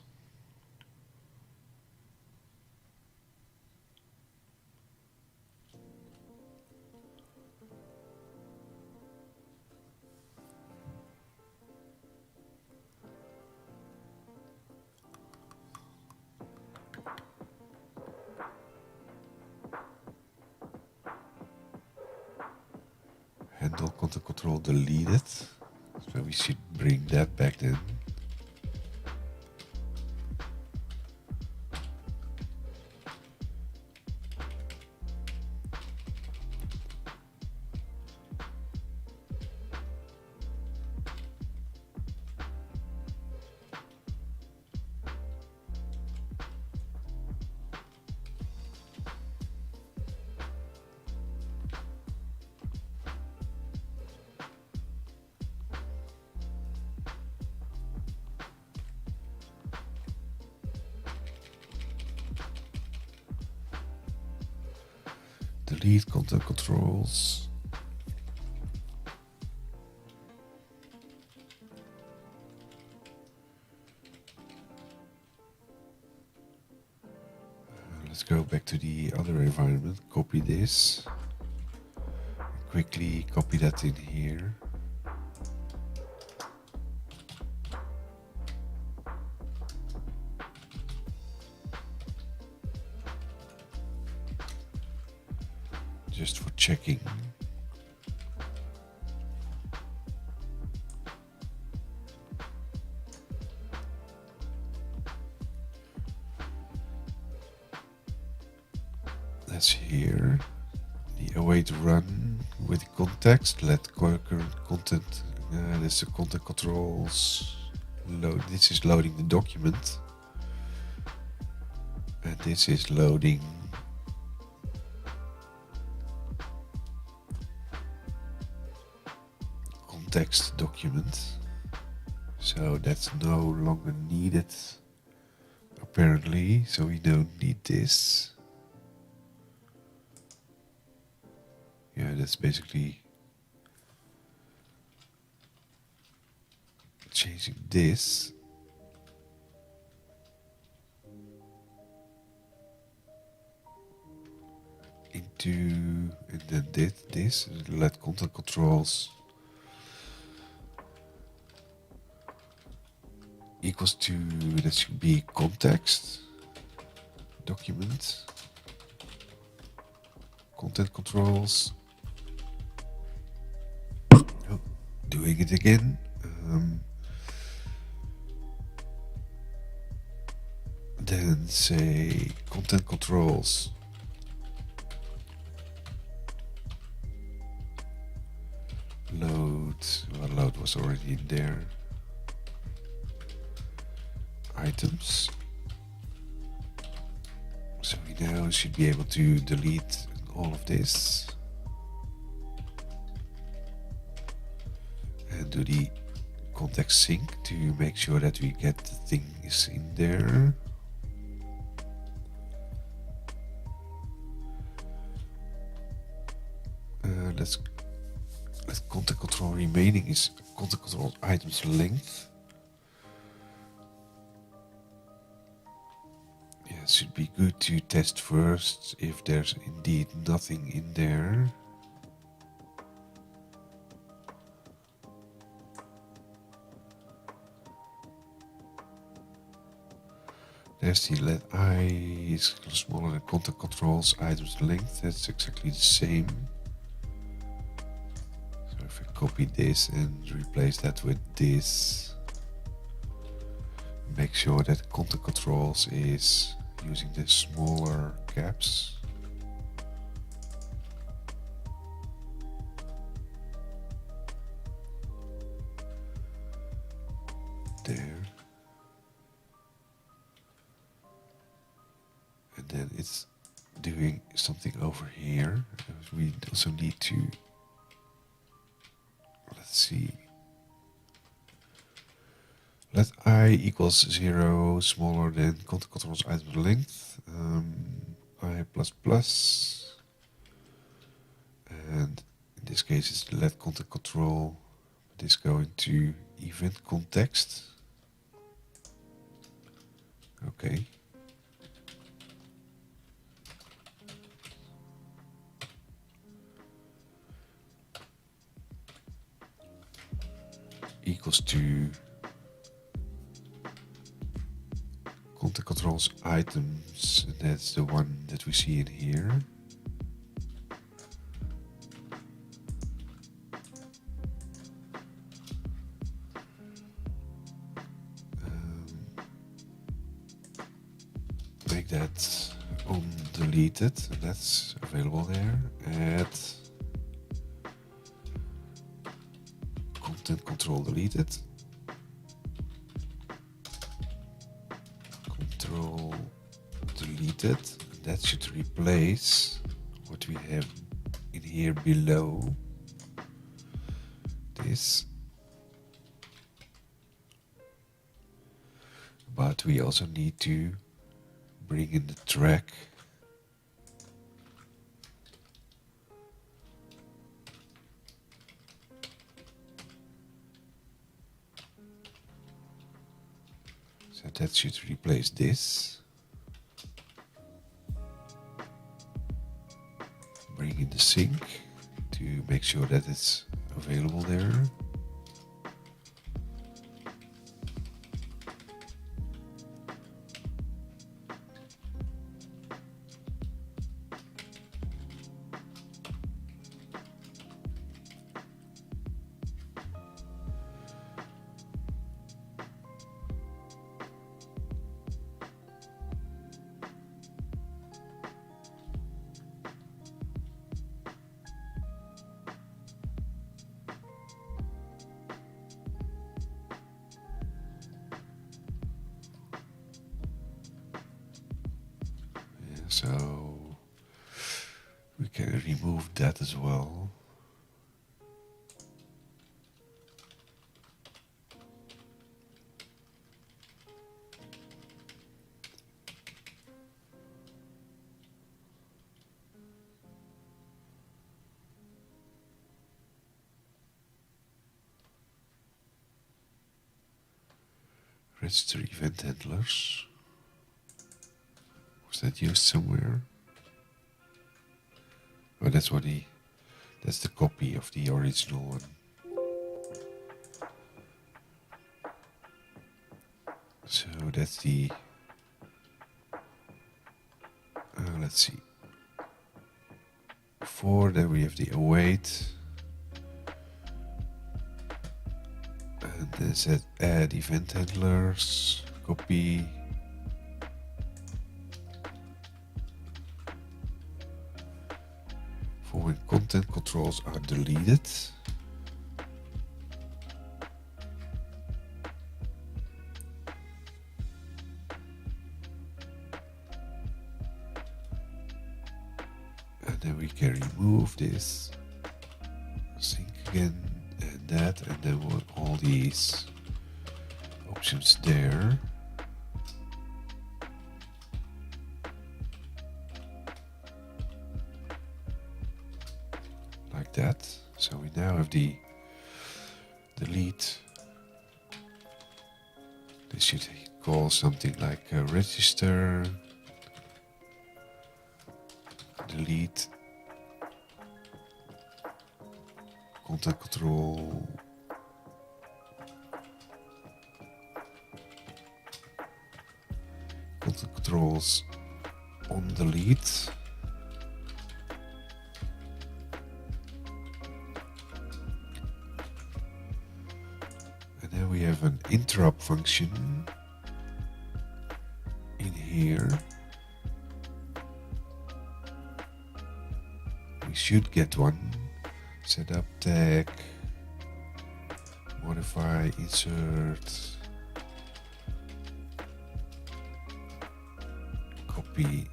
Handle content control deleted. So we should bring that back then. Delete content controls. Let's go back to the other environment. Copy this. Quickly copy that in here. Just for checking. That's here. The await run with context. Let current content. That's the content controls. Load. This is loading the document, and this is loading context document. So that's no longer needed apparently, so we don't need this. Yeah, that's basically changing this. Into, and then this, let content controls equals to, that should be context document, content controls. Oh, doing it again. Then say content controls load. Well, load was already in there. Items. So we now should be able to delete all of this and do the context sync to make sure that we get the things in there. Let's let content control remaining is content control items length. Yeah, it should be good to test first if there's indeed nothing in there. There's the let I is smaller than content controls items length. That's exactly the same. So if I copy this and replace that with this, make sure that content controls is using the smaller caps. There. And then it's doing something over here. We also need to, let's see, let I equals 0 smaller than content controls item length, I plus plus, and in this case it's let content control, this going to event context. Okay. Equals to content controls items, and that's the one that we see in here. Make that undeleted, that's available there. Add content control deleted. Control deleted. That should replace what we have in here below this. But we also need to bring in the track. So that should replace this. Bring in the sync to make sure that it's available there. So we can remove that as well. register event handlers. Was that used somewhere? Oh, that's the copy of the original one. So that's the, let's see. Before then we have the await. And then set add event handlers, copy. For when content controls are deleted. And then we can remove this, sync again, and that, and then we'll all these options there. Like that. So we now have the delete. This should call something like register, delete, content control, content controls on delete. And then we have an interrupt function in here. We should get one. Setup tag, modify, insert, copy,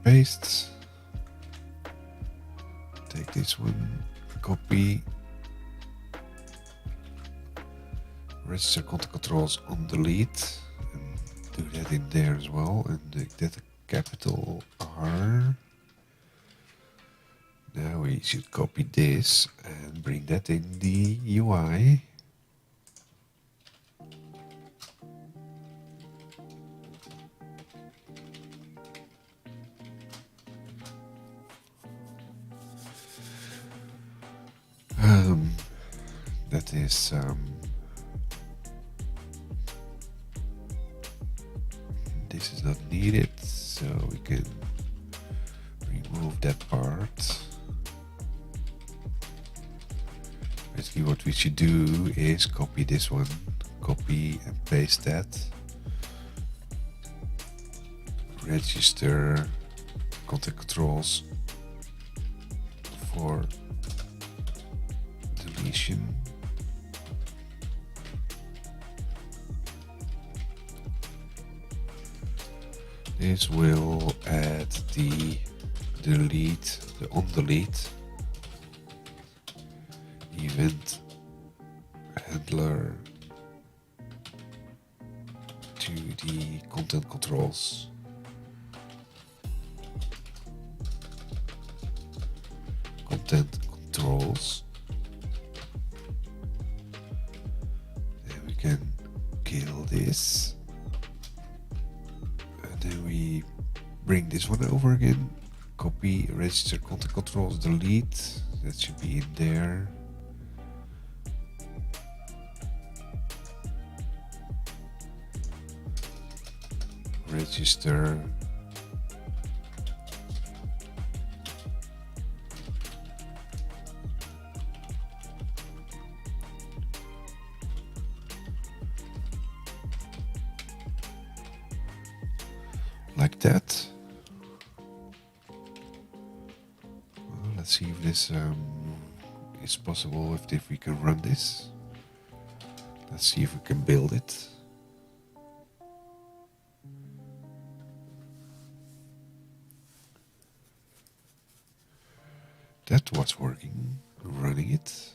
paste. Take this one, copy, register content controls on delete, and do that in there as well, and make that a capital R. Now we should copy this and bring that in the UI. That is this is not needed, so we can remove that part. Basically what we should do is copy this one, copy and paste that, register content controls for deletion, this will add the delete, the on delete event handler to the content controls. Content controls. And we can kill this. And then we bring this one over again. Copy, register content controls, delete. That should be in there. Register like that. Well, let's see if this is possible, if we can run this. Let's see if we can build it. That was working, running it.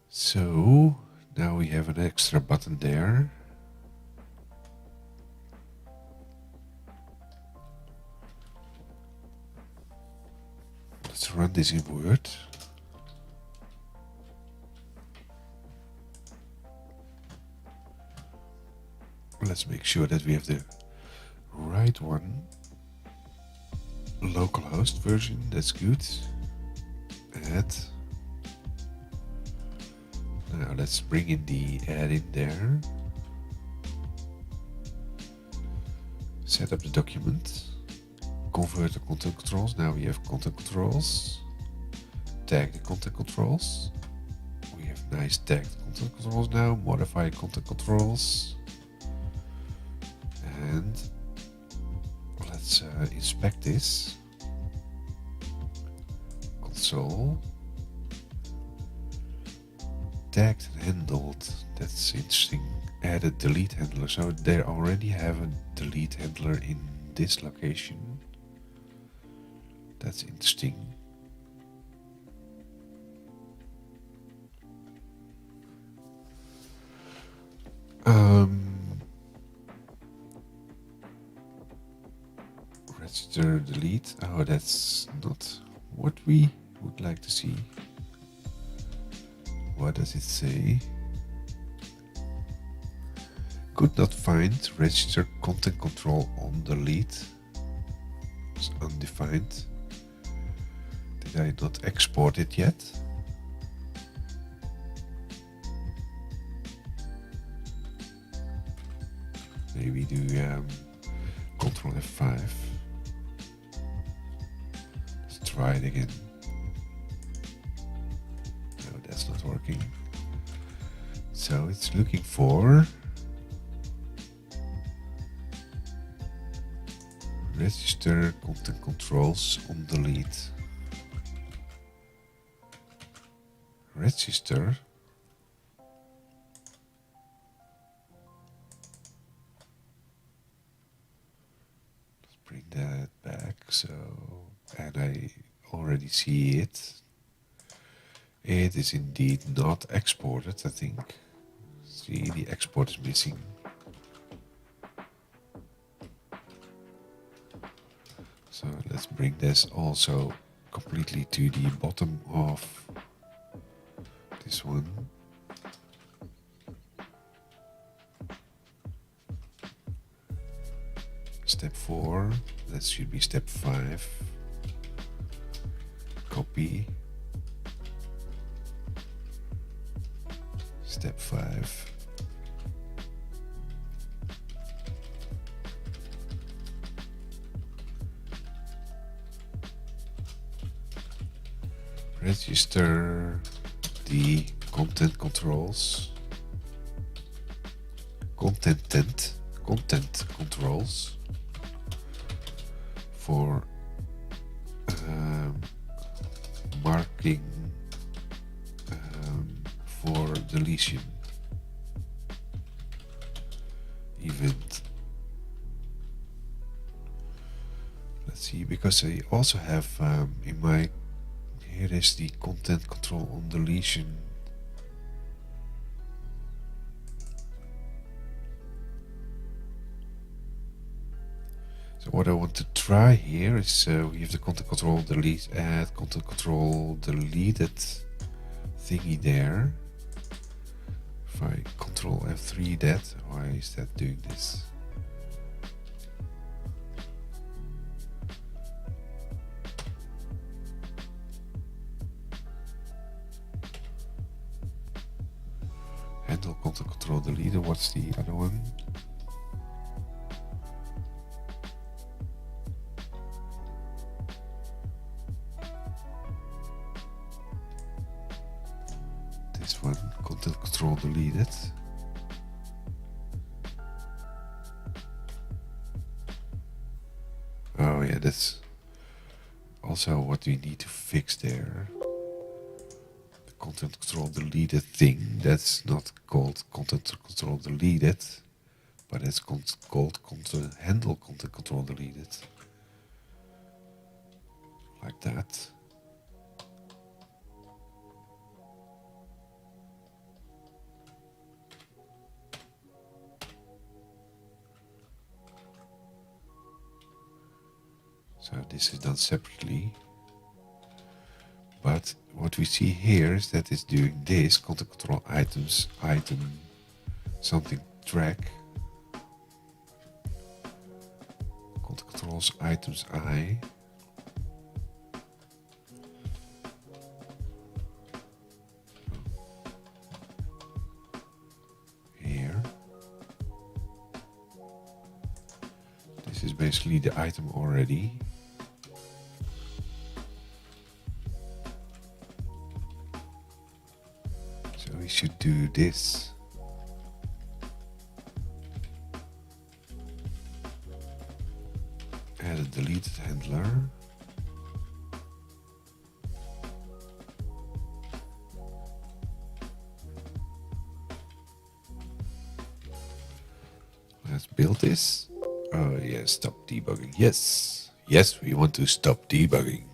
So now we have an extra button there. Let's run this in Word. Let's make sure that we have the right one. Localhost version, that's good. Add. Now let's bring in the add-in there. Set up the document. Convert the content controls. Now we have content controls. Tag the content controls. We have nice tagged content controls now. Modify content controls. And let's inspect this. Console. Tagged and handled. That's interesting. Added delete handler. So they already have a delete handler in this location. That's interesting. Register delete. Oh, that's not what we would like to see. What does it say? Could not find register content control on delete. It's undefined. Did I not export it yet? Maybe do Control F5. Let's try it again. No, that's not working. So it's looking for register content controls on delete. Register. Let's bring that back. So, and I already see it. It is indeed not exported, I think. See, the export is missing. So let's bring this also completely to the bottom of this one. Step 4, that should be step 5. Copy. Step 5. Register the content controls. Content controls for marking for deletion event. Let's see, because I also have in my, here is the content control on deletion. So what I want to try here is we have the content control delete, add content control deleted thingy there. If I control F3 that, why is that doing this? Handle content control deleted, what's the other one? This one, content control deleted. Oh yeah, that's also what we need to fix there. The content control deleted thing, that's not called content control deleted, but it's called handle content control deleted. Like that. So this is done separately. But what we see here is that it's doing this content control items, item, something track, content controls items I. Here. This is basically the item already. So we should do this. Add a deleted handler. Let's build this. Oh yeah, stop debugging. Yes. Yes, we want to stop debugging.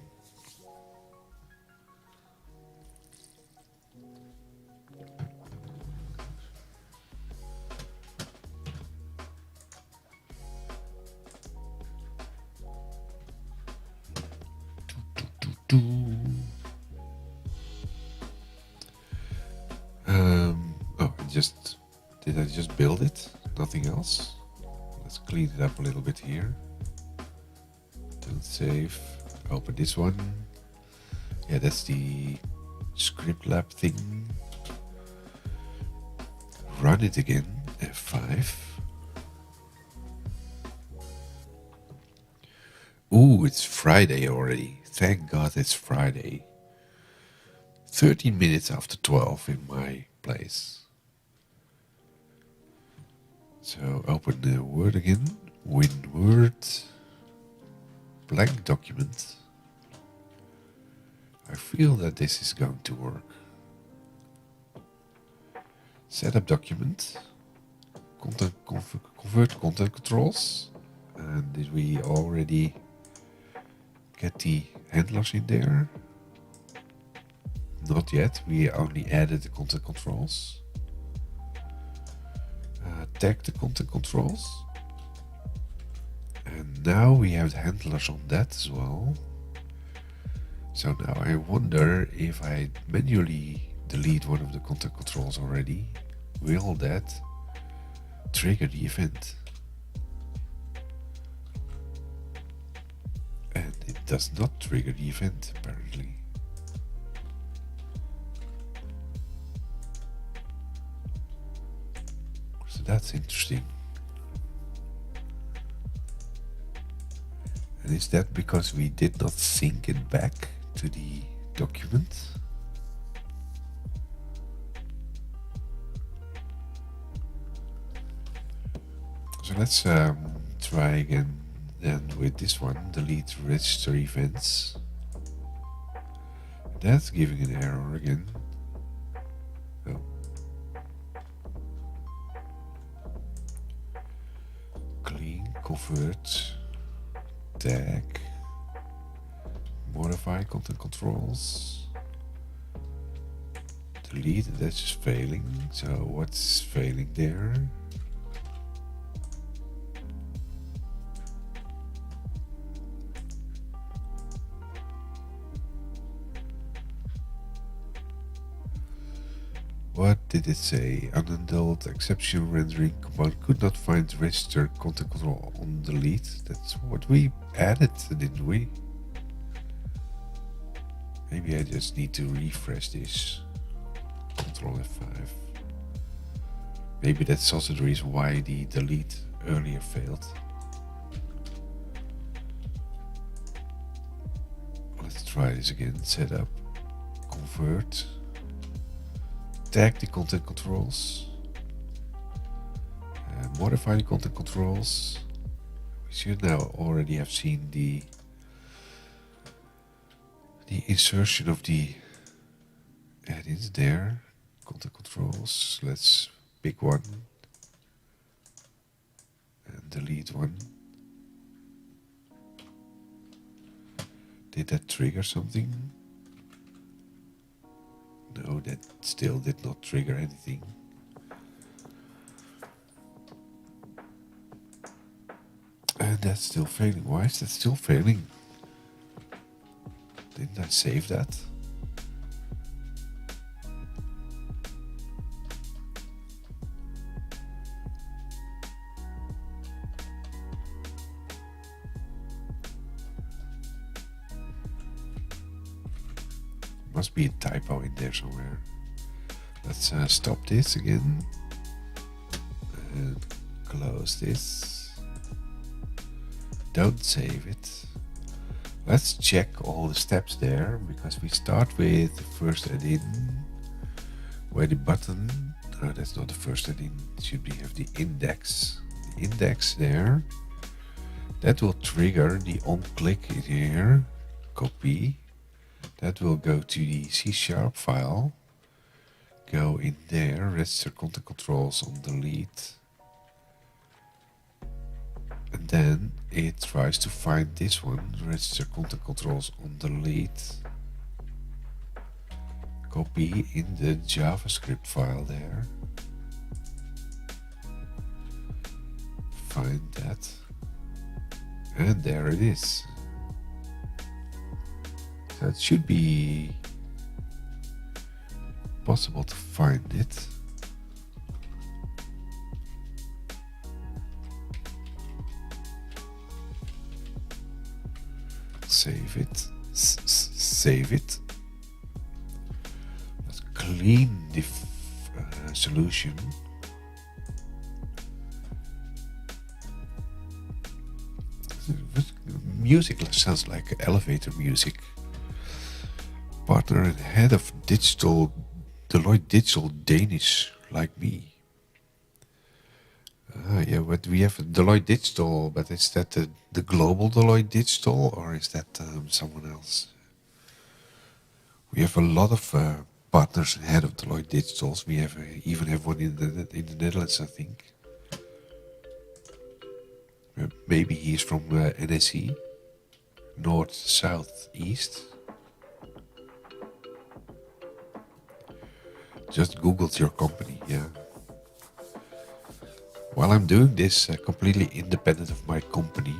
Oh, did I just build it? Nothing else? Let's clean it up a little bit here. Don't save. Open this one. Yeah, that's the script lab thing. Run it again. F5. Ooh, it's Friday already. Thank God it's Friday. 13 minutes after 12 in my place. So open the Word again. Win Word. Blank document. I feel that this is going to work. Setup document. Convert content controls. And did we already get the handlers in there? Not yet. We only added the content controls. Tag the content controls. And now we have the handlers on that as well. So now I wonder if I manually delete one of the content controls already, will that trigger the event? And it does not trigger the event apparently. So that's interesting. And is that because we did not sync it back to the document? So let's try again then with this one, delete register events. That's giving an error again. Oh. Clean, convert, tag, modify content controls, delete, that's just failing. So what's failing there? What did it say? Unhandled exception rendering component could not find register content control on delete. That's what we added, didn't we? Maybe I just need to refresh this. Control F5. Maybe that's also the reason why the delete earlier failed. Let's try this again. Setup, convert. Tag the content controls, modify the content controls. We should now already have seen the insertion of the add-ins there. Content controls, let's pick one and delete one. Did that trigger something? No, that still did not trigger anything. And that's still failing. Why is that still failing? Didn't I save that? Must be a typo in there somewhere. Let's stop this again and close this. Don't save it. Let's check all the steps there, because we start with the first add-in, where the button, no, that's not the first add-in, should be have the index. The index there, that will trigger the on-click in here, copy. That will go to the C# file, go in there, register content controls on delete. And then it tries to find this one, register content controls on delete. Copy in the JavaScript file there. Find that. And there it is. So it should be possible to find it. Save it. Save it. Let's clean the solution. Music sounds like elevator music. Partner and head of digital, Deloitte Digital Danish, like me. Yeah, but we have Deloitte Digital, but is that the global Deloitte Digital, or is that someone else? We have a lot of partners and head of Deloitte Digitals. We have even have one in the Netherlands, I think. Maybe he's from NSE, North, South, East. Just Googled your company, yeah. While I'm doing this completely independent of my company,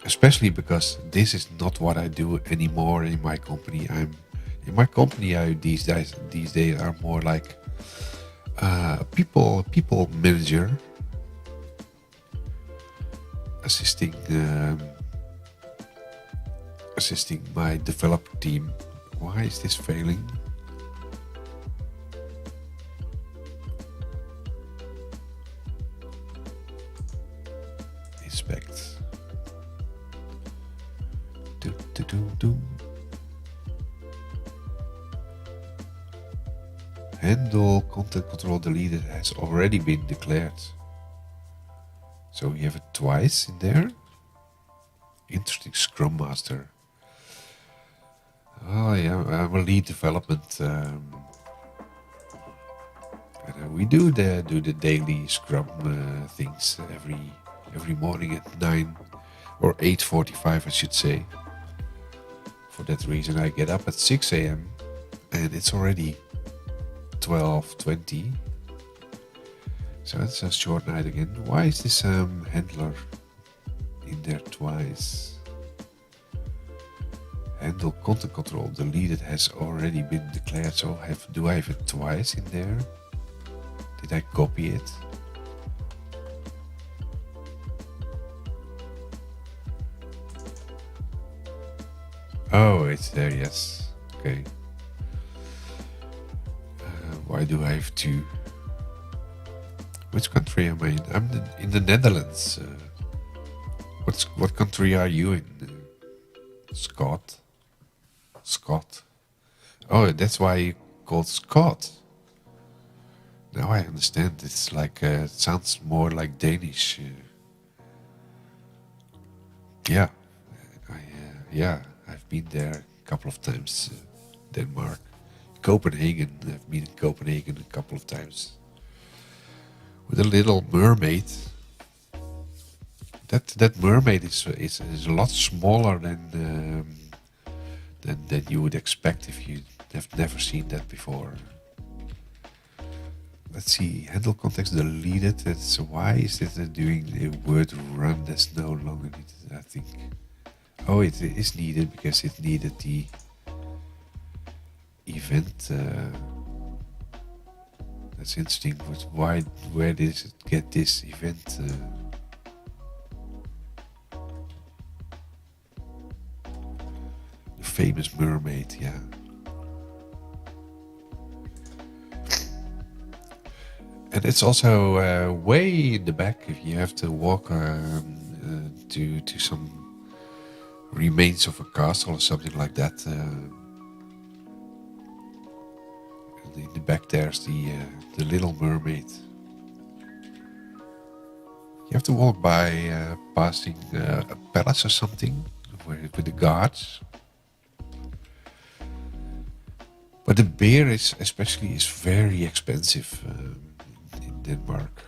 especially because this is not what I do anymore in my company. In my company, these days are more like people manager, assisting my developer team. Why is this failing? Inspect. Do. Handle content control deleted has already been declared. So we have it twice in there. Interesting, Scrum Master. Oh yeah, I'm a lead development. And, we do the daily Scrum things every morning at 9 or 8:45, I should say. For that reason, I get up at 6 a.m. and it's already 12:20. So it's a short night again. Why is this handler in there twice? Handle content control deleted has already been declared. So do I have it twice in there? Did I copy it? Oh, it's there, yes. Okay. Why do I have to? Which country am I in? I'm in the Netherlands. What country are you in? Scott. Oh, that's why you called Scott. Now I understand. It's like it sounds more like Danish. Yeah, I've been there a couple of times. Denmark, Copenhagen. I've been in Copenhagen a couple of times. With a Little Mermaid. That mermaid is a lot smaller than you would expect if you have never seen that before. Let's see, handle context deleted. That's why is it doing the word run? That's no longer needed, I think. Oh, it is needed because it needed the event. That's interesting. But where did it get this event? The famous mermaid, yeah. And it's also way in the back if you have to walk to some remains of a castle or something like that. In the back there's the Little Mermaid. You have to walk by passing a palace or something with the guards. But the beer is very expensive in Denmark.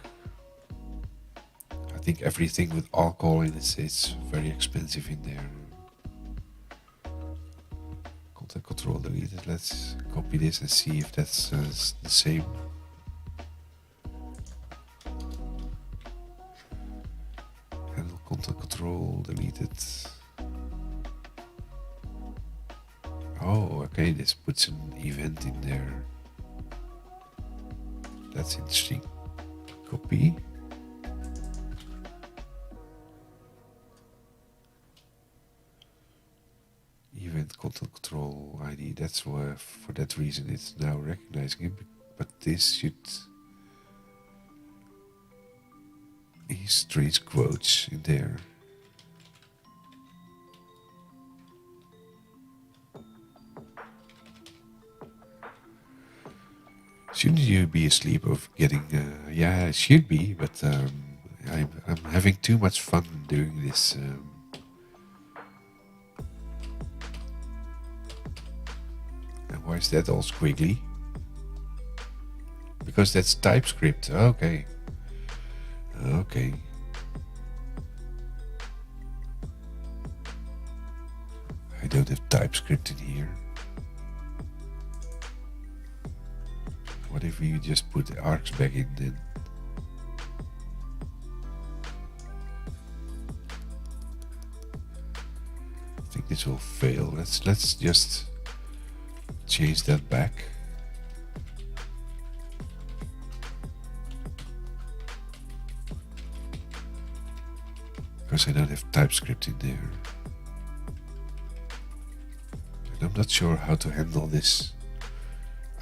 I think everything with alcohol in it is very expensive in there. Content control deleted. Let's copy this and see if that's the same. Handle content control deleted. Oh, okay, this puts an event in there. That's interesting. Copy. Event content control ID. That's where, for that reason, it's now recognizing it. But this should. These strange quotes in there. Shouldn't you be asleep of getting? Yeah, it should be, but I'm having too much fun doing this. And why is that all squiggly? Because that's TypeScript. Okay. Okay. I don't have TypeScript in here. What if we just put the arcs back in then? I think this will fail. Let's just change that back. Because I don't have TypeScript in there. And I'm not sure how to handle this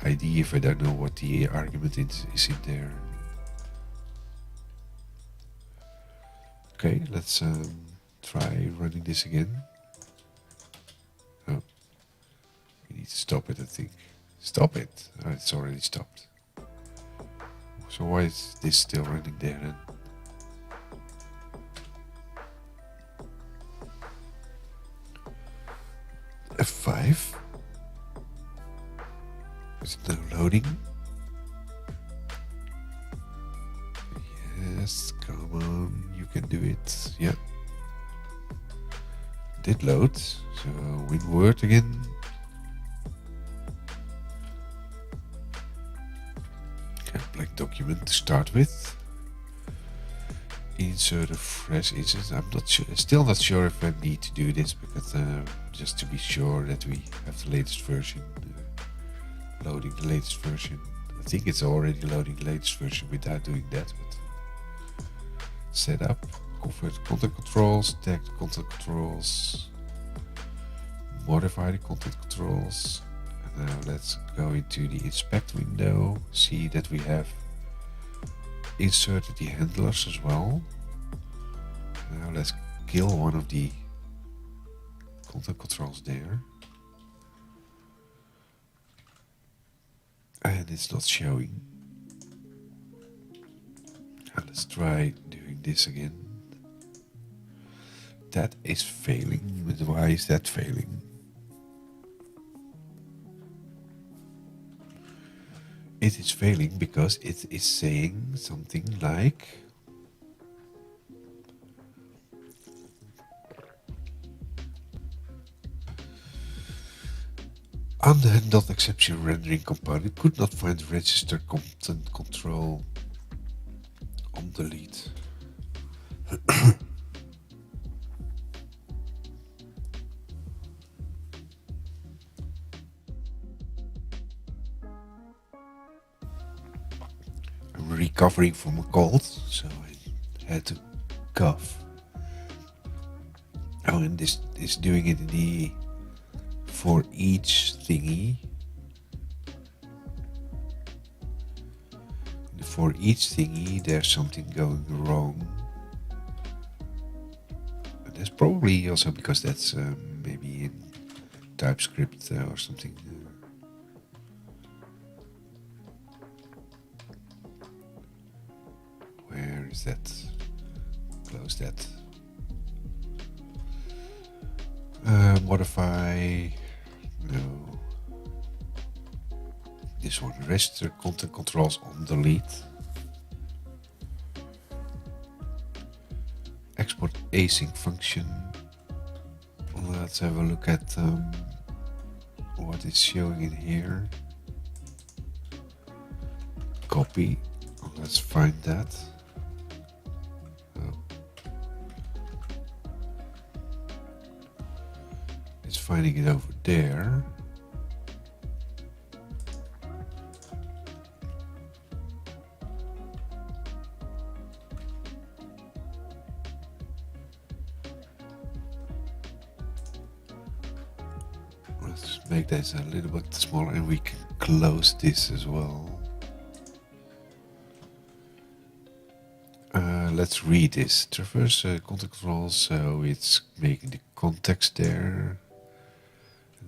ID if I don't know what the argument is in there. Okay, let's try running this again. Oh, we need to stop it, I think. Stop it! Oh, it's already stopped. So why is this still running there then? F5. Is it now loading? Yes, come on, you can do it. Yeah. Did load, so in Word again. Blank document to start with. Insert a fresh instance. I'm not sure, still not sure if I need to do this, because just to be sure that we have the latest version. Loading the latest version. I think it's already loading the latest version without doing that. But setup, convert content controls, tag content controls, modify the content controls. And now let's go into the inspect window. See that we have inserted the handlers as well. Now let's kill one of the content controls there. And it's not showing. Now let's try doing this again. That is failing. But why is that failing? It is failing because it is saying something like unhandled exception rendering component could not find register content control on delete. I'm recovering from a cold, so I had to cough. Oh, and this is doing it in the for each thingy. for each thingy there's something going wrong. And that's probably also because that's maybe in TypeScript or something. Where is that? Close that. Modify. No. This one. Register content controls on delete. Export async function. Let's have a look at what is showing in here. Copy. Let's find that. Oh. It's finding it over there. Let's make this a little bit smaller and we can close this as well. Let's read this. Traverse content controls, so it's making the context there.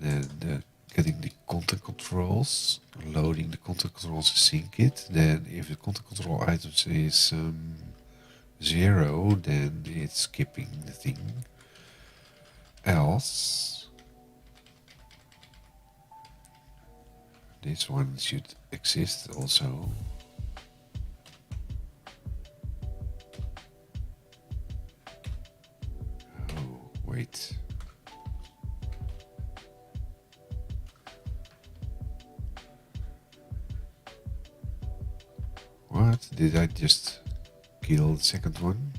And then getting the content controls, loading the content controls to sync it. Then if the content control items is 0, then it's skipping the thing. Else, this one should exist also. Oh, wait. What? Did I just kill the second one?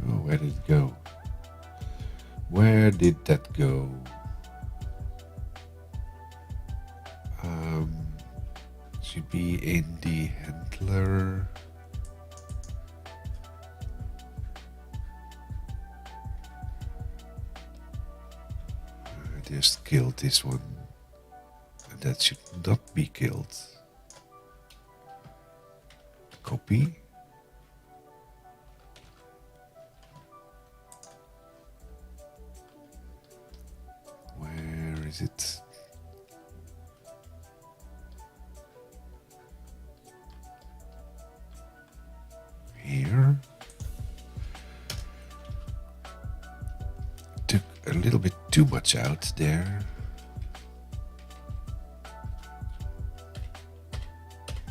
Oh, where did it go? Where did that go? Should be in the handler. I just killed this one. And that should not be killed. Copy. Where is it? Here. Took a little bit too much out there.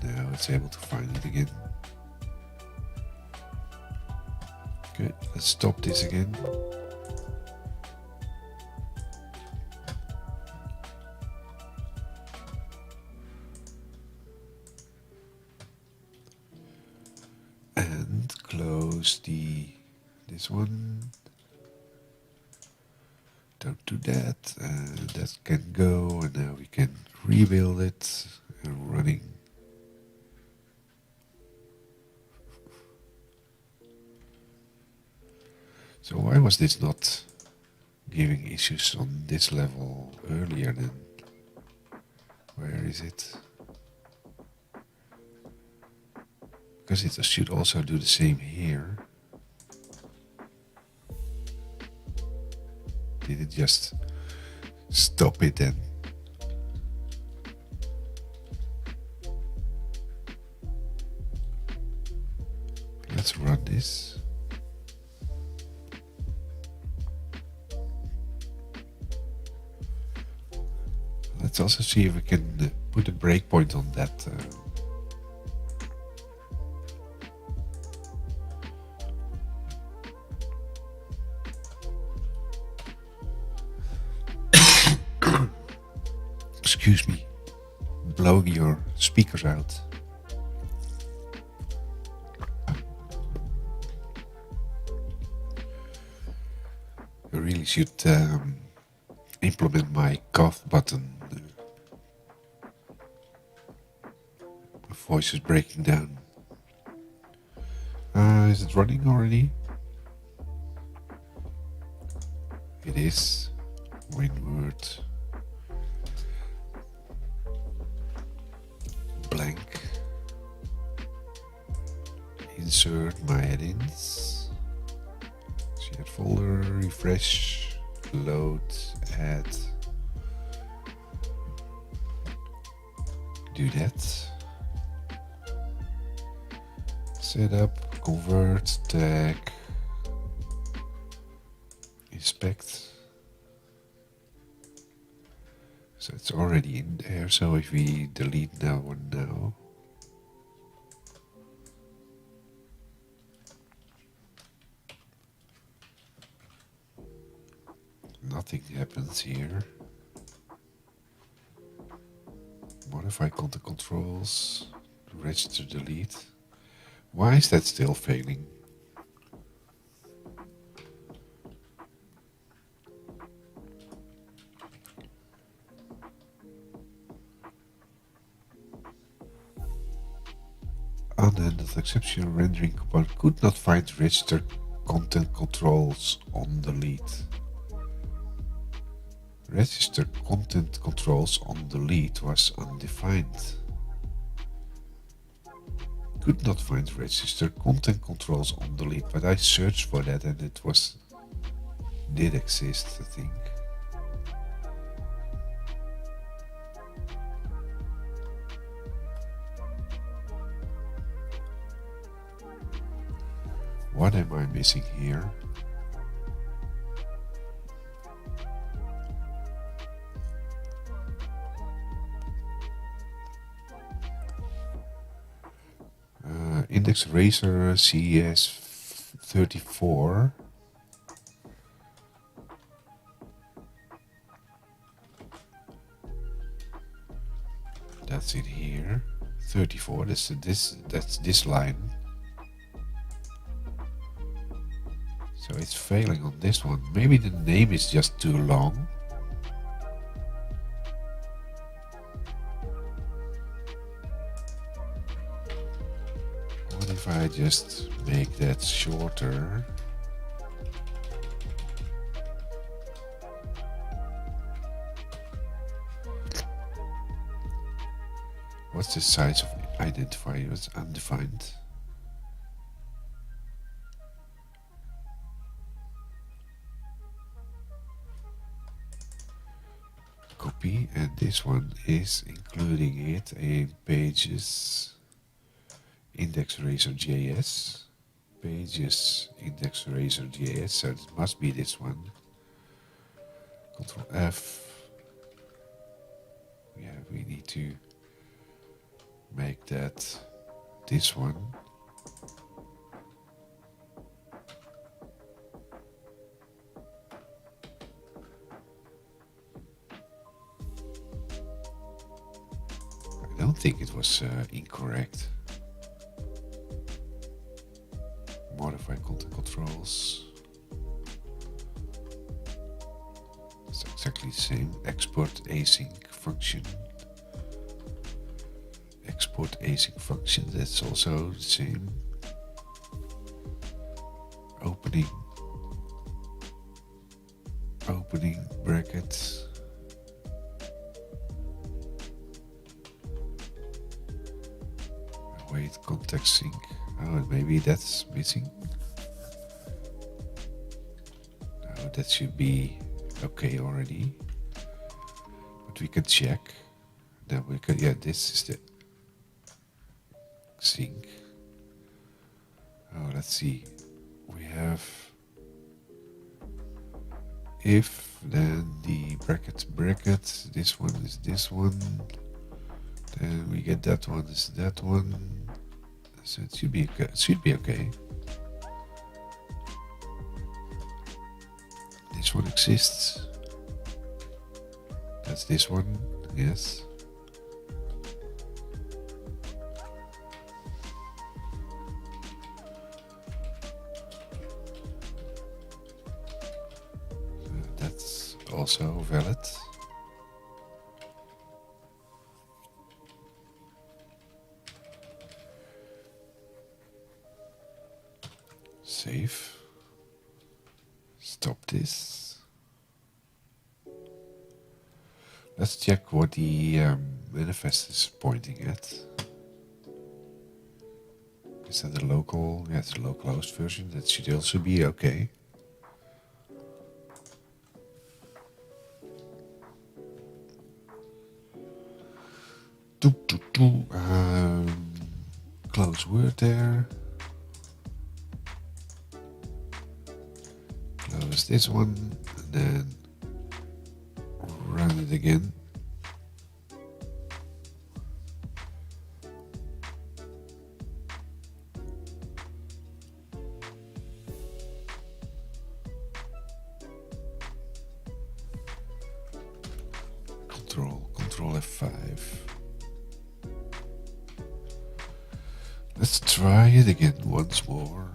Now it's able to find it again. Good, let's stop this again. And close this one. Don't do that. That can go, and now we can rebuild it and running. So why was this not giving issues on this level earlier then? Where is it? Because it should also do the same here. Did it just stop it then? Let's run this. Let's also see if we can put a breakpoint on that. Excuse me, blowing your speakers out. I really should implement my cough button. My voice is breaking down. Is it running already? it is winword blank. Insert my add-ins. Shared folder, refresh, load, add. Do that. Setup, convert, tag, inspect. So it's already in there. So if we delete that one now, nothing happens here. Modify content controls, register delete. Why is that still failing? Unended exception rendering component could not find register content controls on delete. Register content controls on delete was undefined. Could not find register content controls on delete, but I searched for that and it did exist, I think. What am I missing here? Index Razor CS34. That's in here. 34. That's this line. So it's failing on this one. Maybe the name is just too long. What if I just make that shorter? What's the size of identifier? It's undefined. Copy, and this one is including it in pages index razor.js. Pages index razor.js, so it must be this one. Control F. Yeah, we need to make that this one. I don't think it was incorrect. Modify content controls. It's exactly the same. Export async function. Export async function, that's also the same. Opening brackets. Wait, context sync. Oh, maybe that's missing. No, that should be okay already. But we can check. Then we can, yeah, this is the sync. Oh, let's see. We have if, then the bracket, this one is this one. Then we get that one is that one. So it should be okay. It should be okay. This one exists. That's this one. Yes. That's also valid. Save. Stop this. Let's check what the manifest is pointing at. Is that the local? Yeah, it's a localhost version. That should also be okay. Close Word there. Close this one, and then run it again. Control F5. Let's try it again once more.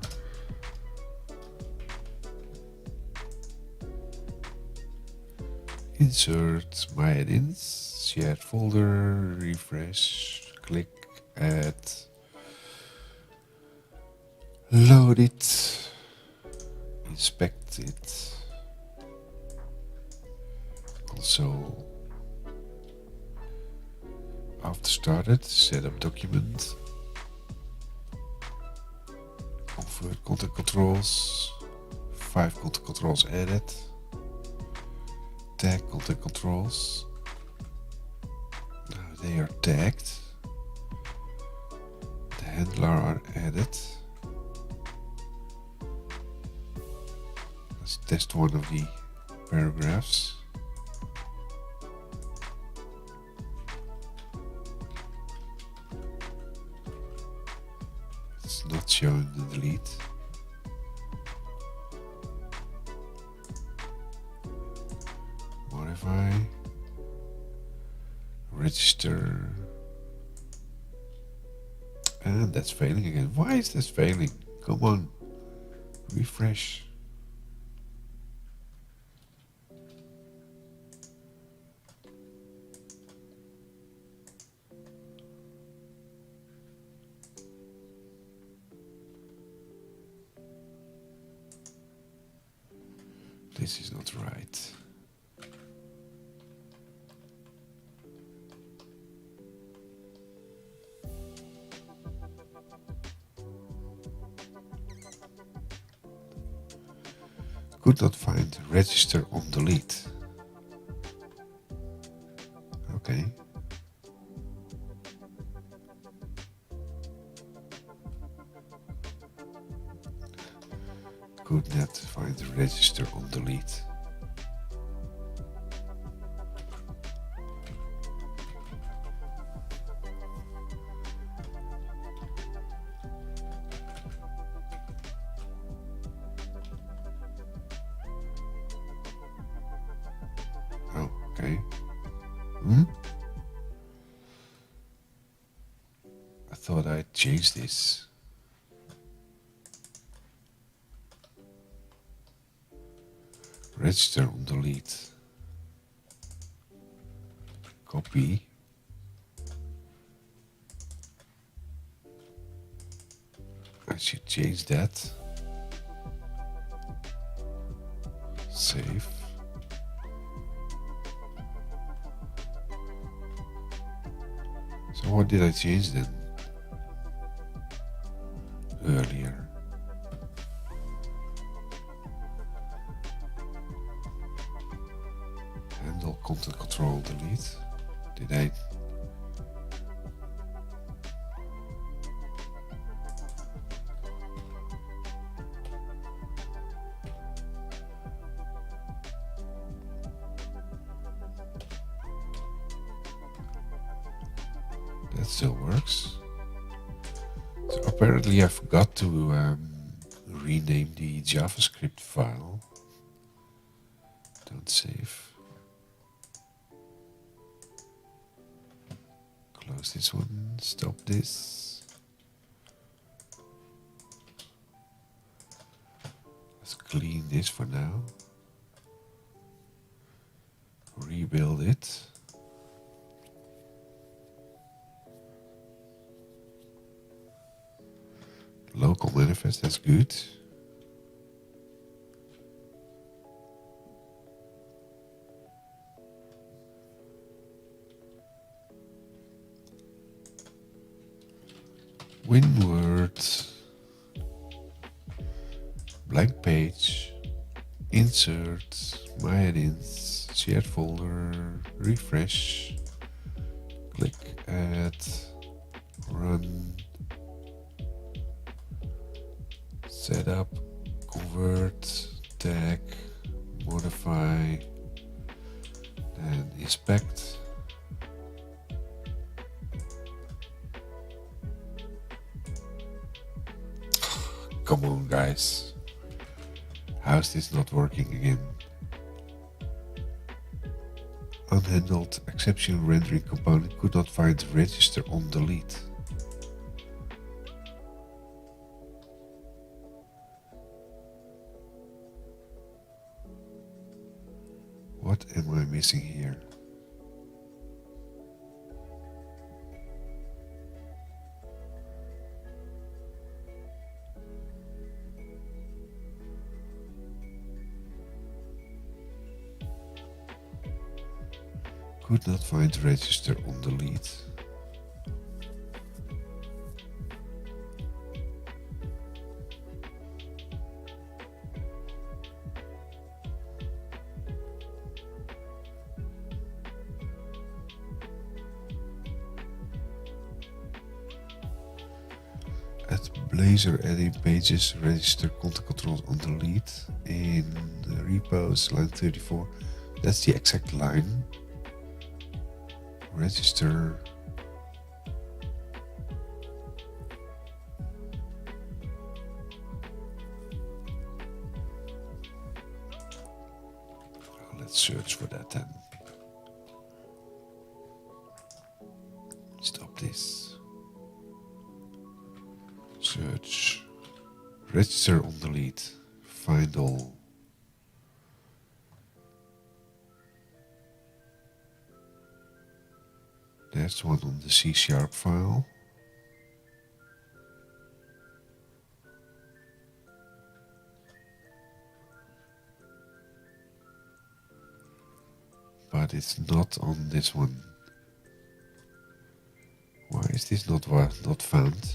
Insert my add-ins, shared folder, refresh, click, add, load it, inspect it, console. After started, setup document, convert content controls, 5 content controls added, tag content controls. Now they are tagged. The handler are added. Let's test one of the paragraphs. It's not showing the delete. Modify, register, and that's failing again. Why is this failing? Come on, refresh. This is not right. Could not find register on delete. Okay. Could not find the register on delete. Oh, okay. I thought I changed this. Register on delete. Copy. I should change that. Save. So what did I change then? Earlier. Handle content control delete. Did I? That still works. So apparently I forgot to rename the JavaScript file. Don't save. Close this one, stop this. Let's clean this for now. Rebuild it. Local manifest, that's good. Winward, blank page, insert, my add-ins, shared folder, refresh, click add, run, setup, convert, tag, modify, then inspect. Come on guys, how's this not working again? Unhandled exception rendering component could not find register on delete. What am I missing here? Could not find register on delete. At Blazor adding pages, register content controls on delete in the repos, line 34. That's the exact line. Register. Let's search for that then. Stop this. Search. Register on delete. Find all. There's one on the C# file. But it's not on this one. Why is this not found?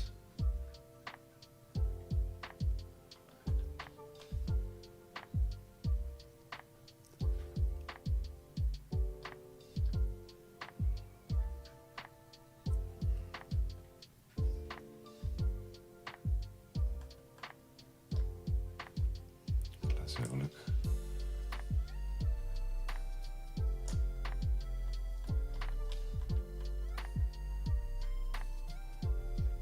Let's have a look.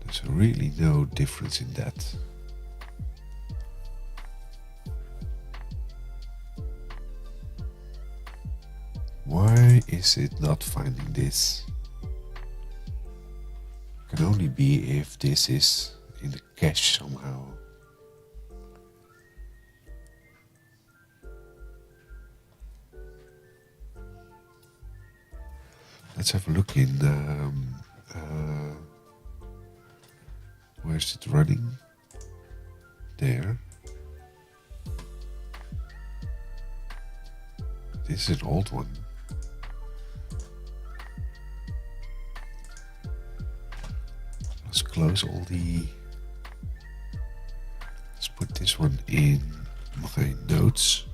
There's really no difference in that. Why is it not finding this? Can only be if this is in the cache somehow. Let's have a look in where's it running? There. This is an old one. Let's close all the... Let's put this one in my notes.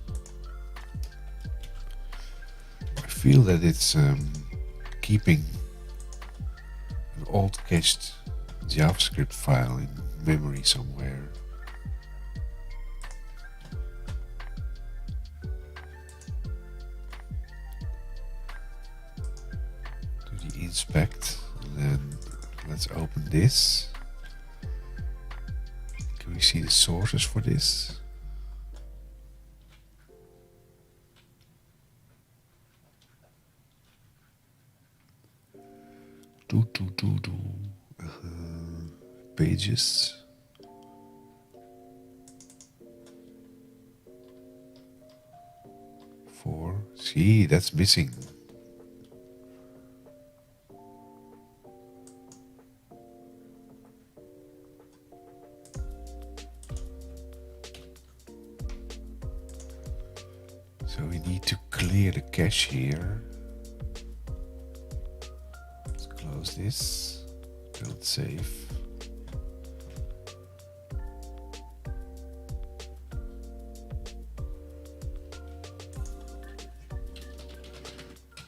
I feel that it's keeping an old cached JavaScript file in memory somewhere. Do the inspect, and then let's open this. Can we see the sources for this? Pages. See, that's missing. So we need to clear the cache here. Let's close this. Don't save.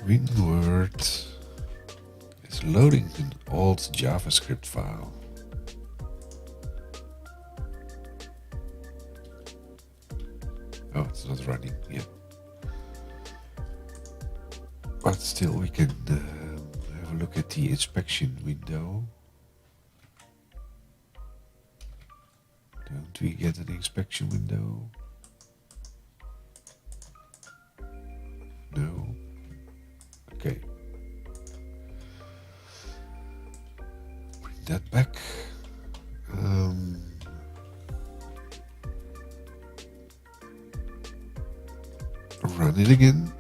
WinWord is loading an old JavaScript file. Oh, it's not running yet. But still, we can have a look at the inspection window. Don't we get an inspection window? No. Okay. Bring that back. Run it again.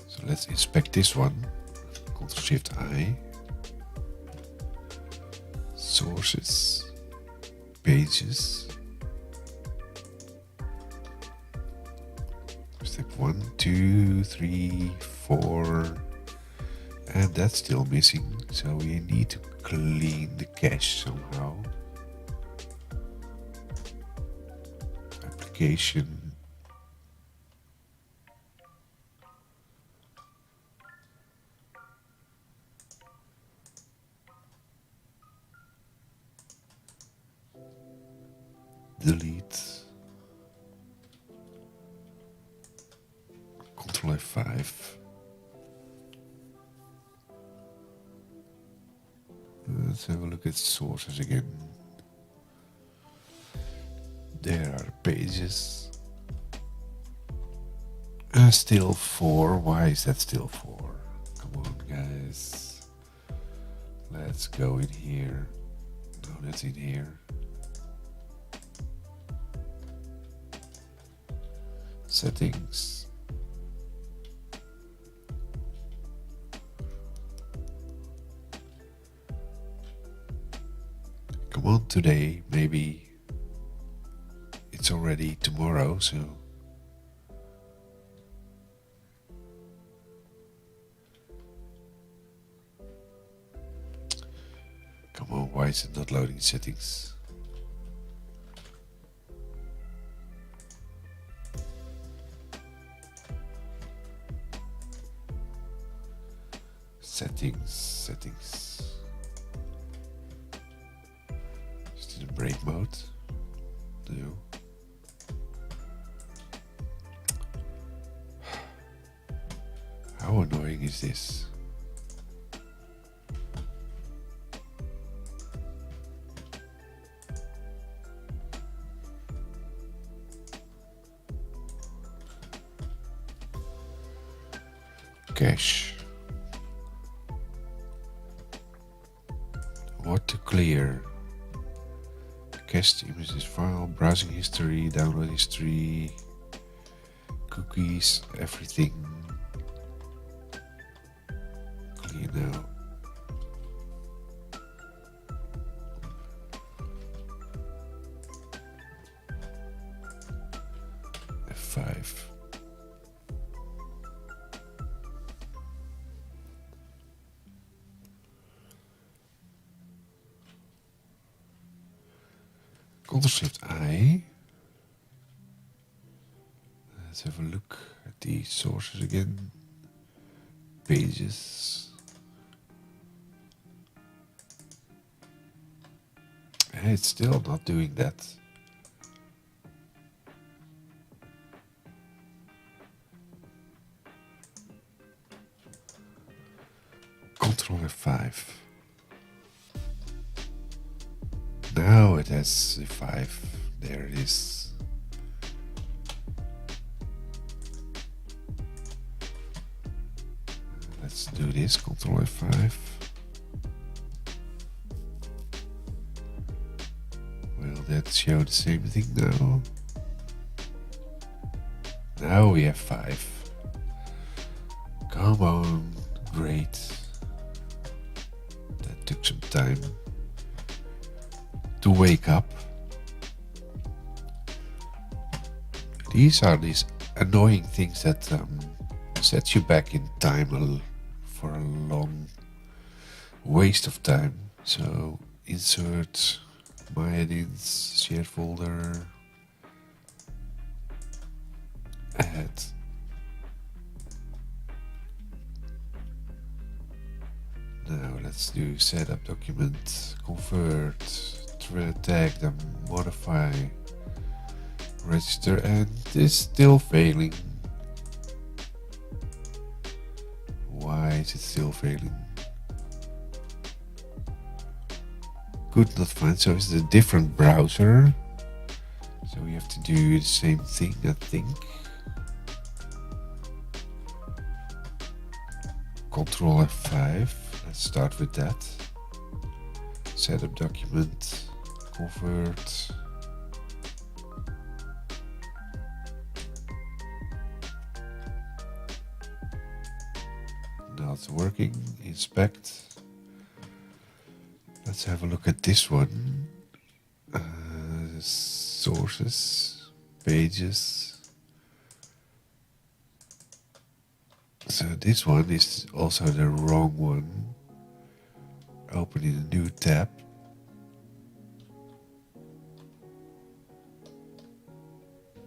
So let's inspect this one. Ctrl-Shift-I. Sources. Pages. Step 1, 2, 3, 4. And that's still missing. So we need to clean the cache somehow. Application. Delete. Ctrl F5. Let's have a look at sources again. There are pages. Still 4. Why is that still 4? Come on, guys. Let's go in here. No, that's in here. Settings. Come on, today. Maybe it's already tomorrow, so come on, why is it not loading settings? Settings. Just in break mode. No. How annoying is this? Cache. What to clear? Cached images file, browsing history, download history, cookies, everything. Clear now. F5. Ctrl-Shift-I. Let's have a look at the sources again. Pages. And it's still not doing that. Ctrl-F5. Now it has the 5. There it is. Let's do this. Ctrl F5. Will that show the same thing now? Now we have 5. Come on. Great. That took some time to wake up. These are these annoying things that set you back in time for a long waste of time. So insert my edits, share folder, add. Now let's do setup document, convert, tag them, modify, register, and it's still failing. Why is it still failing? Could not find, so it's a different browser. So we have to do the same thing, I think. Control F5, let's start with that. Setup document, convert. Not working, inspect. Let's have a look at this one. Sources, pages. So this one is also the wrong one. Opening a new tab.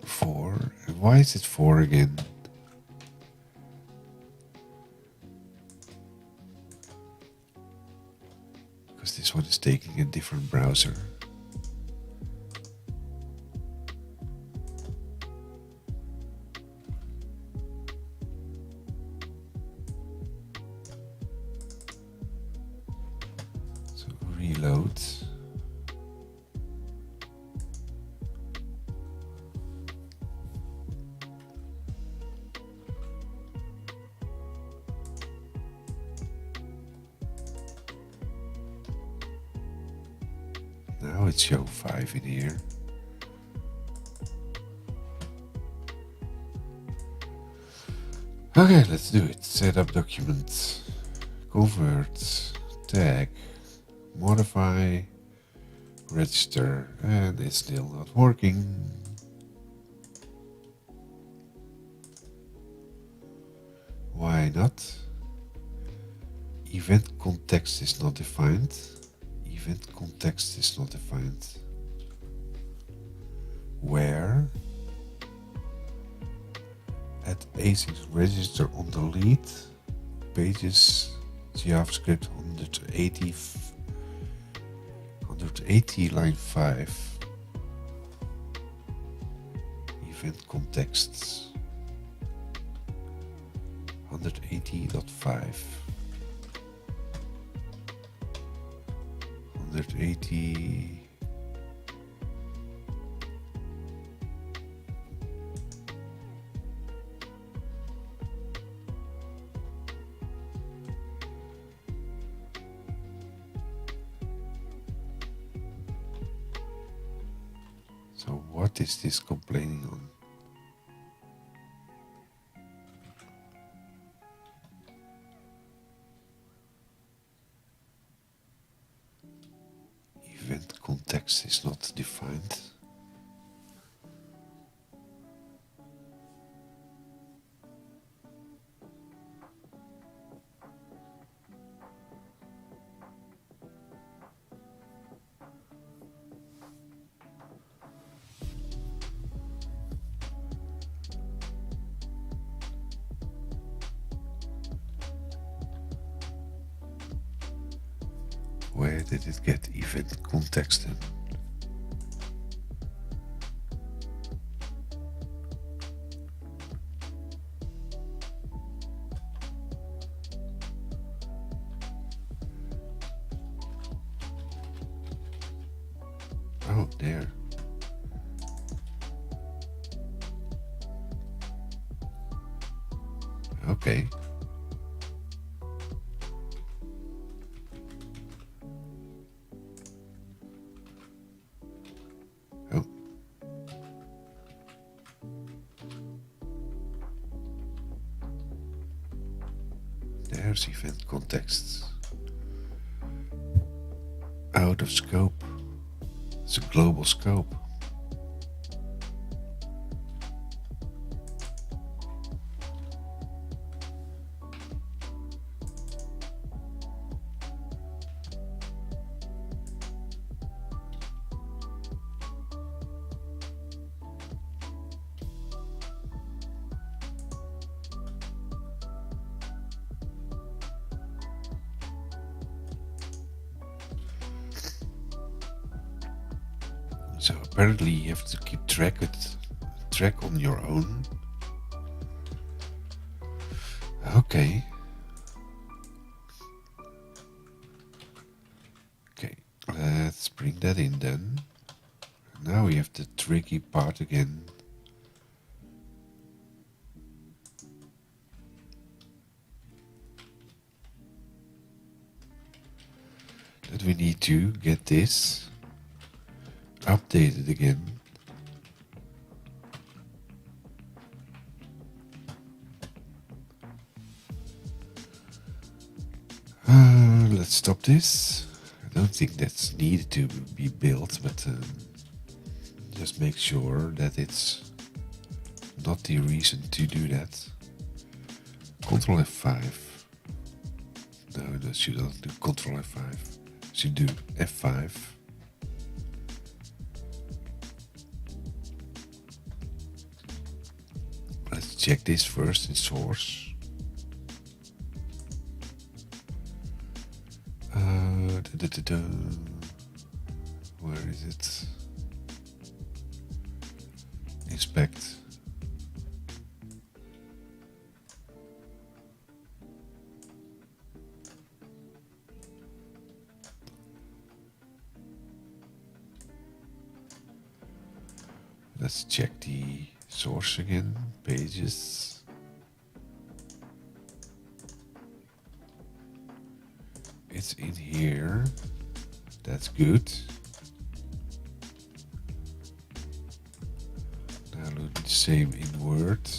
Four. And why is it 4 again? Because this one is taking a different browser. So reload. Now it's show 5 in here. Okay, let's do it. Setup document, convert, tag, modify, register, and it's still not working. Why not? Event context is not defined. Event context is not defined. Where? Add async register on delete. Pages JavaScript 180 line 5. Event contexts 180.5. 180. So what is this complaining on? Event context is not defined. Where did it get event context in? Oh, there. Okay. Oh. There's event context. Out of scope. It's a global scope. So apparently you have to keep track on your own. Okay. Okay, let's bring that in then. Now we have the tricky part again. That we need to get this updated again. Let's stop this. I don't think that's needed to be built, but just make sure that it's not the reason to do that. Control F5. No, that you don't do Control F5. You do F5. Let's check this first in source. Where is it? Inspect. Let's check the source again. Pages. It's in here. That's good. Now do the same in Word.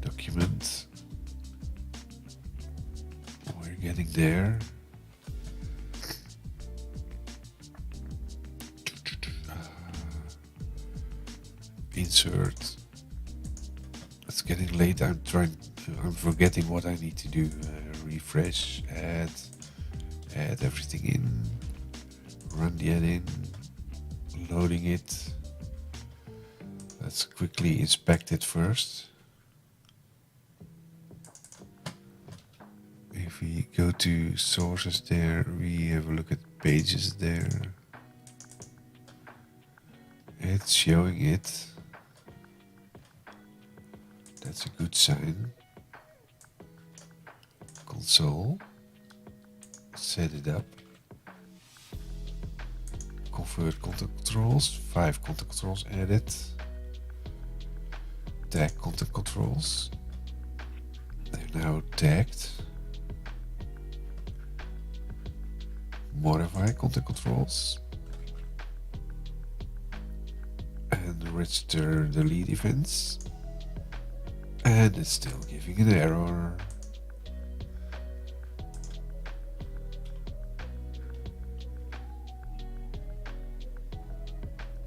Document. We're getting there. Insert. It's getting late. I'm forgetting what I need to do. Refresh, add everything in, run the add-in, loading it. Let's quickly inspect it first. If we go to sources there, we have a look at pages there. It's showing it. That's a good sign. Console. Set it up. Convert content controls. 5 content controls added. Tag content controls. They're now tagged. Modify content controls. And register delete events. And it's still giving an error.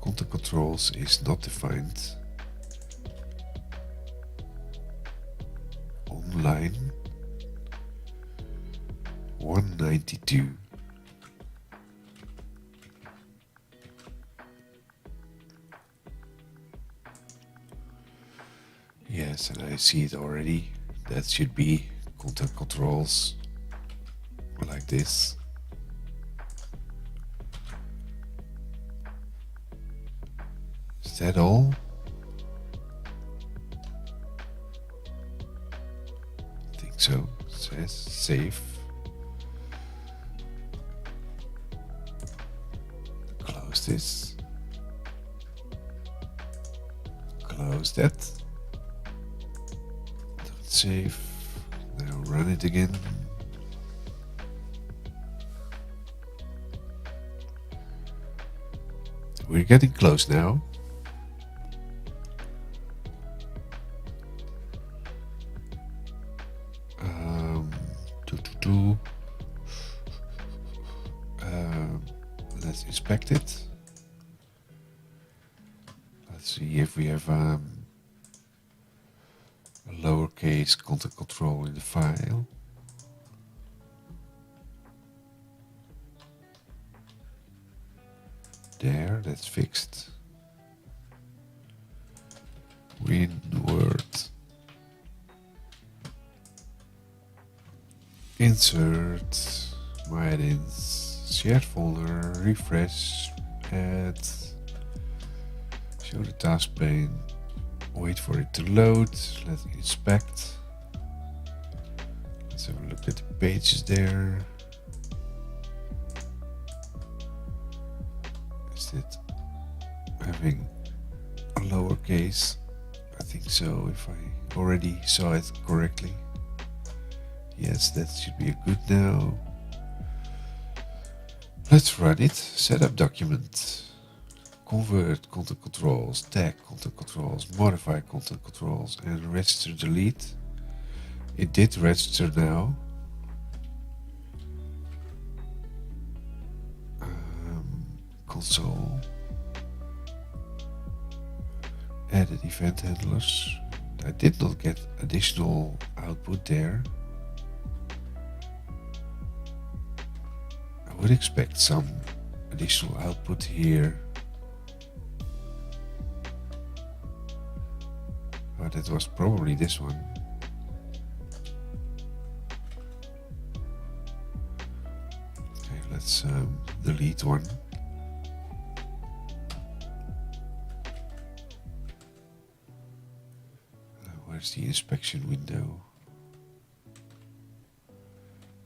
Content controls is not defined. Online 192. Yes, and I see it already. That should be content controls like this. Is that all? I think so. It says save. Close this. Close that. Save. Now run it again. We're getting close now. Let's inspect it. Let's see if we have a lowercase content control in the file. There, that's fixed. WinWord. insert, my add-ins, shared folder, refresh, add, show the task pane, wait for it to load, let's inspect. Let's have a look at the pages there. Is it having a lowercase? I think so, if I already saw it correctly. Yes, that should be a good now. Let's run it. Setup document. Convert content controls, tag content controls, modify content controls, and register delete. It did register now. Console. Added event handlers. I did not get additional output there. I would expect some additional output here. Oh, that was probably this one. Okay, let's delete one. Where's the inspection window?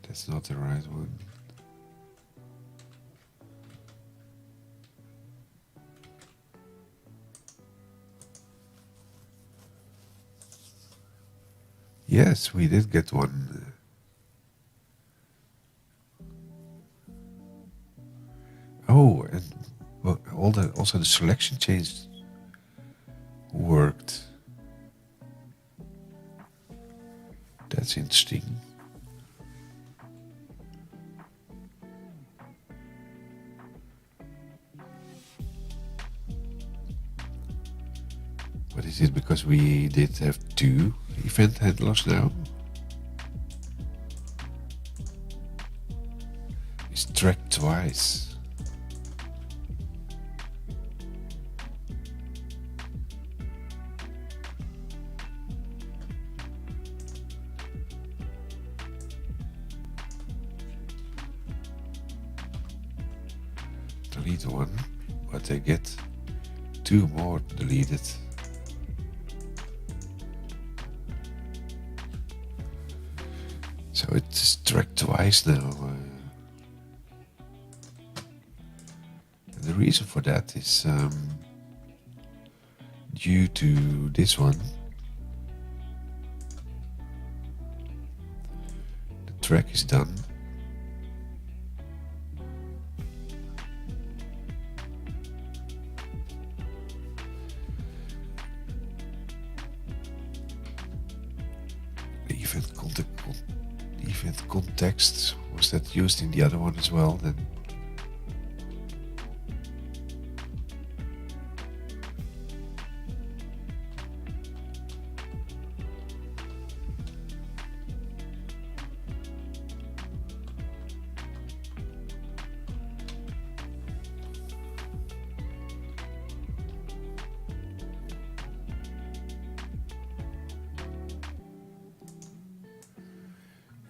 That's not the right one. Yes, we did get one. Oh, and well, also the selection change worked. That's interesting. But is it because we did have two event handlers now? It's tracked twice. Delete one, but I get two more deleted. So it's tracked twice now. And the reason for that is due to this one. The track is done. The event context, was that used in the other one as well then?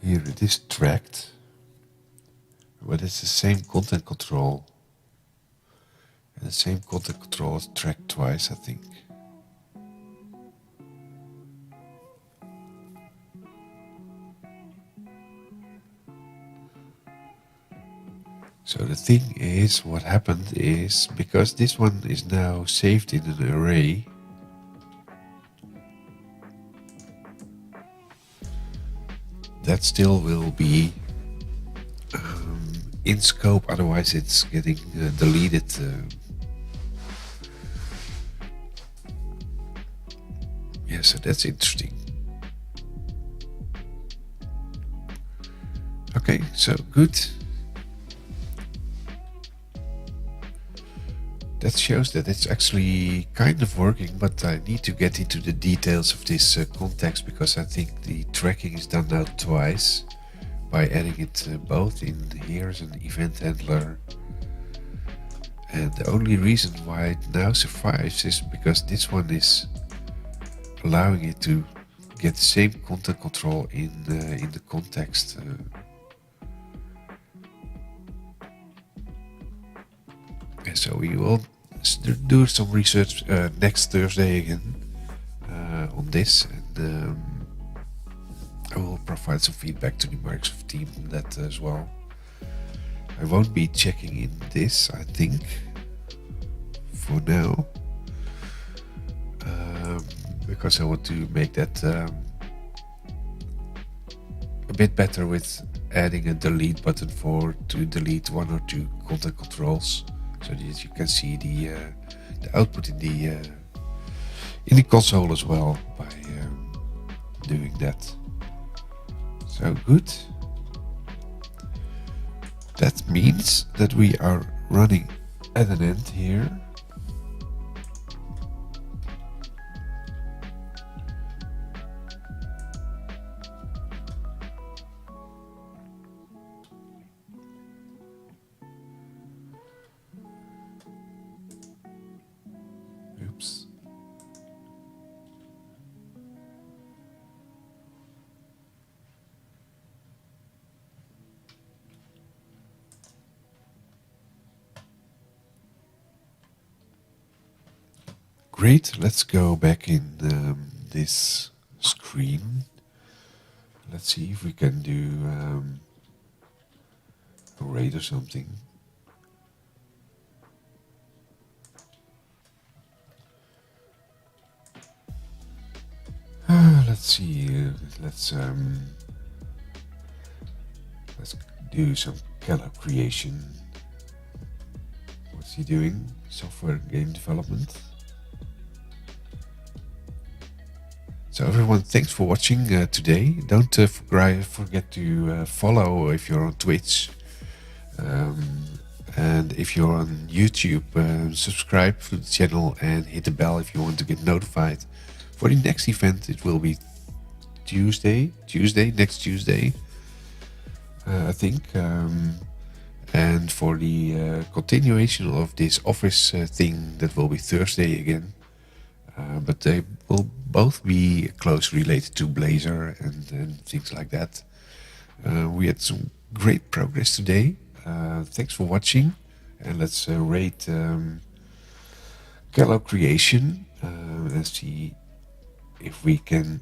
Here it is tracked, but it's the same content control. And the same content control is tracked twice, I think. So the thing is, what happened is, because this one is now saved in an array, that still will be in scope, otherwise it's getting deleted. Yeah, so that's interesting. Okay, so good. That shows that it's actually kind of working, but I need to get into the details of this context, because I think the tracking is done now twice by adding it both in here as an event handler. And the only reason why it now survives is because this one is allowing it to get the same content control in the context. And so we will do some research next Thursday again on this, and I will provide some feedback to the Microsoft team on that as well. I won't be checking in this, I think, for now, because I want to make that a bit better with adding a delete button to delete one or two content controls, so that you can see the output in the console as well by doing that. So good. That means that we are running at an end here. Oops. Great, let's go back in this screen. Let's see if we can do a raid or something. Let's see, let's do some Keller creation. What's he doing? Software game development. So everyone, thanks for watching today. Don't forget to follow if you're on Twitch. And if you're on YouTube, subscribe to the channel and hit the bell if you want to get notified for the next event. It will be next Tuesday, I think. And for the continuation of this Office thing, that will be Thursday again. But they will both be closely related to Blazor and things like that. We had some great progress today. Thanks for watching, and let's rate Keller creation. Let's see if we can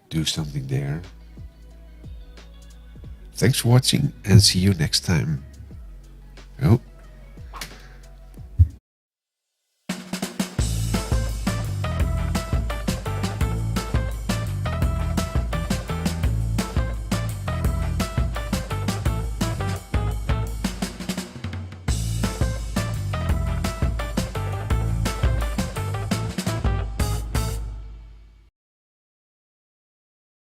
do something there. Thanks for watching, and see you next time. Oh.